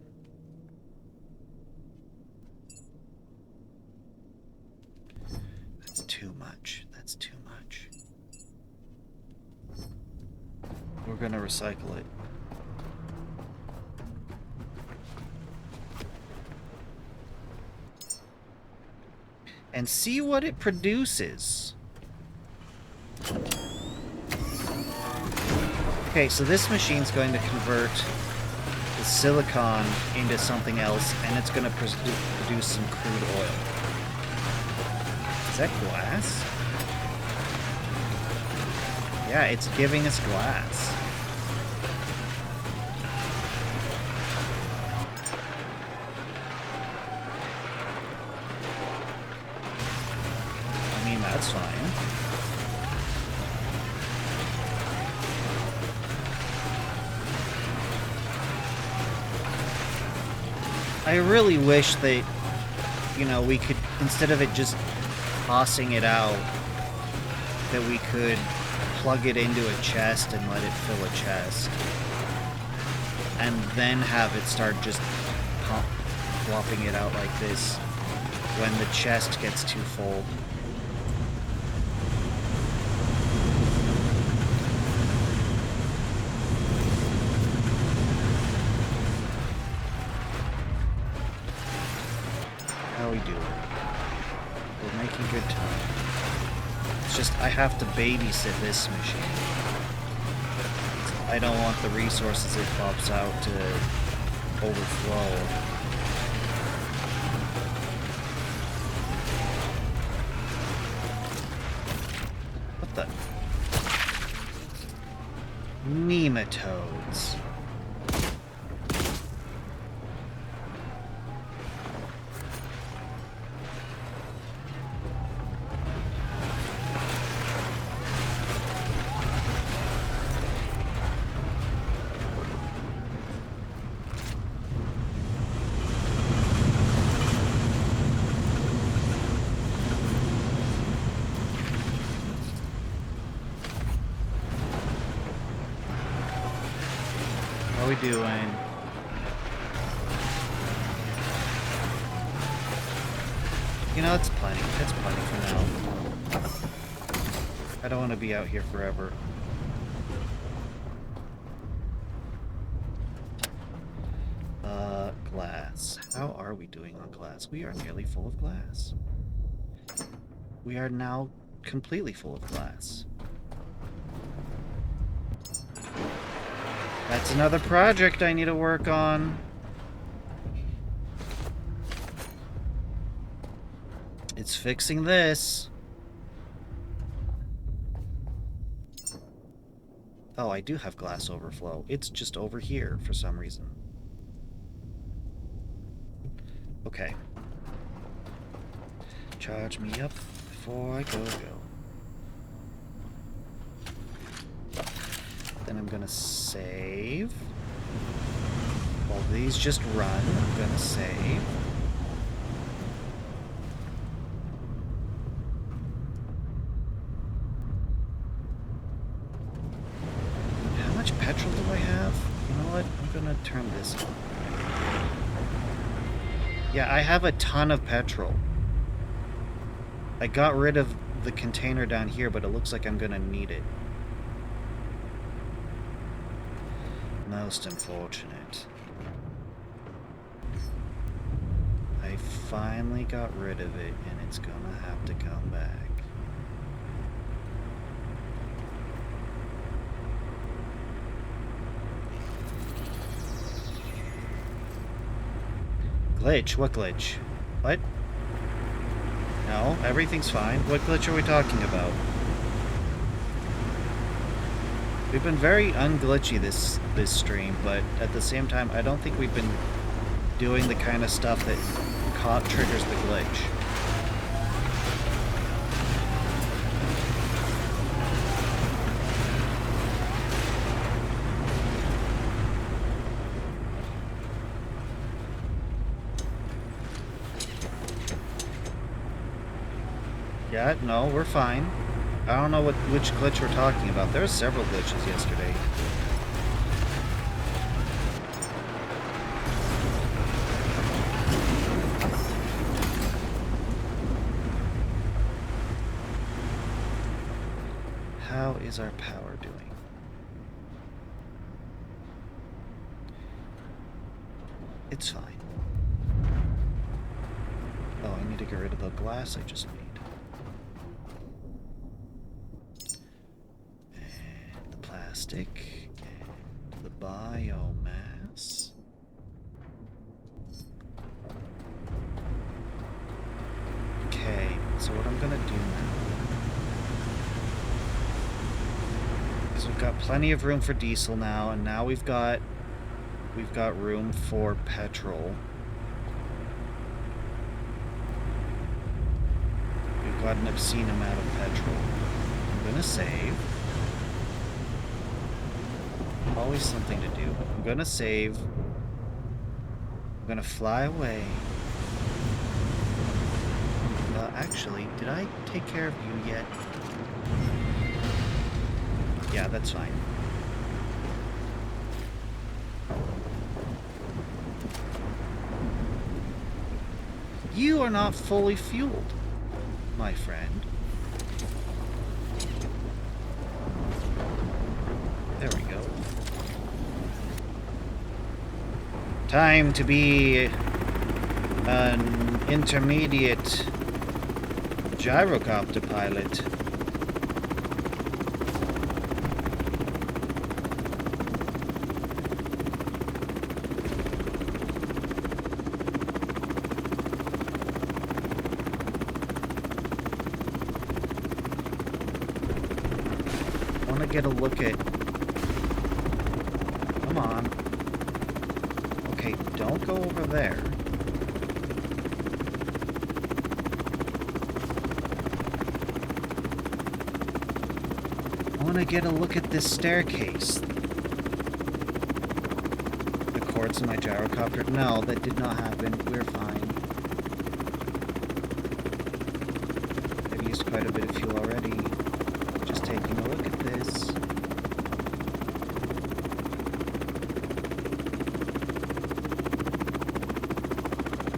That's too much. That's too much. We're gonna recycle it. And see what it produces. Okay, so this machine's going to convert the silicon into something else, and it's going to produce some crude oil. Is that glass? Yeah, it's giving us glass. That's fine. I really wish that, you know, we could, instead of it just tossing it out, that we could plug it into a chest and let it fill a chest. And then have it start just plopping it out like this when the chest gets too full. We do. We're making good time. It's just I have to babysit this machine. I don't want the resources it pops out to overflow. What the? Nematodes. Doing. You know, it's plenty. It's plenty for now. I don't want to be out here forever. Glass. How are we doing on glass? We are nearly full of glass. We are now completely full of glass. That's another project I need to work on. It's fixing this. Oh, I do have glass overflow. It's just over here for some reason. Okay. Charge me up before I go. Then I'm gonna save. While these just run, I'm gonna save. How much petrol do I have? You know what? I'm gonna turn this on. Yeah, I have a ton of petrol. I got rid of the container down here, but it looks like I'm gonna need it. Most unfortunate. I finally got rid of it, and it's gonna have to come back. Glitch? What glitch? What? No, everything's fine. What glitch are we talking about? We've been very unglitchy this stream, but at the same time, I don't think we've been doing the kind of stuff that triggers the glitch. Yeah, no, we're fine. I don't know which glitch we're talking about. There were several glitches yesterday. How is our power doing? It's fine. Oh, I need to get rid of the glass I just made. And the plastic. And the biomass. Okay, so what I'm gonna do now, because we've got plenty of room for diesel now, and now we've got room for petrol. We've got an obscene amount of petrol. I'm gonna save. Always something to do. I'm gonna save. I'm gonna fly away. Actually, did I take care of you yet? Yeah, that's fine. You are not fully fueled, my friend. There we go. Time to be an intermediate gyrocopter pilot. I want to get a look at... Come on. Okay, don't go over there. I want to get a look at this staircase. The cords in my gyrocopter. No, that did not happen. We're fine. I've used quite a bit of fuel already. Just taking a look at this.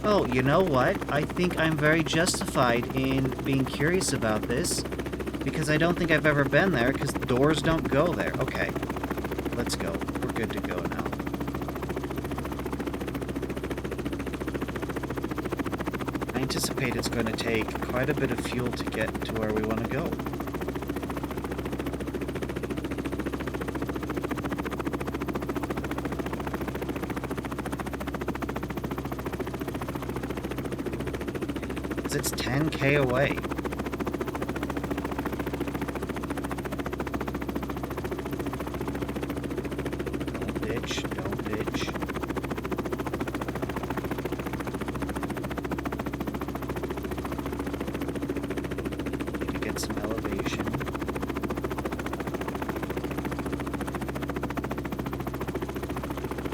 Oh, you know what? I think I'm very justified in being curious about this. Because I don't think I've ever been there, because doors don't go there. Okay, let's go. We're good to go now. I anticipate it's going to take quite a bit of fuel to get to where we want to go. Because it's 10K away. bitch. Don't bitch. Need to get some elevation.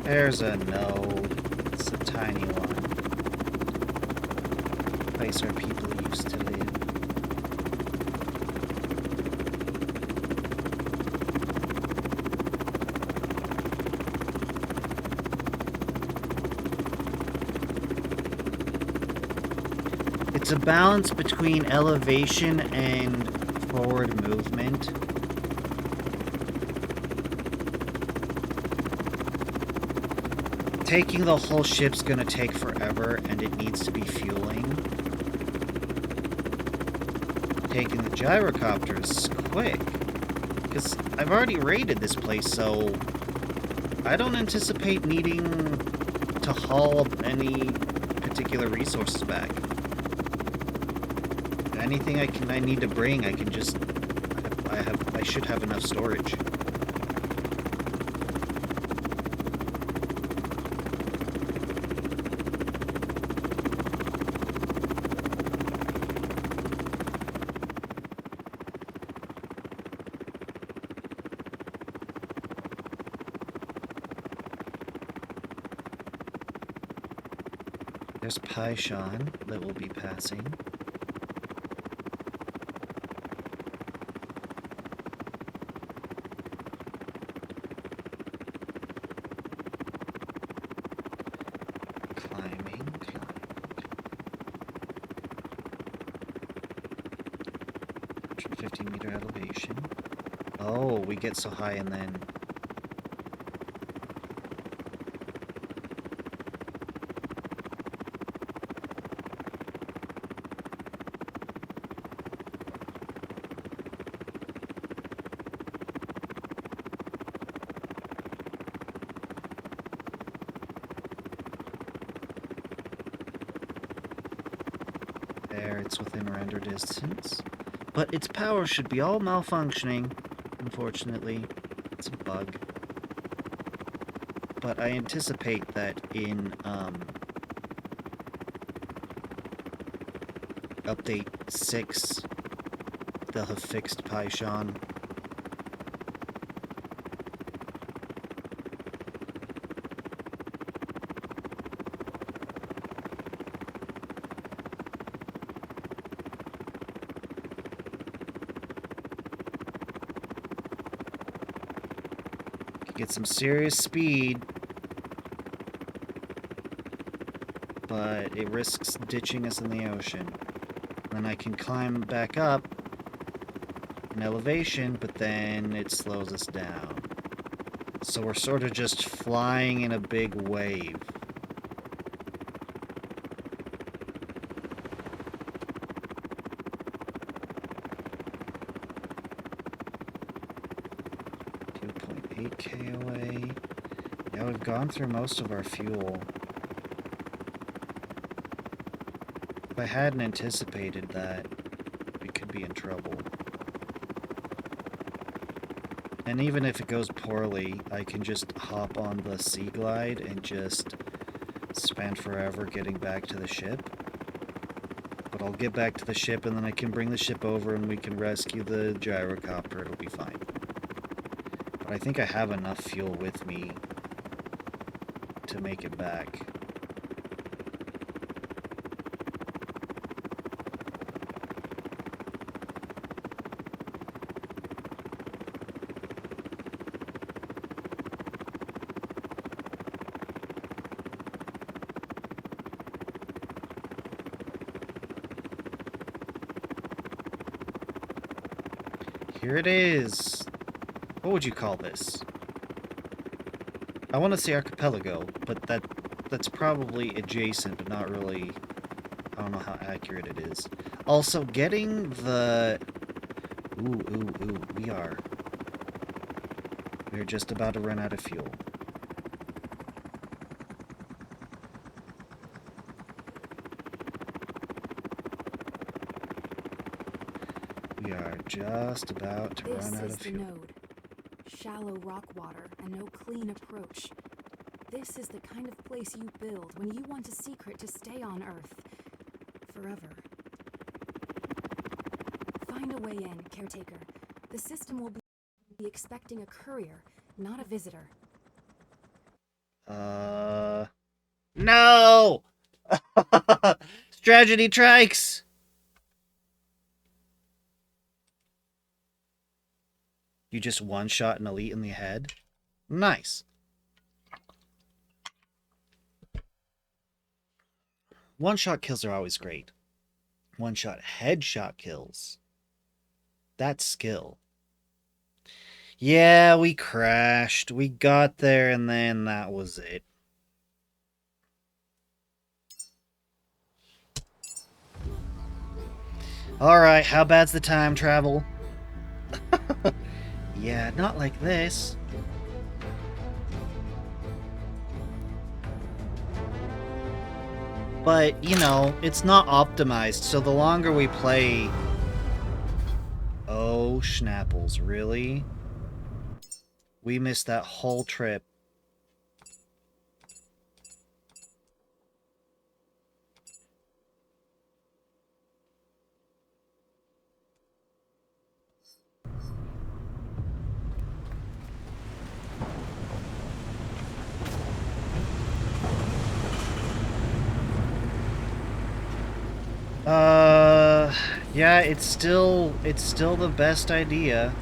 There's a node. It's a tiny one. Place where people used to live. It's a balance between elevation and forward movement. Taking the whole ship's gonna take forever, and it needs to be fueling. Taking the gyrocopter is quick, because I've already raided this place, so I don't anticipate needing to haul any particular resources back. Anything I need to bring, I can just I should have enough storage. There's Paishan that will be passing. Climbing. 150-meter elevation. Oh, we get so high and then... There, it's within render distance. But its power should be all malfunctioning, unfortunately. It's a bug. But I anticipate that in, Update 6, they'll have fixed Paishan. Get some serious speed, but it risks ditching us in the ocean. Then I can climb back up in elevation, but then it slows us down. So we're sort of just flying in a big wave. KOA. Yeah, we've gone through most of our fuel. If I hadn't anticipated that, we could be in trouble. And even if it goes poorly, I can just hop on the Sea Glide and just spend forever getting back to the ship. But I'll get back to the ship and then I can bring the ship over and we can rescue the gyrocopter. It'll be fine. I think I have enough fuel with me to make it back. Here it is. What would you call this? I want to say archipelago, but that's probably adjacent, but not really. I don't know how accurate it is. Also, getting the... Ooh, we're just about to run out of fuel. We are just about to run out of fuel.
This is the node. shallow rock water, and no clean approach. This is the kind of place you build when you want a secret to stay on Earth. Forever. Find a way in, Caretaker. The system will be expecting a courier, not a visitor.
No! Strategy Trikes! You just one-shot an elite in the head? Nice. One-shot kills are always great. One-shot headshot kills. That's skill. Yeah, we crashed. We got there and then that was it. Alright, how bad's the time travel? Yeah, not like this. But, you know, it's not optimized, so the longer we play... Oh, schnapples, really? We missed that whole trip. Yeah, it's still the best idea.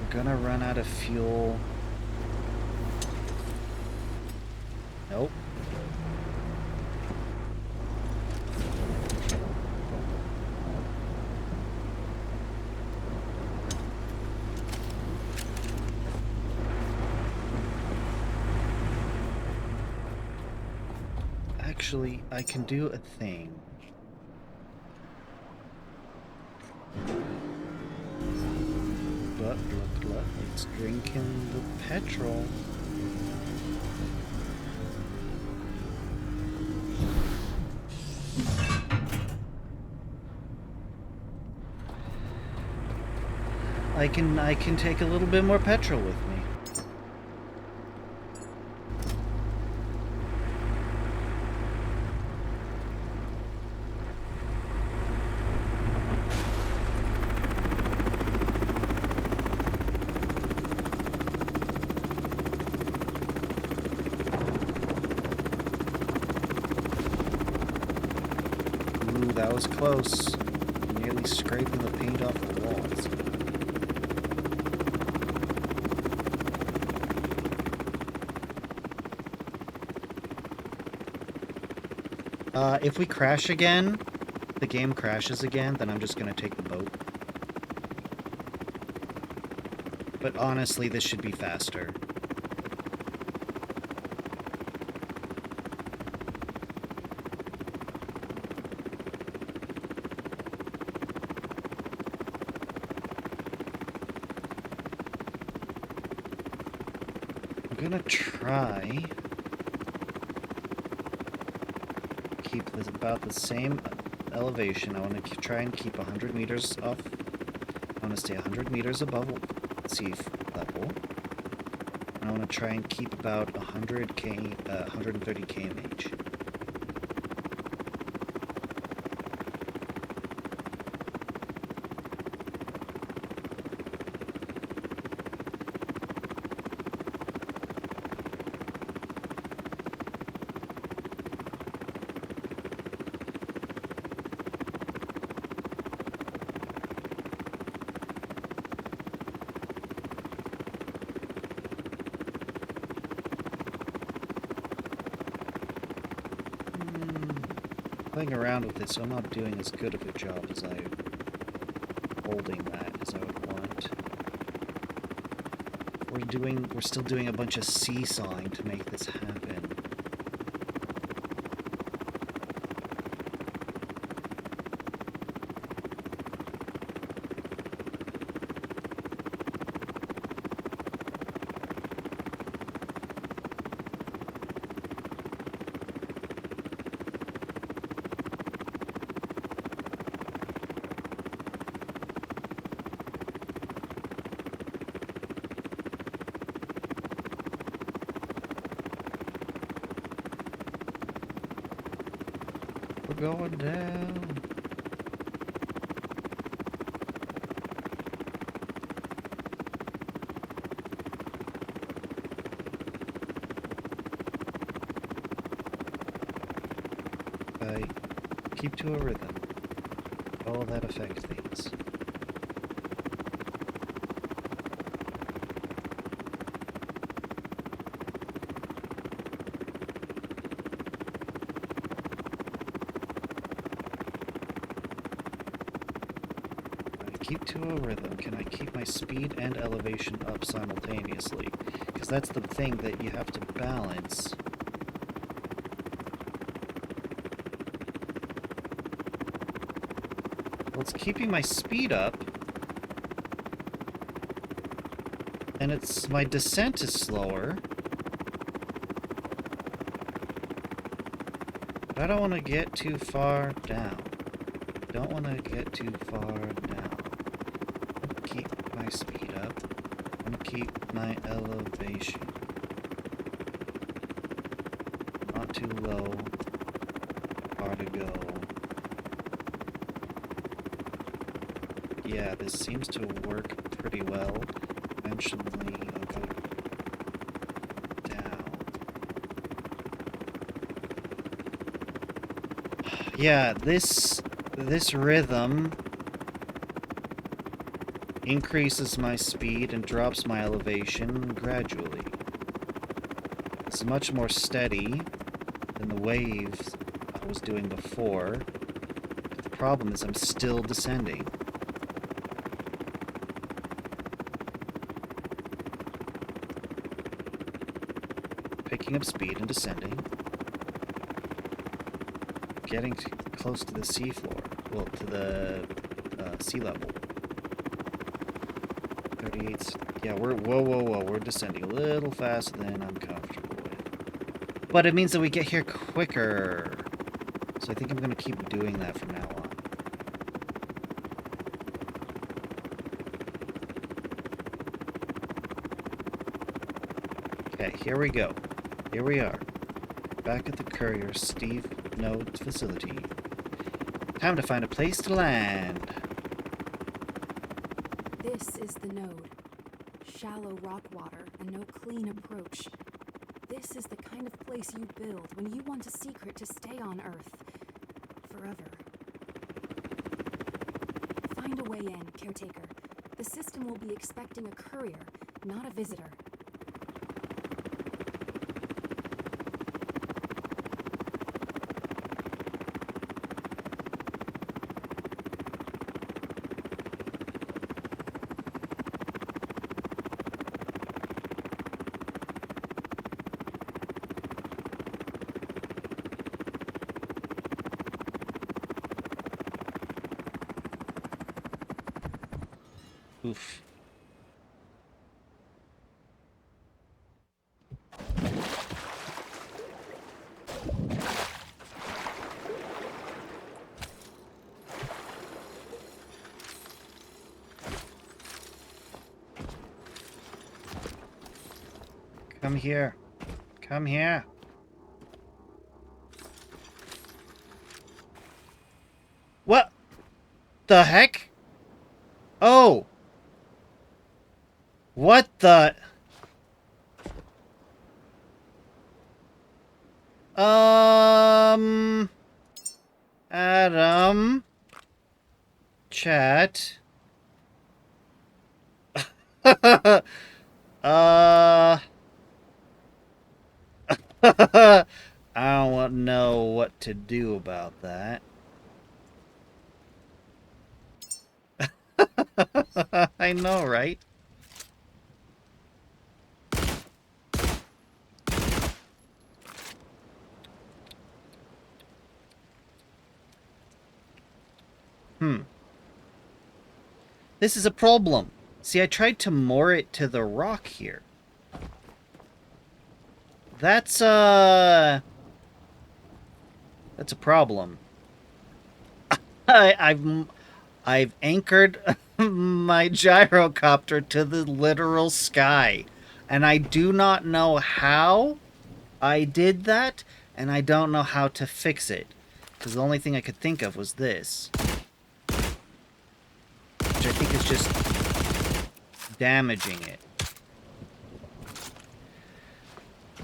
We're gonna run out of fuel. Nope. Actually, I can do a thing. But look, it's drinking the petrol. I can take a little bit more petrol with me. Ooh, that was close. Nearly scraping the paint off the walls. If we crash again, the game crashes again, then I'm just gonna take the boat. But honestly, this should be faster. I'm gonna try... keep this about the same elevation. I want to try and keep 100 meters off. I want to stay 100 meters above sea level. I want to try and keep about 130 kmh. Playing around with it, so I'm not doing as good of a job as I holding that as I would want. We're still doing a bunch of seesawing to make this happen. going down. I keep to a rhythm. All that affect things. Keep to a rhythm. Can I keep my speed and elevation up simultaneously? Because that's the thing that you have to balance. Well, it's keeping my speed up. And it's my descent is slower. But I don't want to get too far down. Don't want to get too far down. Keep my speed up. I'm gonna keep my elevation not too low. Far to go. Yeah, this seems to work pretty well. Eventually, I'll go down. Yeah, this rhythm increases my speed and drops my elevation gradually. It's much more steady than the waves I was doing before. But the problem is I'm still descending. Picking up speed and descending. Getting close to the seafloor. Well, to the sea level. 38. Yeah, whoa. We're descending a little faster than I'm comfortable with. But it means that we get here quicker. So I think I'm going to keep doing that from now on. Okay, here we go. Here we are. Back at the Courier Steve Node facility. Time to find a place to land.
This is the node. Shallow rock water and no clean approach. This is the kind of place you build when you want a secret to stay on Earth. Forever. Find a way in, Caretaker. The system will be expecting a courier, not a visitor.
Oof. Come here. Come here. What the heck? Oh! What the... Adam... Chat... I don't know what to do about that. I know, right? This is a problem. See, I tried to moor it to the rock here. That's a problem. I've anchored my gyrocopter to the literal sky, and I do not know how I did that, and I don't know how to fix it. Because the only thing I could think of was this. Which I think is just damaging it.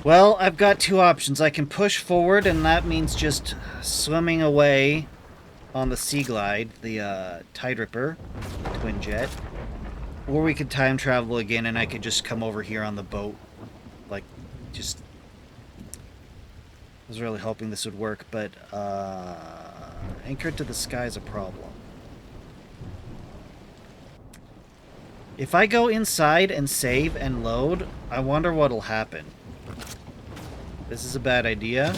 Well, I've got two options. I can push forward, and that means just swimming away on the Sea Glide, the Tide Ripper, twin jet. Or we could time travel again, and I could just come over here on the boat. Like, just... I was really hoping this would work, but anchored to the sky is a problem. If I go inside and save and load, I wonder what'll happen. This is a bad idea.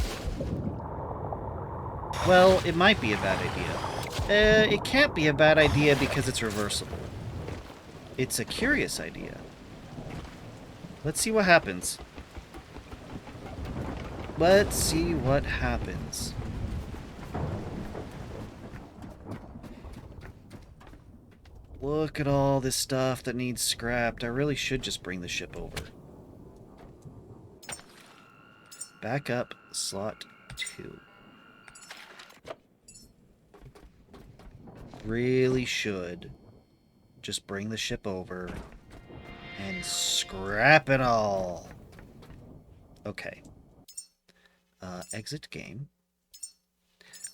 Well, it might be a bad idea. It can't be a bad idea because it's reversible. It's a curious idea. Let's see what happens. Let's see what happens. Look at all this stuff that needs scrapped. I really should just bring the ship over. Back up, slot 2. Really should just bring the ship over and scrap it all. Okay. Exit game.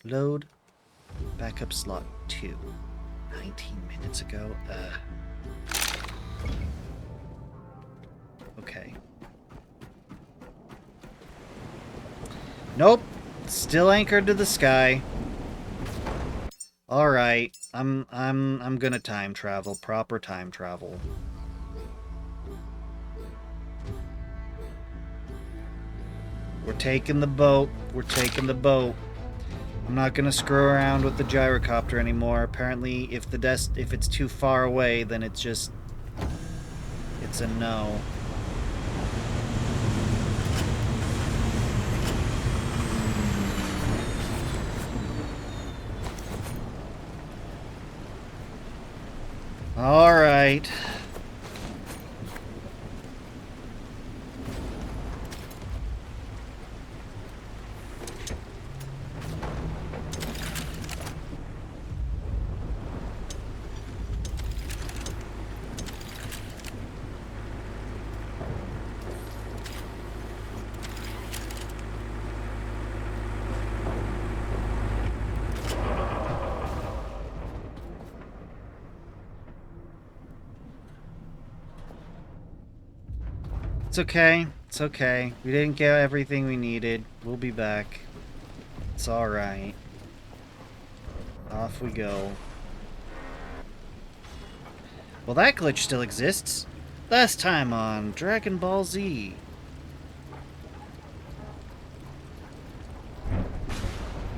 Load. Backup slot 2. 19 minutes ago. Okay. Nope. Still anchored to the sky. All right. I'm gonna time travel. Proper time travel. We're taking the boat. We're taking the boat. I'm not gonna screw around with the gyrocopter anymore. Apparently, if it's too far away, then it's a no. All right. It's okay. It's okay. We didn't get everything we needed. We'll be back. It's alright. Off we go. Well, that glitch still exists. Last time on Dragon Ball Z.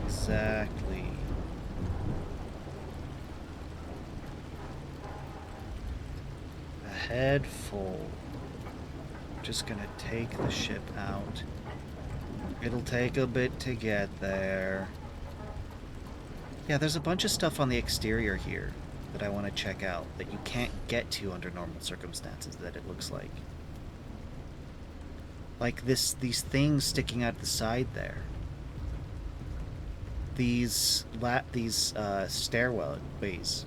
Exactly. A head full. Just gonna take the ship out. It'll take a bit to get there. Yeah, there's a bunch of stuff on the exterior here that I want to check out that you can't get to under normal circumstances, that it looks like. Like these things sticking out the side there. These stairwell ways.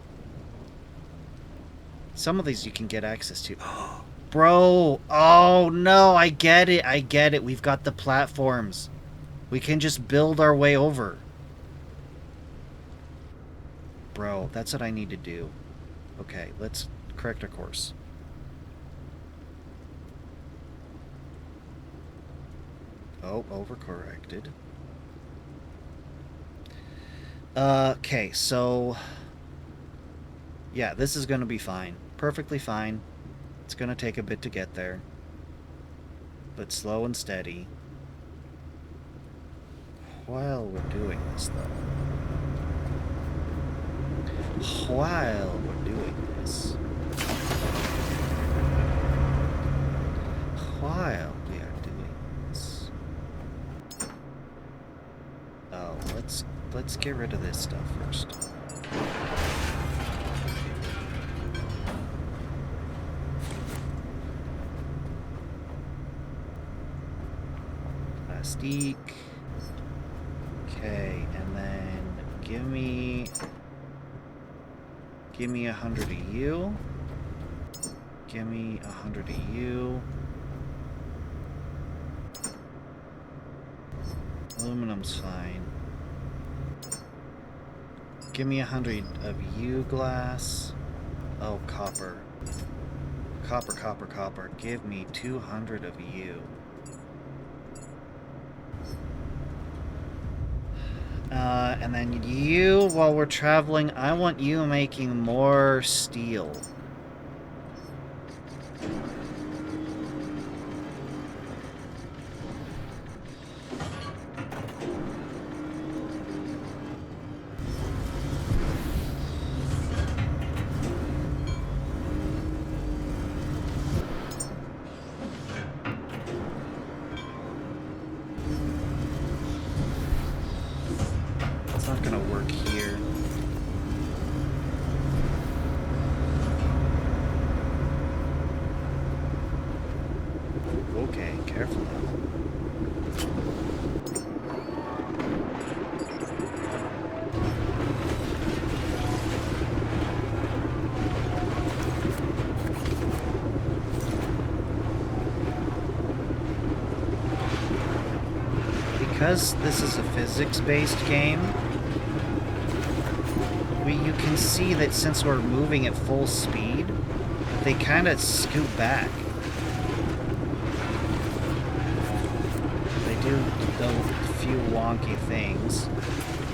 Some of these you can get access to. Bro, oh no, I get it, I get it. We've got the platforms. We can just build our way over. Bro, that's what I need to do. Okay, let's correct our course. Oh, overcorrected. Okay, so... yeah, this is gonna be fine. Perfectly fine. It's going to take a bit to get there, but slow and steady. While we're doing this, though. While we're doing this. While we are doing this. Oh, let's get rid of this stuff first. Plastique. Okay, and then Give me 100 of you. Give me 100 of you. Aluminum's fine. Give me 100 of you, glass. Oh, copper. Copper, copper, copper. Give me 200 of you. And then you, while we're traveling, I want you making more steel. It's not gonna work here. Okay, careful now. Because this is a physics-based game, you can see that since we're moving at full speed, they kind of scoot back. They do a few wonky things.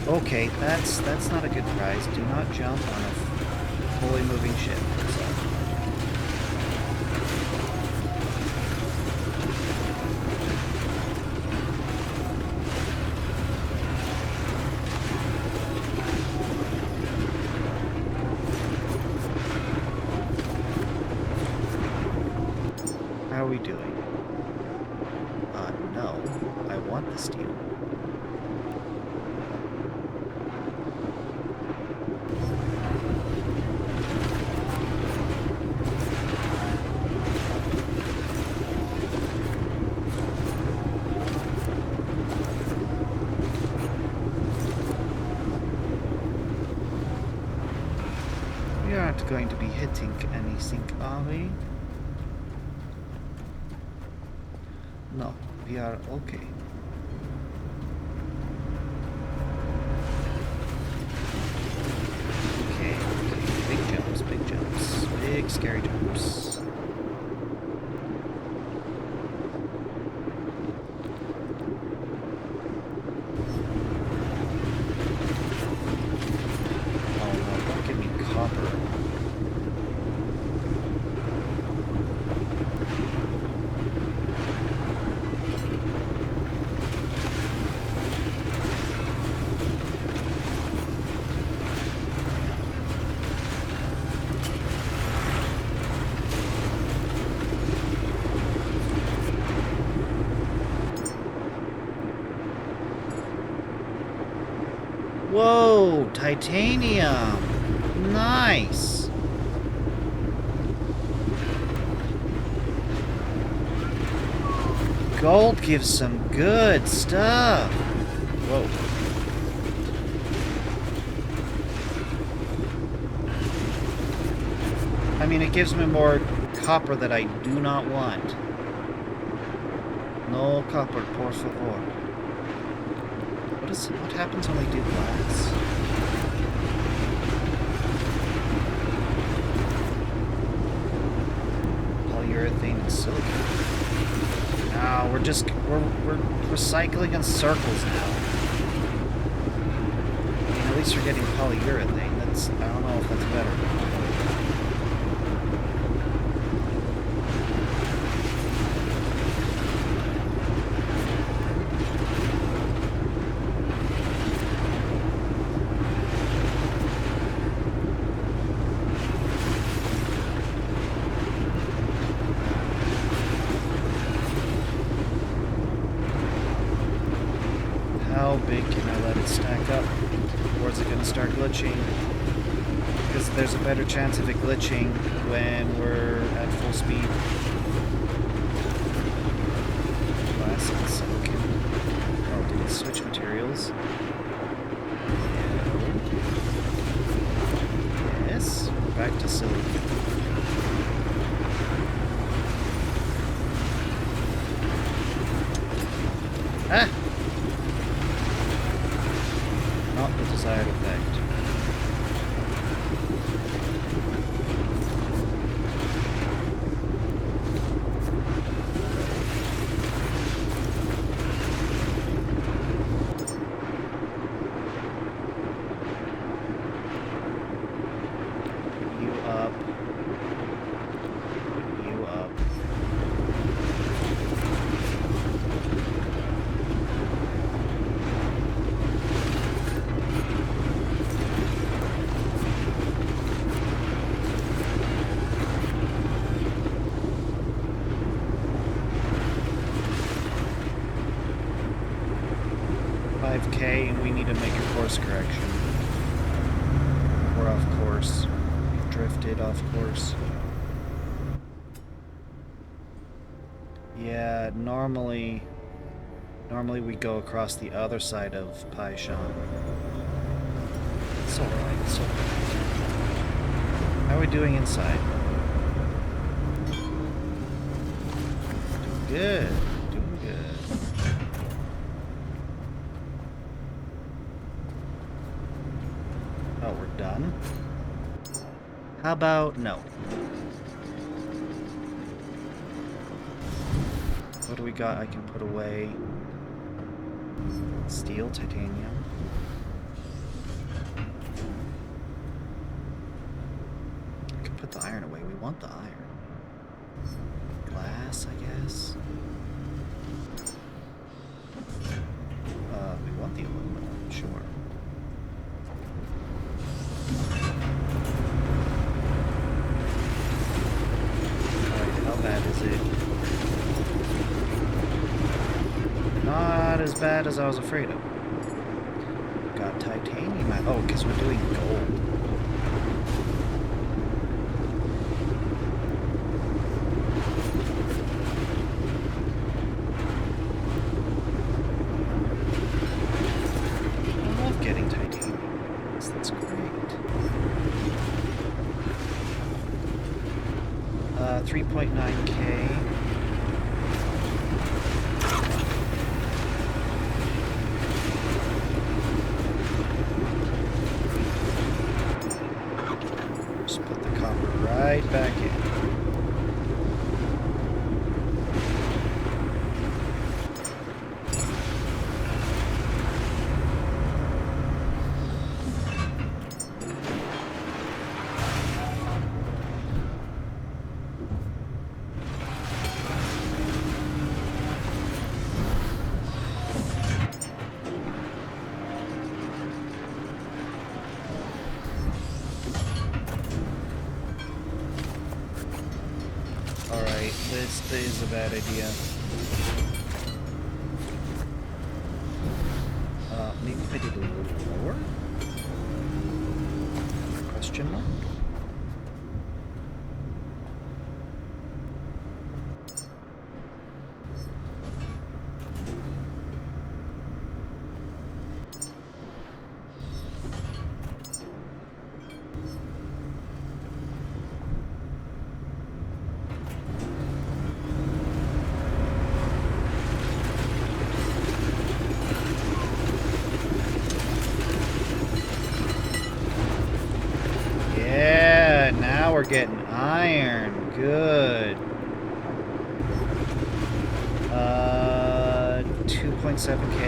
Okay, that's not a good prize. Do not jump on a fully moving ship. How are we doing? No. I want the steel. We aren't going to be hitting anything, are we? No, we are okay. Okay, big jumps, big scary jumps. Oh no, don't give me copper. Whoa, titanium. Nice. Gold gives some good stuff. Whoa. I mean, it gives me more copper that I do not want. No copper, por favor. What happens when we do glass? Polyurethane and silicon. No, we're recycling in circles now. I mean, at least you're getting polyurethane. I don't know if that's better. How big can I let it stack up? Or is it going to start glitching? Because there's a better chance of it glitching when we're at full speed. Glass and silicon. Oh, did it switch materials? No. 5K and we need to make a course correction. We're off course. Drifted off course. Yeah, normally we go across the other side of Paishan. It's alright, it's alright. How are we doing inside? Doing good, doing good. Oh, we're done? How about no? What do we got I can put away? Steel, titanium. I can put the iron away. We want the iron. Glass, I guess. We want the aluminum, sure. Alright, how bad is it? Not as bad as I was afraid of. Got titanium. Oh, because we're doing gold. I love getting titanium. That's great. 3.9K. Right back in. This is a bad idea. Maybe if I did a little lower? Question mark? We're getting iron. Good. 2.7K.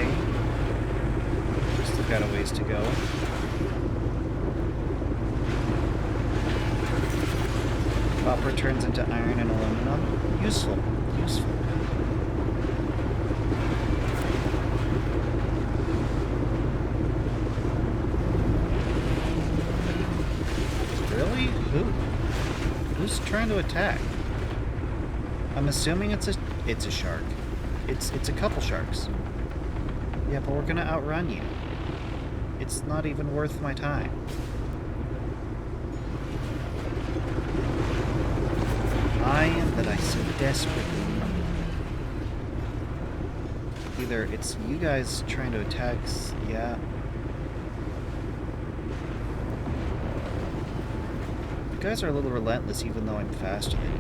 Still got a ways to go. Copper turns into iron and aluminum. Useful. Useful. Really? Who? Who's trying to attack? I'm assuming it's a shark. It's a couple sharks. Yeah, but we're gonna outrun you. It's not even worth my time. I am that I so desperately need. Either it's you guys trying to attack, yeah. You guys are a little relentless even though I'm faster than you.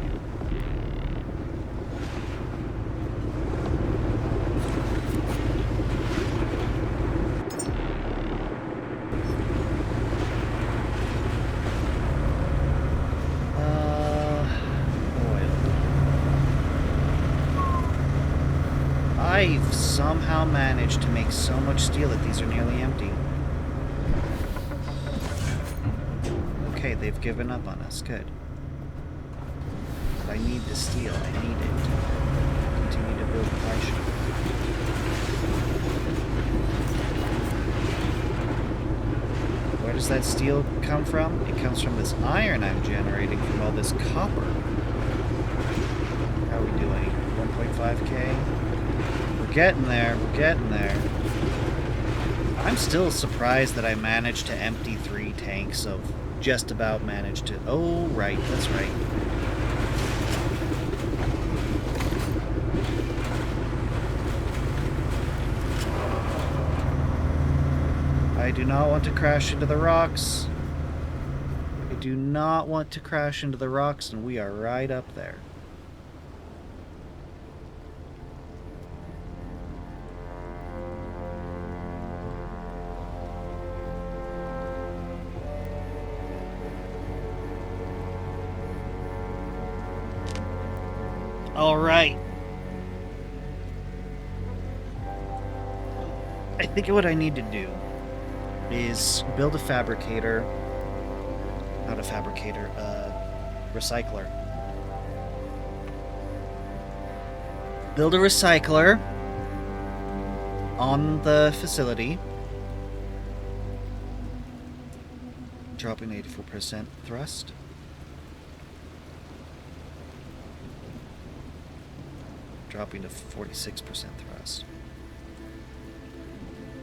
I've somehow managed to make so much steel that these are nearly empty. Okay, they've given up on us. Good. But I need the steel. I need it to continue to build the pie shop. Where does that steel come from? It comes from this iron I'm generating from all this copper. How are we doing? 1.5K? We're getting there. We're getting there. I'm still surprised that I managed to empty 3 tanks of just about managed to... Oh, right, that's right. I do not want to crash into the rocks. I do not want to crash into the rocks, and we are right up there. All right. I think what I need to do is build a fabricator. Not a fabricator, recycler. Build a recycler on the facility. Dropping 84% thrust. Dropping to 46% thrust.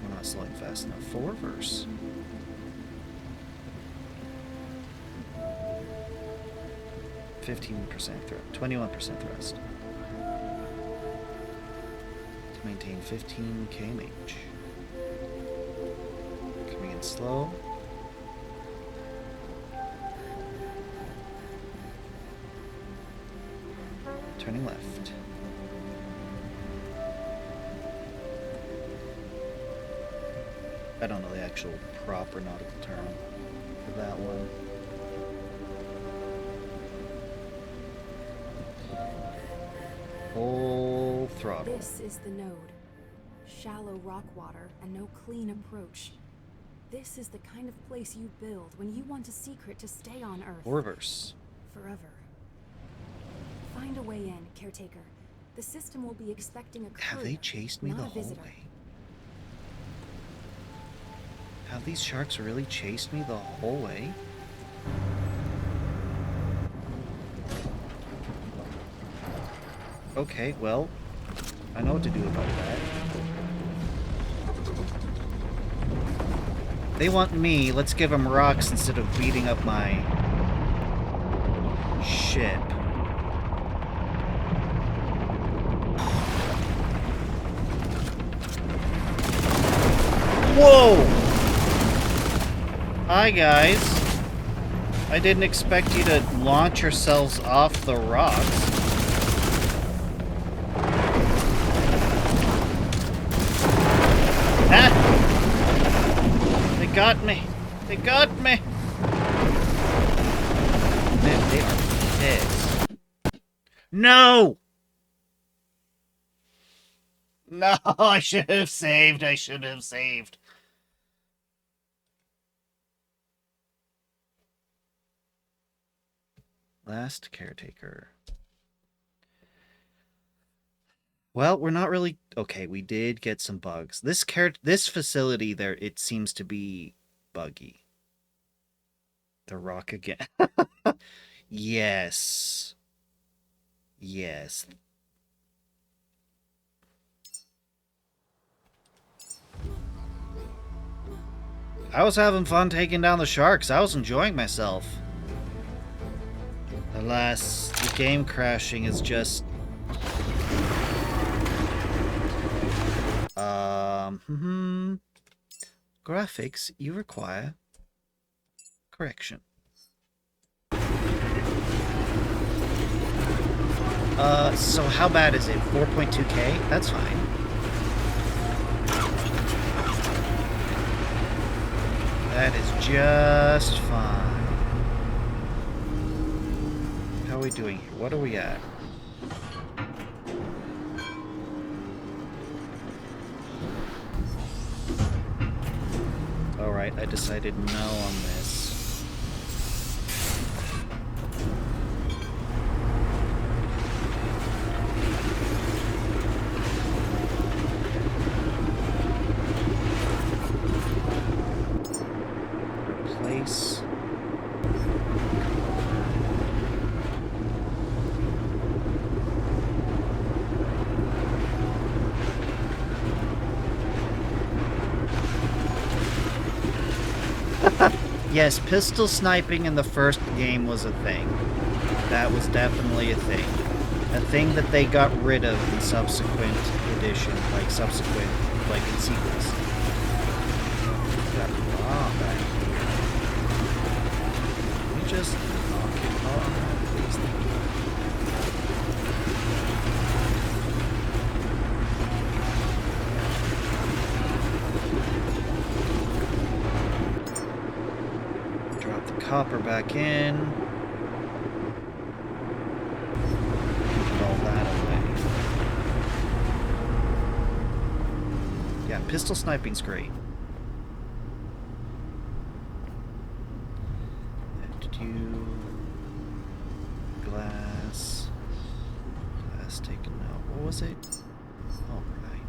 We're not slowing fast enough for reverse. %, 21% thrust. To maintain 15 kmh. Coming in slow. Turning left. I don't know the actual proper nautical term for that one. Full throttle.
This is the node. Shallow rock water and no clean approach. This is the kind of place you build when you want a secret to stay on Earth.
Or reverse.
Forever. Find a way in, Caretaker. The system will be expecting a courier,
Have they chased me the whole way? Have these sharks really chased me the whole way? Okay, well, I know what to do about that. They want me, let's give them rocks instead of beating up my ship. Whoa! Hi guys. I didn't expect you to launch yourselves off the rocks. Ah! They got me. They got me. Man, they are pissed. No! No, I should have saved. I should have saved. Last caretaker. Well, we're not really... Okay, we did get some bugs. This facility there, it seems to be buggy. The rock again. Yes. Yes. I was having fun taking down the sharks. I was enjoying myself. Alas, the game crashing is just... Graphics, you require correction. So how bad is it? 4.2K? That's fine. That is just fine. How are we doing here? What are we at? Alright, I decided no on this. Replace. Yes, pistol sniping in the first game was a thing. That was definitely a thing. A thing that they got rid of in subsequent edition, like in sequels. Got raw back here. Can we just knock it off, please? Drop the copper back in. Put all that away. Yeah, pistol sniping's great. Glass taken out. What was it? All right.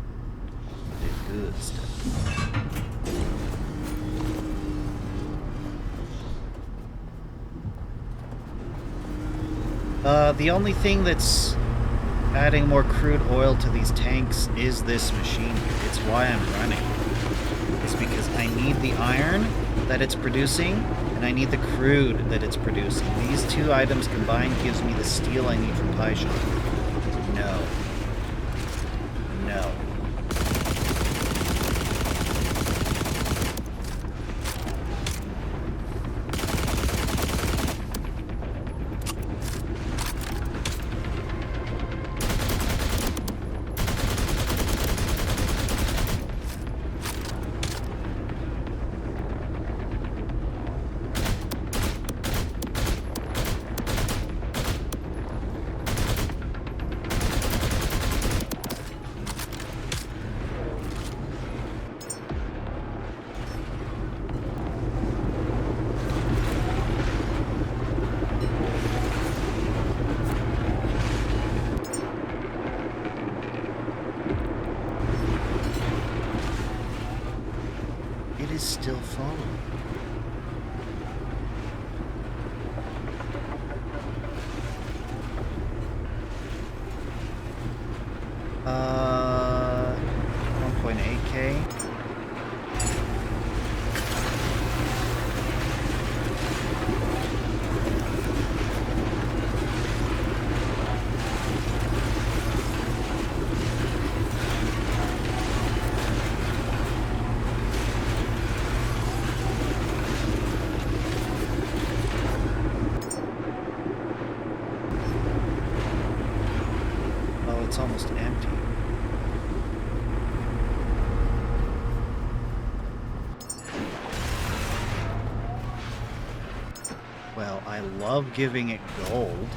Did good stuff. The only thing that's adding more crude oil to these tanks is this machine here. It's why I'm running. It's because I need the iron that it's producing, and I need the crude that it's producing. These two items combined gives me the steel I need from Pie Shop. No. No. Still following. Uh, 1.8K. It's almost empty. Well, I love giving it gold.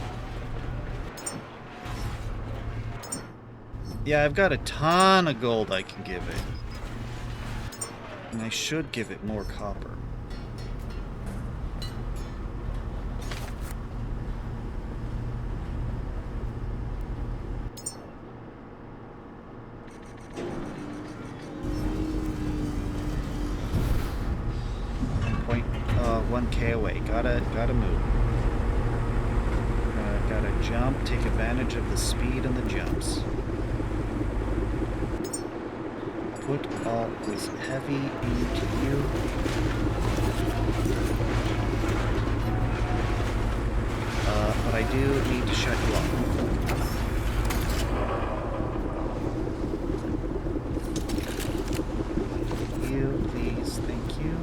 Yeah, I've got a ton of gold I can give it. And I should give it more copper. Point 1K away. Gotta move. Gotta jump, take advantage of the speed and the jumps. Put all this heavy into you. But I do need to shut you off. You, please, thank you.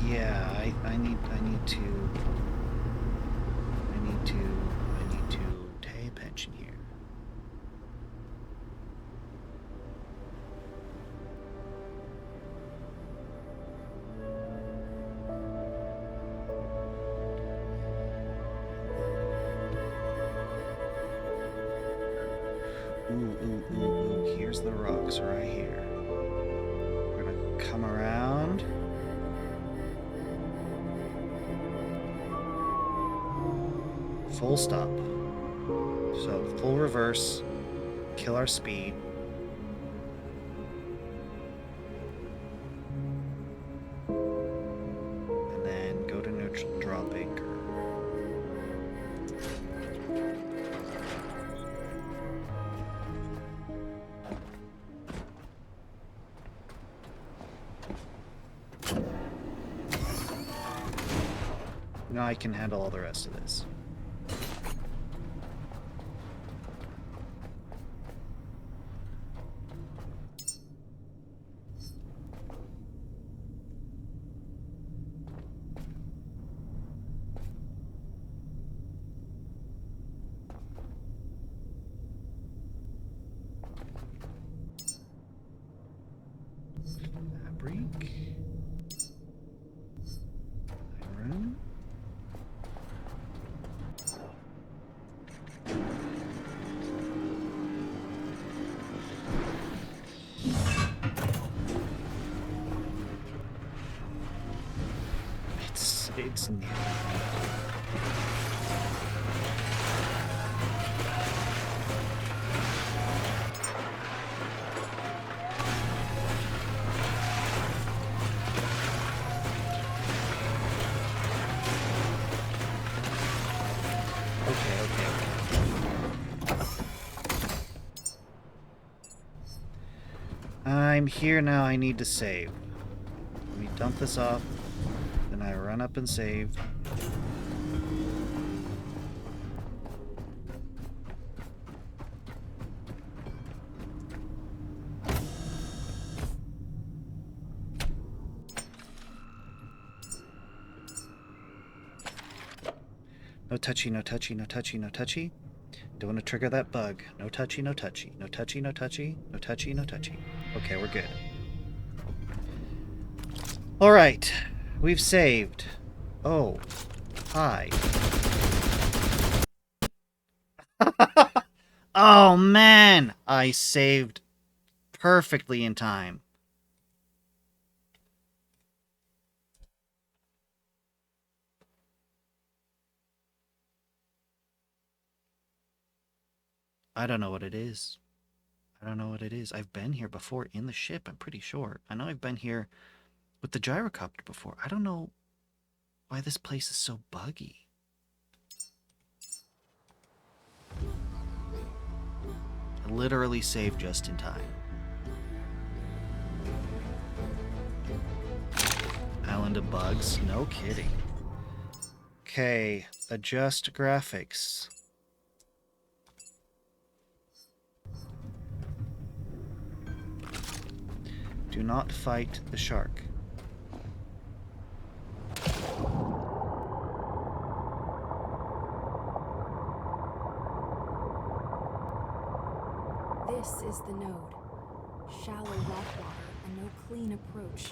Yeah, I need to pay attention here. Ooh, here's the rocks right here. We're gonna come around. Full stop. So full reverse, kill our speed. And then go to neutral, drop anchor. Now I can handle all the rest of this. Fabric. Iron. It's new. Okay. I'm here now. I need to save. Let me dump this off. Then I run up and save. No touchy, no touchy, no touchy, no touchy. Don't want to trigger that bug. No touchy, no touchy. No touchy, no touchy. No touchy, no touchy. Okay, we're good. Alright. We've saved. Oh. Hi. Oh, man! I saved perfectly in time. I don't know what it is. I don't know what it is. I've been here before in the ship, I'm pretty sure. I know I've been here with the gyrocopter before. I don't know why this place is so buggy. I literally saved just in time. Island of bugs? No kidding. Okay, adjust graphics. Do not fight the shark.
This is the node. Shallow rock water and no clean approach.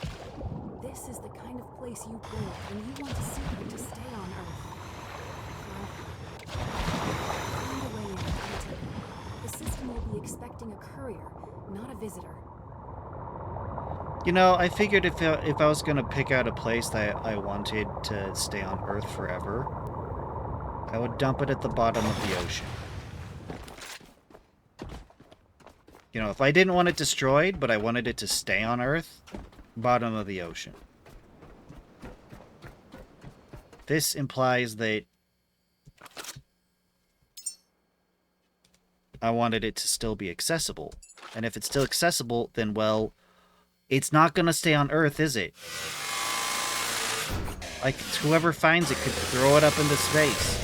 This is the kind of place you build when you want a secret to stay on Earth. Find a way in, Caretaker. The system will be expecting a courier, not a visitor.
You know, I figured if I was going to pick out a place that I wanted to stay on Earth forever, I would dump it at the bottom of the ocean. You know, if I didn't want it destroyed, but I wanted it to stay on Earth, bottom of the ocean. This implies that I wanted it to still be accessible. And if it's still accessible, then, well, it's not going to stay on Earth, is it? Like, whoever finds it could throw it up into space.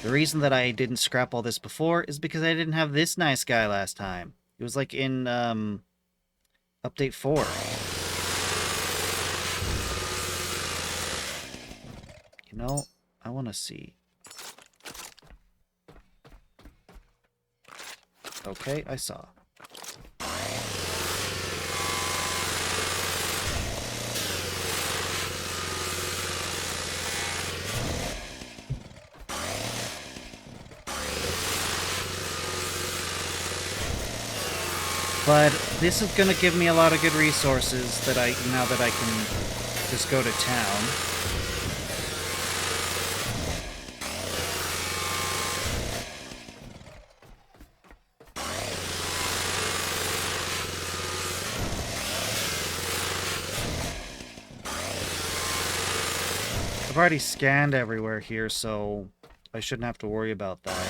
The reason that I didn't scrap all this before is because I didn't have this nice guy last time. It was like in, Update 4. You know, I want to see. Okay, I saw. But this is going to give me a lot of good resources that now that I can just go to town. I've already scanned everywhere here, so I shouldn't have to worry about that.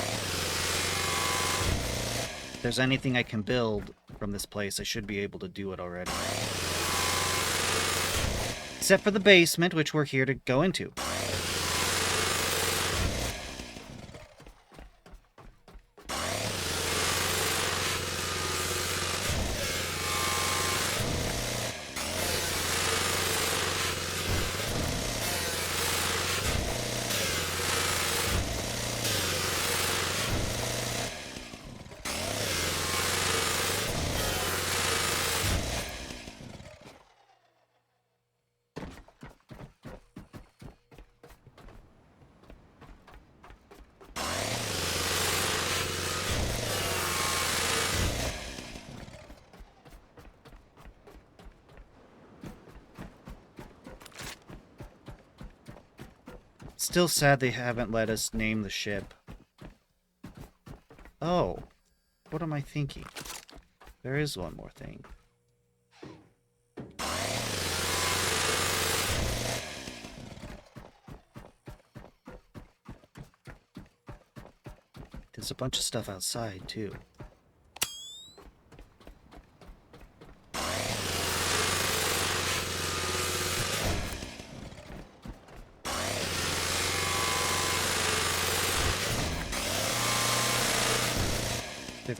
If there's anything I can build from this place. I should be able to do it already. Except for the basement, which we're here to go into. Still sad they haven't let us name the ship. Oh, what am I thinking? There is one more thing. There's a bunch of stuff outside, too.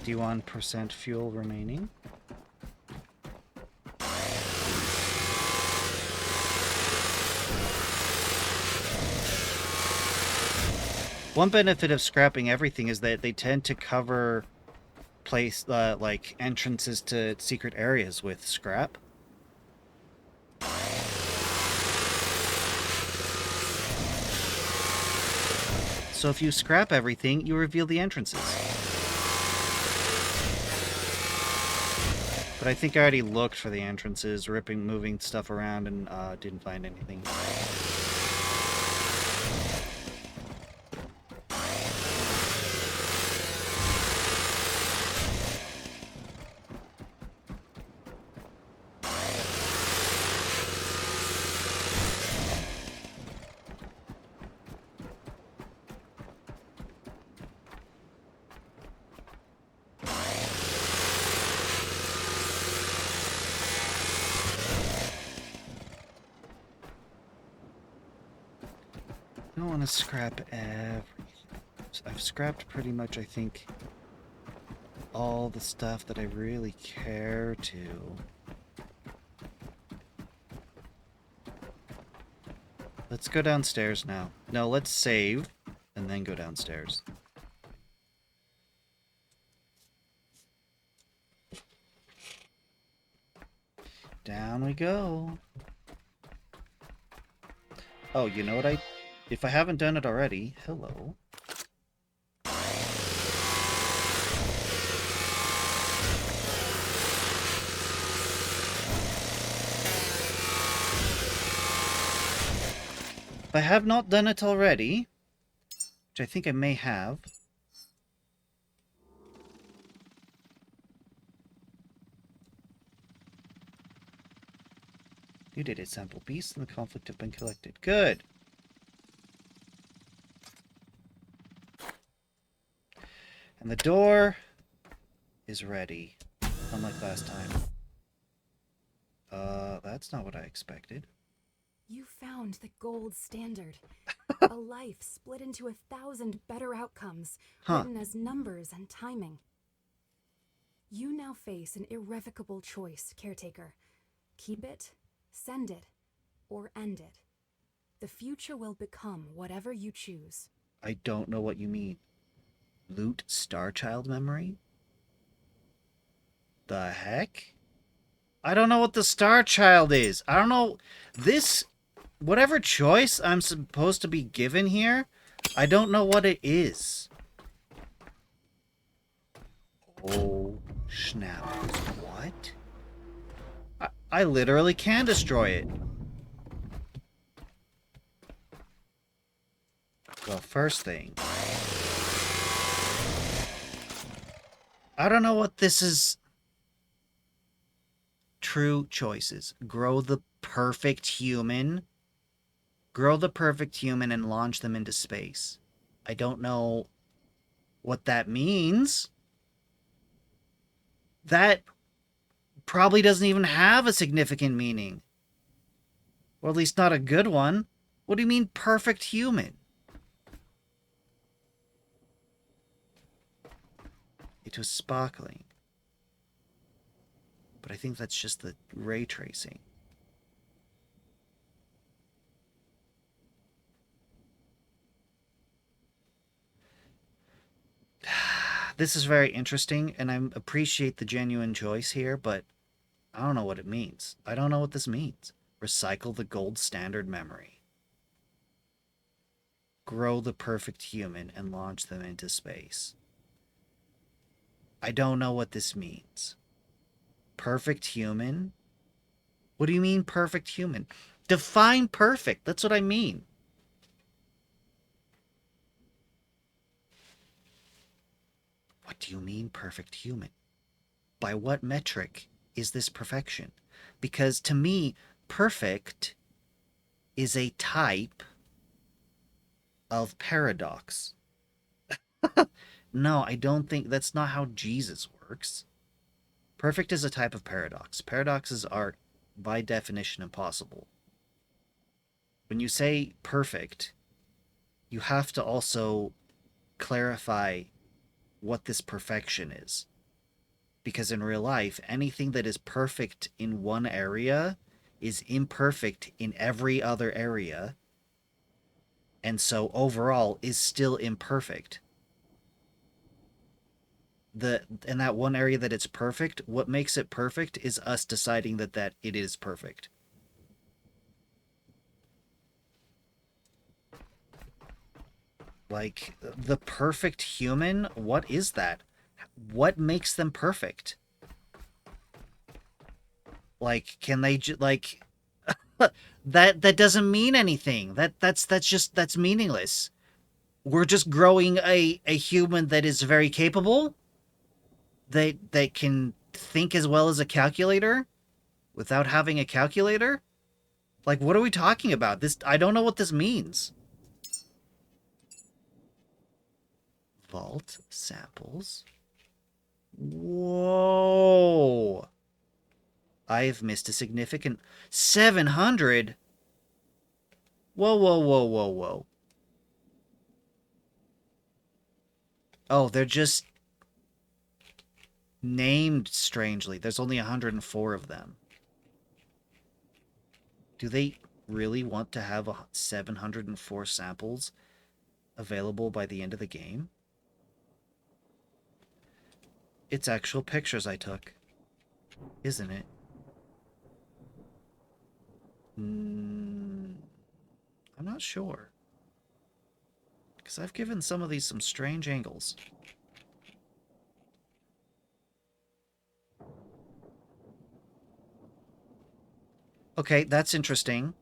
%, fuel remaining. One benefit of scrapping everything is that they tend to cover like entrances to secret areas with scrap. So if you scrap everything, you reveal the entrances. But I think I already looked for the entrances, moving stuff around, and didn't find anything. I don't want to scrap everything. I've scrapped pretty much, I think, all the stuff that I really care to. Let's go downstairs now. No, let's save and then go downstairs. Down we go. Oh, you know what if I haven't done it already, hello. If I have not done it already, which I think I may have. You did it, sample beasts and the conflict have been collected. Good. And the door is ready, unlike last time. That's not what I expected.
You found the gold standard. A life split into 1,000 better outcomes, written as numbers and timing. You now face an irrevocable choice, Caretaker. Keep it, send it, or end it. The future will become whatever you choose.
I don't know what you mean. Loot Starchild memory? The heck? I don't know what the Starchild is. I don't know. This, whatever choice I'm supposed to be given here, I don't know what it is. Oh, snap. What? I literally can destroy it. Well, first thing. I don't know what this is. True choices. Grow the perfect human. Grow the perfect human and launch them into space. I don't know what that means. That probably doesn't even have a significant meaning. Or at least not a good one. What do you mean perfect human? It was sparkling. But I think that's just the ray tracing. This is very interesting, and I appreciate the genuine choice here, but I don't know what it means. I don't know what this means. Recycle the gold standard memory. Grow the perfect human and launch them into space. I don't know what this means. Perfect human? What do you mean perfect human? Define perfect. That's what I mean. What do you mean perfect human? By what metric is this perfection? Because to me, perfect is a type of paradox. No, I don't think that's not how Jesus works. Perfect is a type of paradox. Paradoxes are, by definition, impossible. When you say perfect, you have to also clarify what this perfection is. Because in real life, anything that is perfect in one area is imperfect in every other area, and so overall is still imperfect. In that one area that it's perfect, what makes it perfect is us deciding that it is perfect. Like, the perfect human, what is that? What makes them perfect? Like, can they like that doesn't mean anything. That's meaningless. We're just growing a human that is very capable. They can think as well as a calculator without having a calculator? Like, what are we talking about? This, I don't know what this means. Vault samples. Whoa. I've missed a significant 700. Whoa, whoa, whoa, whoa, whoa. Oh, they're just named strangely. There's only 104 of them. Do they really want to have 704 samples available by the end of the game? It's actual pictures I took, isn't it? I'm not sure. Because I've given some of these some strange angles. Okay, that's interesting.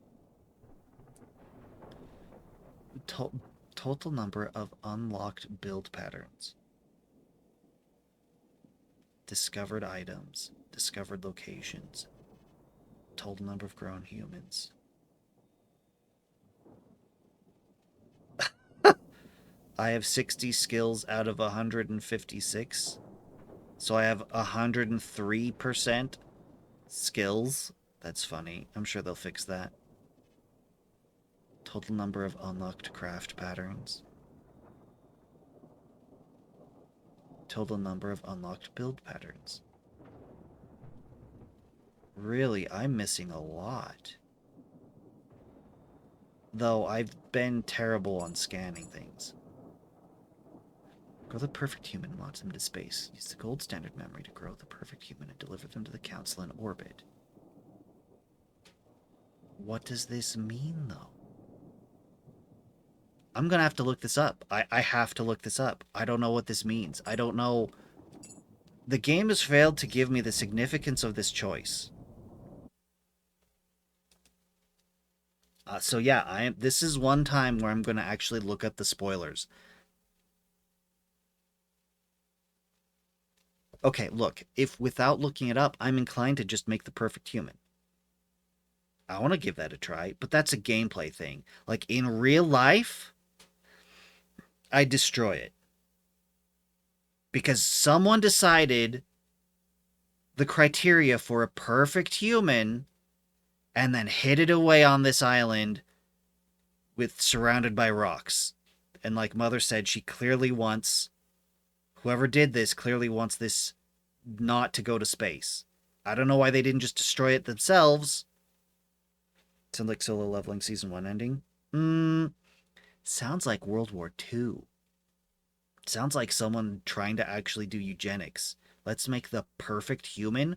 Total number of unlocked build patterns. Discovered items. Discovered locations. Total number of grown humans. I have 60 skills out of 156. So I have 103% skills. That's funny. I'm sure they'll fix that. Total number of unlocked craft patterns. Total number of unlocked build patterns. Really, I'm missing a lot. Though I've been terrible on scanning things. Grow the perfect human and launch them into space. Use the gold standard memory to grow the perfect human and deliver them to the council in orbit. What does this mean, though? I'm gonna have to look this up. I have to look this up. I don't know what this means. I don't know. The game has failed to give me the significance of this choice. So yeah, this is one time where I'm gonna actually look up the spoilers. Okay, look, if without looking it up, I'm inclined to just make the perfect human. I want to give that a try, but that's a gameplay thing. Like, in real life, I destroy it. Because someone decided the criteria for a perfect human and then hid it away on this island with surrounded by rocks. And like Mother said, she clearly wants whoever did this clearly wants this not to go to space. I don't know why they didn't just destroy it themselves. Sounds like Solo Leveling Season 1 ending. Sounds like World War II. Sounds like someone trying to actually do eugenics. Let's make the perfect human.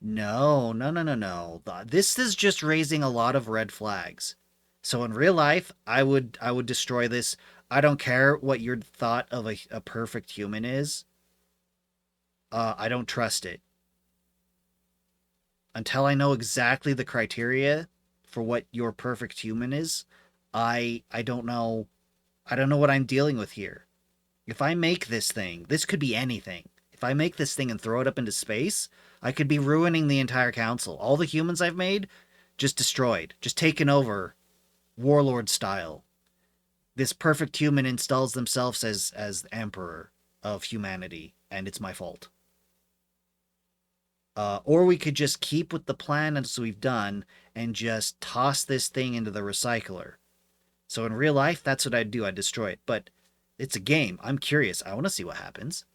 No, no, no, no, no. This is just raising a lot of red flags. So in real life, I would destroy this. I don't care what your thought of a perfect human is. I don't trust it. Until I know exactly the criteria for what your perfect human is, I don't know. I don't know what I'm dealing with here. If I make this thing, this could be anything. If I make this thing and throw it up into space, I could be ruining the entire council. All the humans I've made, just destroyed, just taken over, warlord style. This perfect human installs themselves as emperor of humanity, and it's my fault. Or we could just keep with the plan as we've done and just toss this thing into the recycler. So in real life, that's what I'd do. I'd destroy it. But it's a game. I'm curious. I want to see what happens.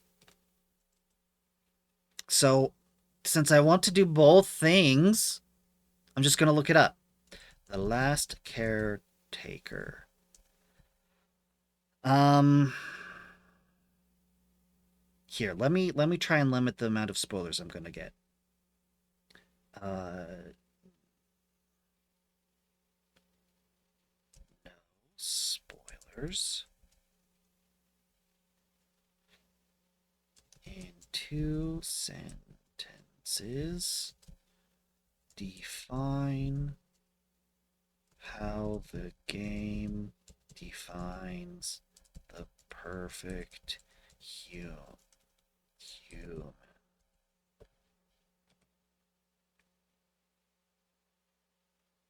So since I want to do both things, I'm just going to look it up. The Last Caretaker. Here, let me try and limit the amount of spoilers I'm going to get. No spoilers. In 2 sentences, define how the game defines the perfect human.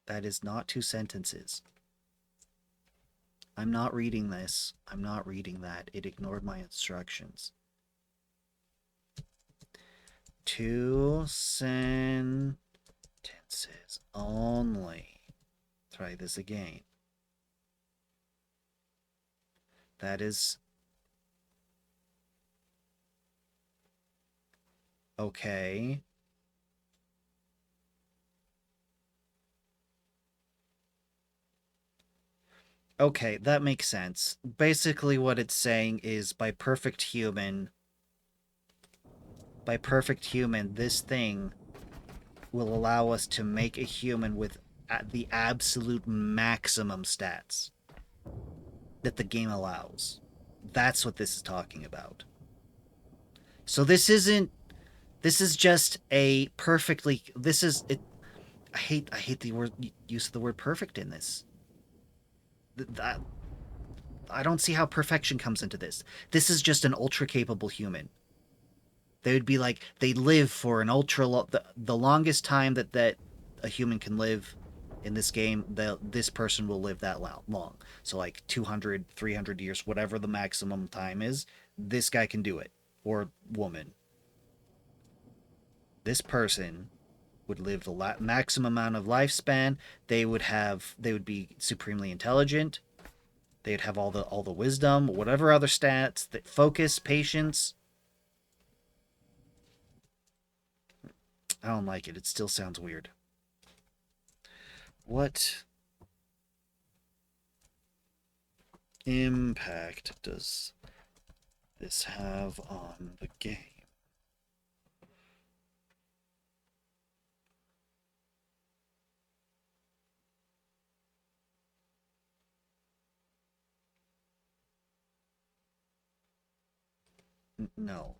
That is not 2 sentences. I'm not reading this. I'm not reading that. It ignored my instructions. 2 sentences only. Try this again. That is okay. Okay, that makes sense. Basically, what it's saying is by perfect human, this thing will allow us to make a human with the absolute maximum stats that the game allows. That's what this is talking about. So this isn't. This is just a perfectly. This is it. I hate the word use of the word perfect in this. That I don't see how perfection comes into this. This is just an ultra capable human. They would be like they live for an the longest time that a human can live in this game. This person will live that long. So like 200, 300 years, whatever the maximum time is, this guy can do it, or woman. This person would live the maximum amount of lifespan. They would be supremely intelligent. They'd have all the wisdom, whatever other stats, that focus, patience. I don't like it. It still sounds weird. What impact does this have on the game? No.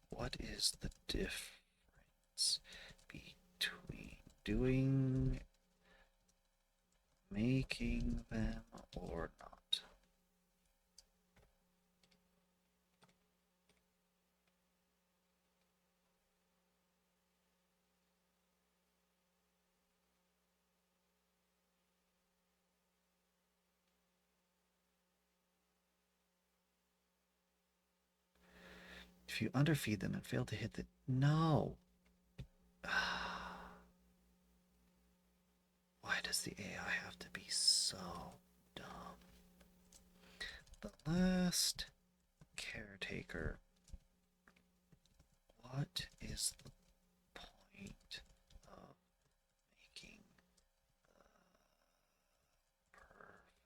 What is the difference between making them or not? If you underfeed them and fail to hit the... No. Why does the AI have to be so dumb? The last caretaker. What is the point of making the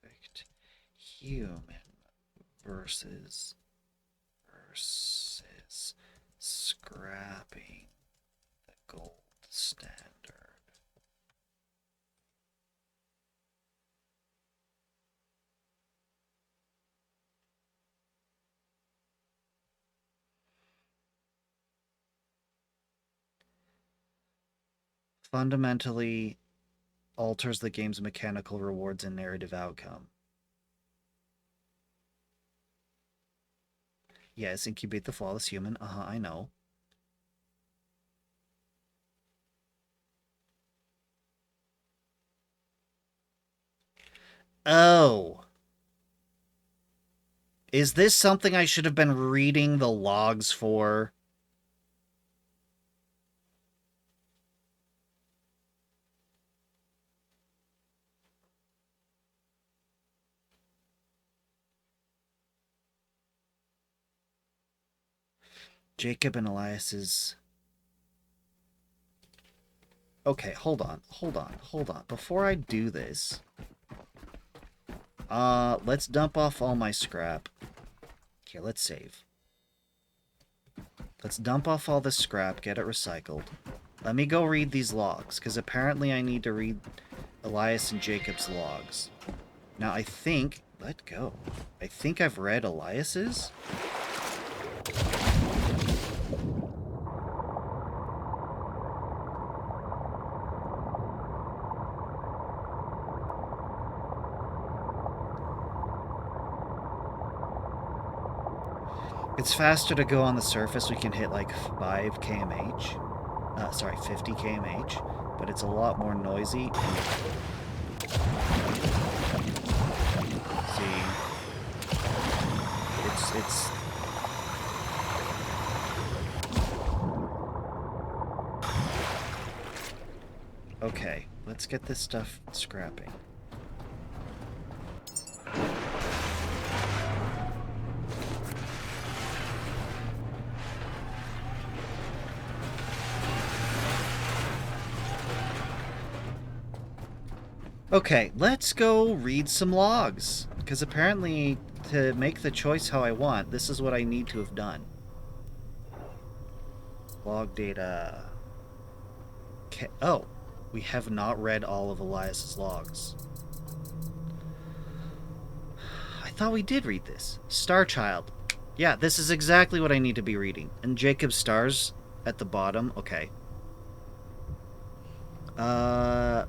perfect human versus scrapping the gold standard? Fundamentally alters the game's mechanical rewards and narrative outcome. Yes, incubate the flawless human. I know. Oh. Is this something I should have been reading the logs for? Jacob and Elias's... Okay, hold on. Before I do this... let's dump off all my scrap. Here, let's save. Let's dump off all this scrap, get it recycled. Let me go read these logs, because apparently I need to read Elias and Jacob's logs. Now, I think... Let go. I think I've read Elias's. It's faster to go on the surface. We can hit like 5 kmh. Sorry, 50 kmh. But it's a lot more noisy. See? It's... Okay, let's get this stuff scrapping. Okay, let's go read some logs. Because apparently, to make the choice how I want, this is what I need to have done. Log data. Okay. Oh, we have not read all of Elias's logs. I thought we did read this. Star Child. Yeah, this is exactly what I need to be reading. And Jacob's stars at the bottom. Okay.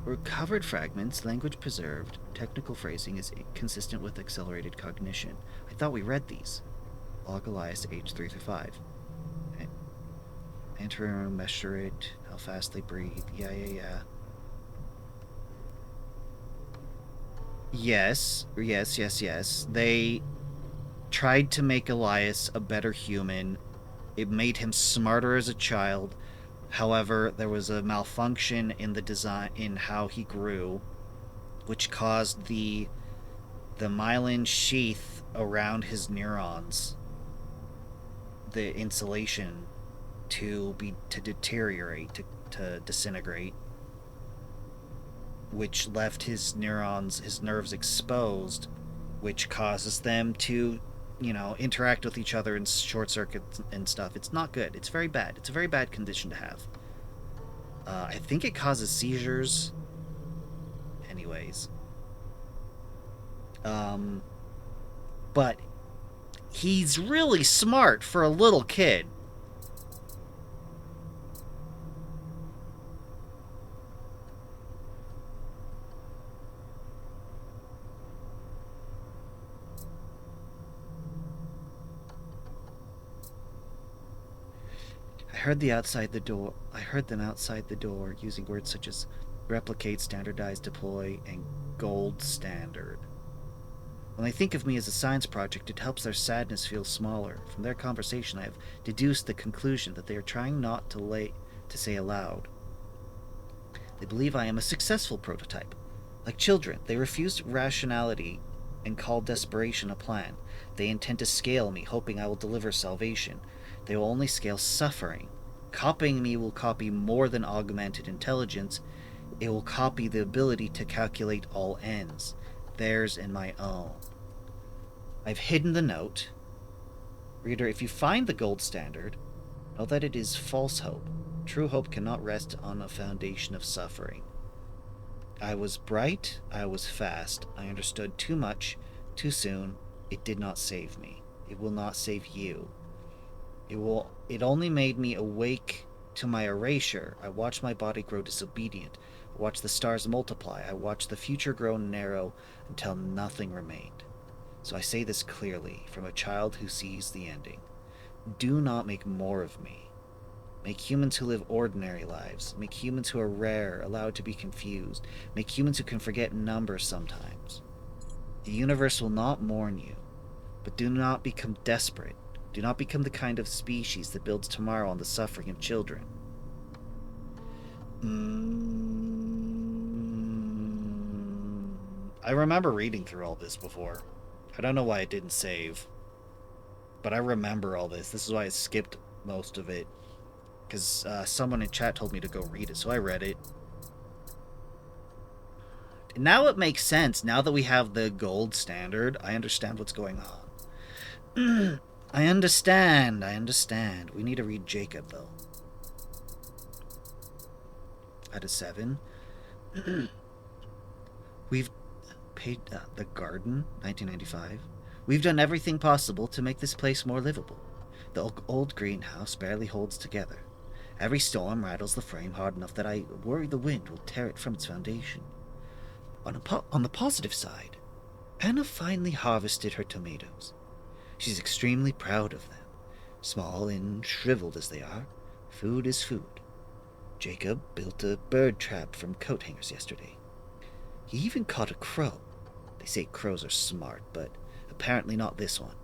Recovered fragments, language preserved, technical phrasing is consistent with accelerated cognition. I thought we read these. Log Elias, age 3 through 5. Enter, measure it, how fast they breathe. Yeah. Yes. They tried to make Elias a better human. It made him smarter as a child. However, there was a malfunction in the design, in how he grew, which caused the myelin sheath around his neurons, the insulation, to deteriorate, to disintegrate, which left his nerves exposed, which causes them to, interact with each other in short circuits and stuff. It's not good. It's very bad. It's a very bad condition to have. I think it causes seizures. Anyways. But he's really smart for a little kid. I heard them outside the door using words such as replicate, standardize, deploy, and gold standard. When they think of me as a science project, it helps their sadness feel smaller. From their conversation, I have deduced the conclusion that they are trying not to say aloud. They believe I am a successful prototype. Like children, they refuse rationality and call desperation a plan. They intend to scale me, hoping I will deliver salvation. They will only scale suffering. Copying me will copy more than augmented intelligence. It will copy the ability to calculate all ends, theirs and my own. I've hidden the note. Reader, if you find the gold standard, know that it is false hope. True hope cannot rest on a foundation of suffering. I was bright, I was fast, I understood too much, too soon. It did not save me. It will not save you. It only made me awake to my erasure. I watched my body grow disobedient. I watched the stars multiply. I watched the future grow narrow until nothing remained. So I say this clearly, from a child who sees the ending. Do not make more of me. Make humans who live ordinary lives. Make humans who are rare, allowed to be confused. Make humans who can forget numbers sometimes. The universe will not mourn you, but do not become desperate. Do not become the kind of species that builds tomorrow on the suffering of children. I remember reading through all this before. I don't know why it didn't save, but I remember all this. This is why I skipped most of it, because someone in chat told me to go read it, so I read it. Now it makes sense. Now that we have the gold standard, I understand what's going on. I understand. We need to read Jacob, though. Out of 7. We've paid the garden, 1995. We've done everything possible to make this place more livable. The old greenhouse barely holds together. Every storm rattles the frame hard enough that I worry the wind will tear it from its foundation. On the positive side, Anna finally harvested her tomatoes. She's extremely proud of them. Small and shriveled as they are, food is food. Jacob built a bird trap from coat hangers yesterday. He even caught a crow. They say crows are smart, but apparently not this one.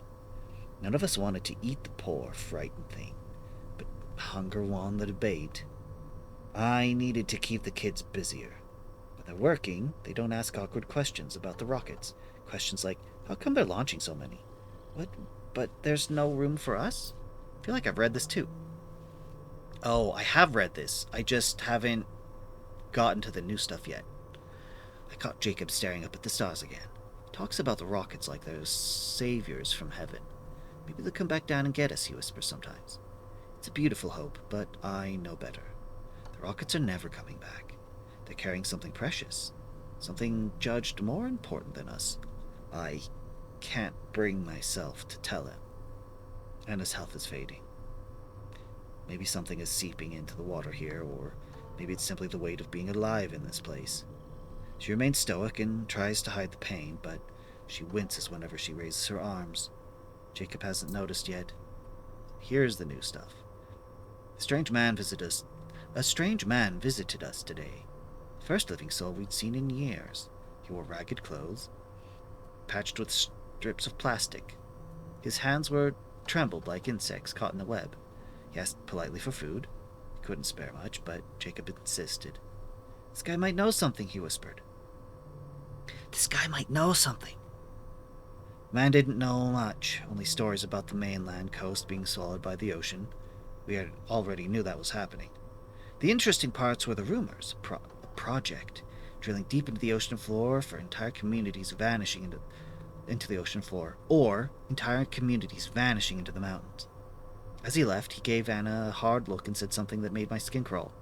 None of us wanted to eat the poor, frightened thing, but hunger won the debate. I needed to keep the kids busier. When they're working, they don't ask awkward questions about the rockets. Questions like, how come they're launching so many? What? But there's no room for us? I feel like I've read this too. Oh, I have read this. I just haven't gotten to the new stuff yet. I caught Jacob staring up at the stars again. He talks about the rockets like they're saviors from heaven. Maybe they'll come back down and get us, he whispers sometimes. It's a beautiful hope, but I know better. The rockets are never coming back. They're carrying something precious. Something judged more important than us. I can't bring myself to tell him. Anna's health is fading. Maybe something is seeping into the water here, or maybe it's simply the weight of being alive in this place. She remains stoic and tries to hide the pain, but she winces whenever she raises her arms. Jacob hasn't noticed yet. Here's the new stuff. A strange man visited us today. The first living soul we'd seen in years. He wore ragged clothes, patched with strips of plastic. His hands trembled like insects caught in a web. He asked politely for food. He couldn't spare much, but Jacob insisted. This guy might know something, he whispered. This guy might know something. Man didn't know much, only stories about the mainland coast being swallowed by the ocean. We already knew that was happening. The interesting parts were the rumors. A project, drilling deep into the ocean floor for entire communities vanishing into the ocean floor, or entire communities vanishing into the mountains. As he left, he gave Anna a hard look and said something that made my skin crawl.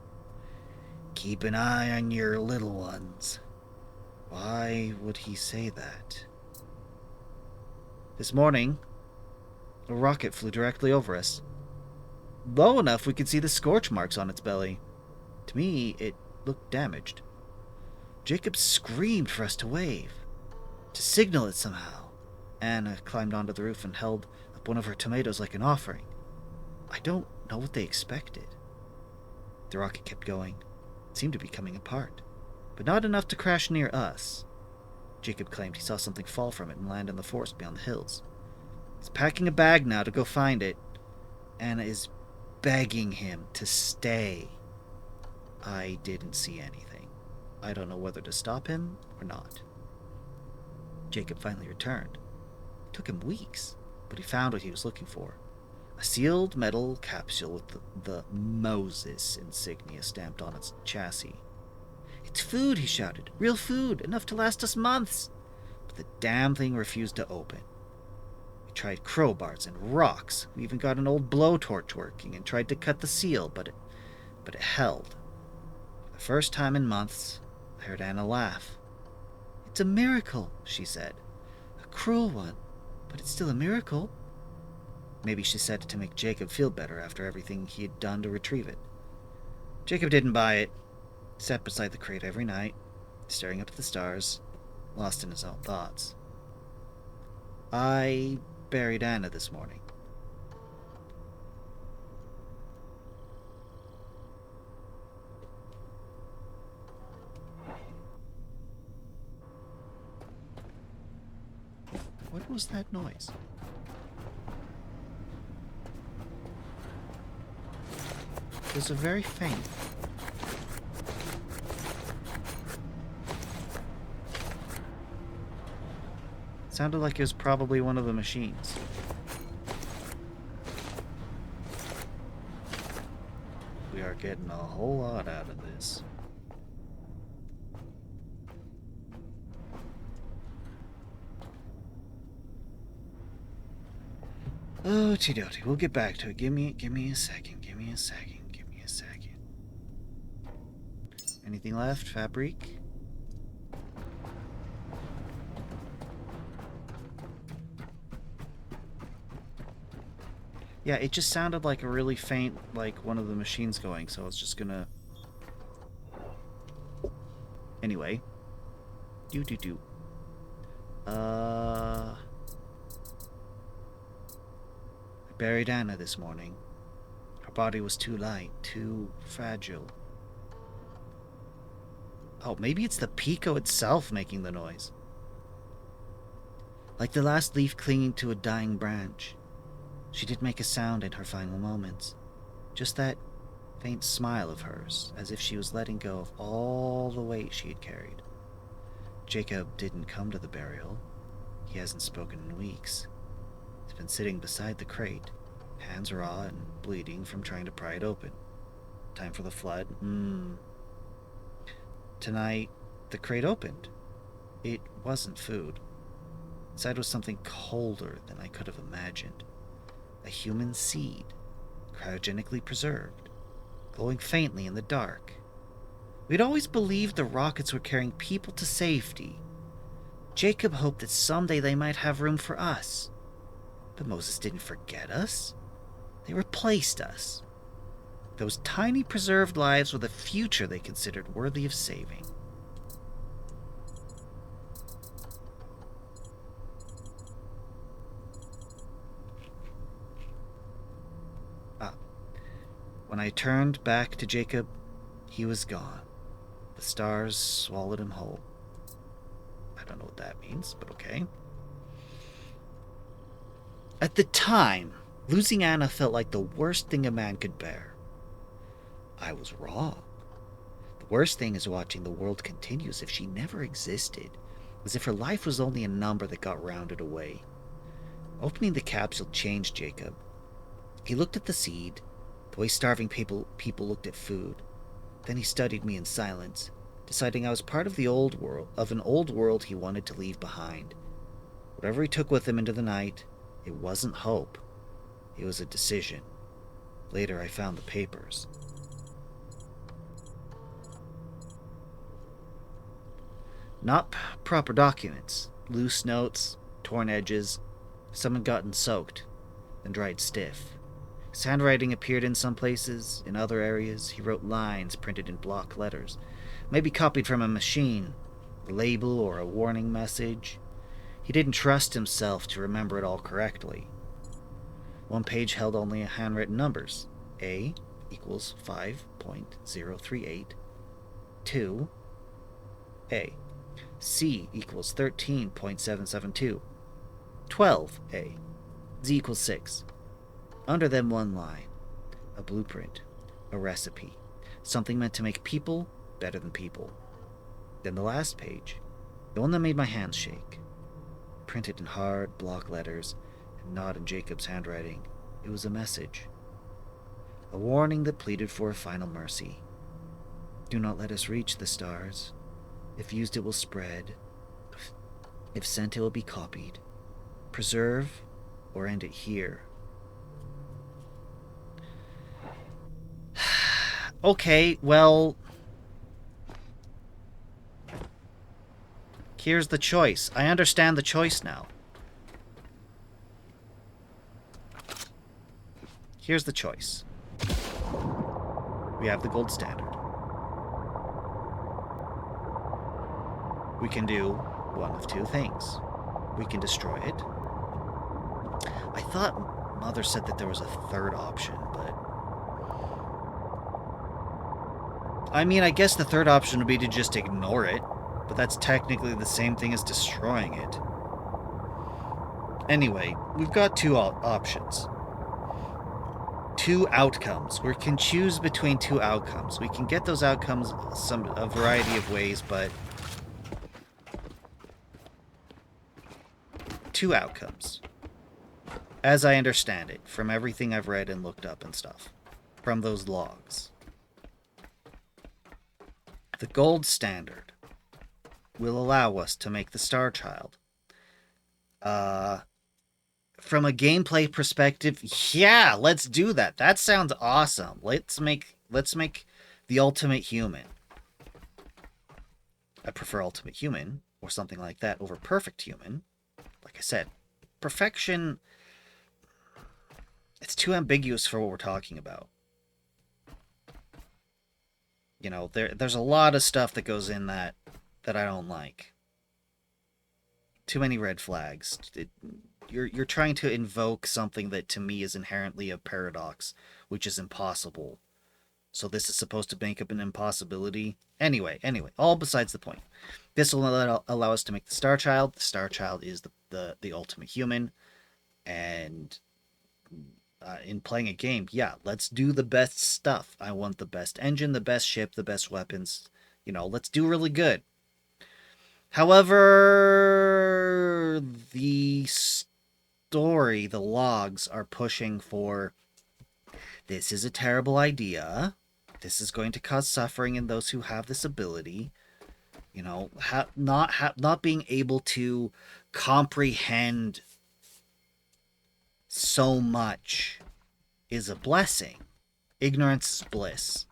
Keep an eye on your little ones. Why would he say that? This morning, a rocket flew directly over us. Low enough we could see the scorch marks on its belly. To me, it looked damaged. Jacob screamed for us to wave, to signal it somehow. Anna climbed onto the roof and held up one of her tomatoes like an offering. I don't know what they expected. The rocket kept going. It seemed to be coming apart, but not enough to crash near us. Jacob claimed he saw something fall from it and land in the forest beyond the hills. He's packing a bag now to go find it. Anna is begging him to stay. I didn't see anything. I don't know whether to stop him or not. Jacob finally returned. It took him weeks, but he found what he was looking for. A sealed metal capsule with the Moses insignia stamped on its chassis. "It's food," he shouted. "Real food, enough to last us months." But the damn thing refused to open. We tried crowbars and rocks. We even got an old blowtorch working and tried to cut the seal, but it held. For the first time in months, I heard Anna laugh. "It's a miracle," she said. "A cruel one, but it's still a miracle." Maybe she said it to make Jacob feel better after everything he had done to retrieve it. Jacob didn't buy it. He sat beside the crate every night, staring up at the stars, lost in his own thoughts. I buried Anna this morning. What was that noise? It was a very faint. Sounded like it was probably one of the machines. We are getting a whole lot out of this. Oh, Tidoti, we'll get back to it. Give me a second. Anything left, Fabrique? Yeah, it just sounded like a really faint, like one of the machines going, so I was just gonna... Anyway. I buried Anna this morning. Her body was too light, too fragile. Oh, maybe it's the Pico itself making the noise. Like the last leaf clinging to a dying branch. She did make a sound in her final moments. Just that faint smile of hers, as if she was letting go of all the weight she had carried. Jacob didn't come to the burial. He hasn't spoken in weeks. He's been sitting beside the crate, hands raw and bleeding from trying to pry it open. Time for the flood? Tonight, the crate opened. It wasn't food. Inside was something colder than I could have imagined. A human seed, cryogenically preserved, glowing faintly in the dark. We'd always believed the rockets were carrying people to safety. Jacob hoped that someday they might have room for us. But Moses didn't forget us. They replaced us. Those tiny preserved lives with a future they considered worthy of saving. When I turned back to Jacob, he was gone. The stars swallowed him whole. I don't know what that means, but okay. At the time, losing Anna felt like the worst thing a man could bear. I was wrong. The worst thing is watching the world continue as if she never existed, as if her life was only a number that got rounded away. Opening the capsule changed Jacob. He looked at the seed, the way starving people looked at food. Then he studied me in silence, deciding I was part of an old world he wanted to leave behind. Whatever he took with him into the night, it wasn't hope. It was a decision. Later I found the papers. Not proper documents. Loose notes, torn edges. Some had gotten soaked, then dried stiff. His handwriting appeared in some places. In other areas, he wrote lines printed in block letters, maybe copied from a machine, a label or a warning message. He didn't trust himself to remember it all correctly. One page held only handwritten numbers. A equals 5.038. 2. A. C equals 13.772. 12A. Z equals 6. Under them one line. A blueprint. A recipe. Something meant to make people better than people. Then the last page. The one that made my hands shake. Printed in hard block letters and not in Jacob's handwriting. It was a message. A warning that pleaded for a final mercy. Do not let us reach the stars. If used, it will spread. If sent, it will be copied. Preserve or end it here. Okay, well... Here's the choice. I understand the choice now. Here's the choice. We have the gold standard. We can do one of two things. We can destroy it. I thought Mother said that there was a third option, but... I mean, I guess the third option would be to just ignore it, but that's technically the same thing as destroying it. Anyway, we've got two options. Two outcomes. We can choose between two outcomes. We can get those outcomes a variety of ways, but... Two outcomes. As I understand it, from everything I've read and looked up and stuff. From those logs. The gold standard will allow us to make the Star Child. From a gameplay perspective, yeah, let's do that. That sounds awesome. Let's make the ultimate human. I prefer ultimate human or something like that over perfect human. Like I said, perfection, it's too ambiguous for what we're talking about. You know, there's a lot of stuff that goes in that I don't like. Too many red flags. You're trying to invoke something that to me is inherently a paradox, which is impossible. So this is supposed to make up an impossibility. Anyway, all besides the point. This will allow us to make the Star Child. The Star Child is the ultimate human. And in playing a game, yeah, let's do the best stuff. I want the best engine, the best ship, the best weapons. You know, let's do really good. However, the story, the logs are pushing for, this is a terrible idea. This is going to cause suffering in those who have this ability. You know, not being able to comprehend so much is a blessing. Ignorance is bliss.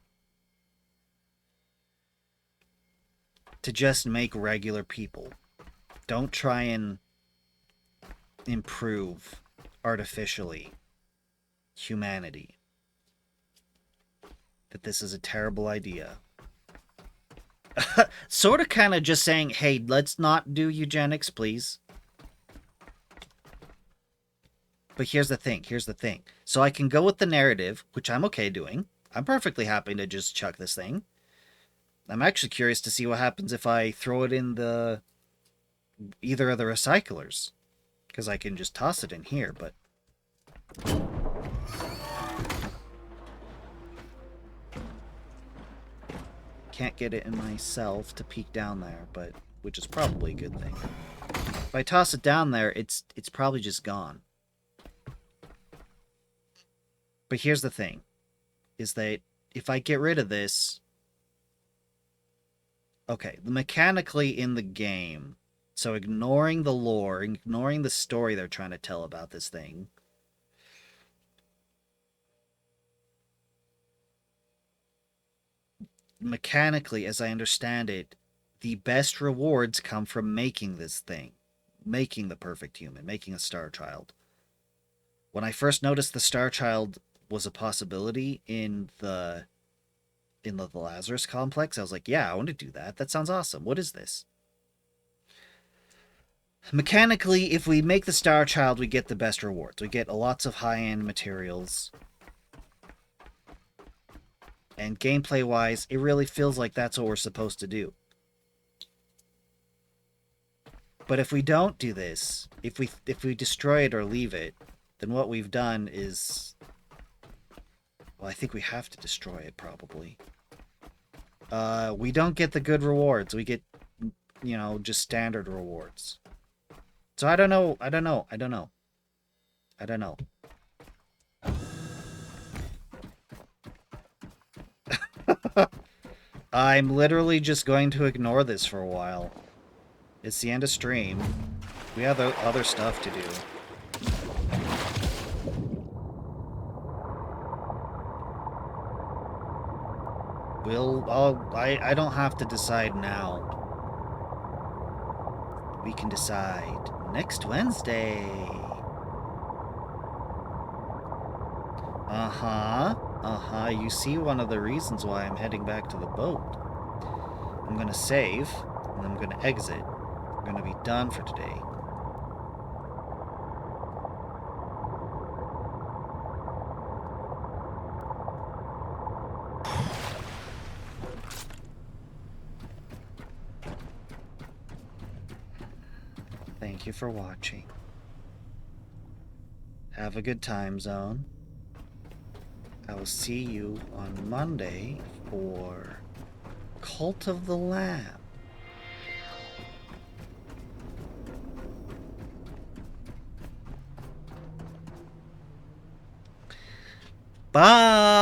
To just make regular people. Don't try and improve artificially humanity. That this is a terrible idea. Sort of kind of just saying, hey, let's not do eugenics, please. But here's the thing. So I can go with the narrative, which I'm okay doing. I'm perfectly happy to just chuck this thing. I'm actually curious to see what happens if I throw it in either of the recyclers. Because I can just toss it in here, but... Can't get it in myself to peek down there, but which is probably a good thing. If I toss it down there, it's probably just gone. But here's the thing, is that if I get rid of this... Okay, mechanically in the game, so ignoring the lore, ignoring the story they're trying to tell about this thing, mechanically, as I understand it, the best rewards come from making this thing. Making the perfect human, making a Star Child. When I first noticed the Star Child was a possibility in the Lazarus complex, I was like, yeah, I want to do that. That sounds awesome. What is this? Mechanically, if we make the Star Child, we get the best rewards. We get lots of high-end materials. And gameplay-wise, it really feels like that's what we're supposed to do. But if we don't do this, if we destroy it or leave it, then what we've done is... Well, I think we have to destroy it, probably. We don't get the good rewards. We get, you know, just standard rewards. So I don't know. I don't know. I don't know. I don't know. I'm literally just going to ignore this for a while. It's the end of stream. We have other stuff to do. I don't have to decide now. We can decide next Wednesday. You see one of the reasons why I'm heading back to the boat. I'm gonna save, and I'm gonna exit. I'm gonna be done for today. Thank you for watching. Have a good time zone. I will see you on Monday for Cult of the Lamb. Bye!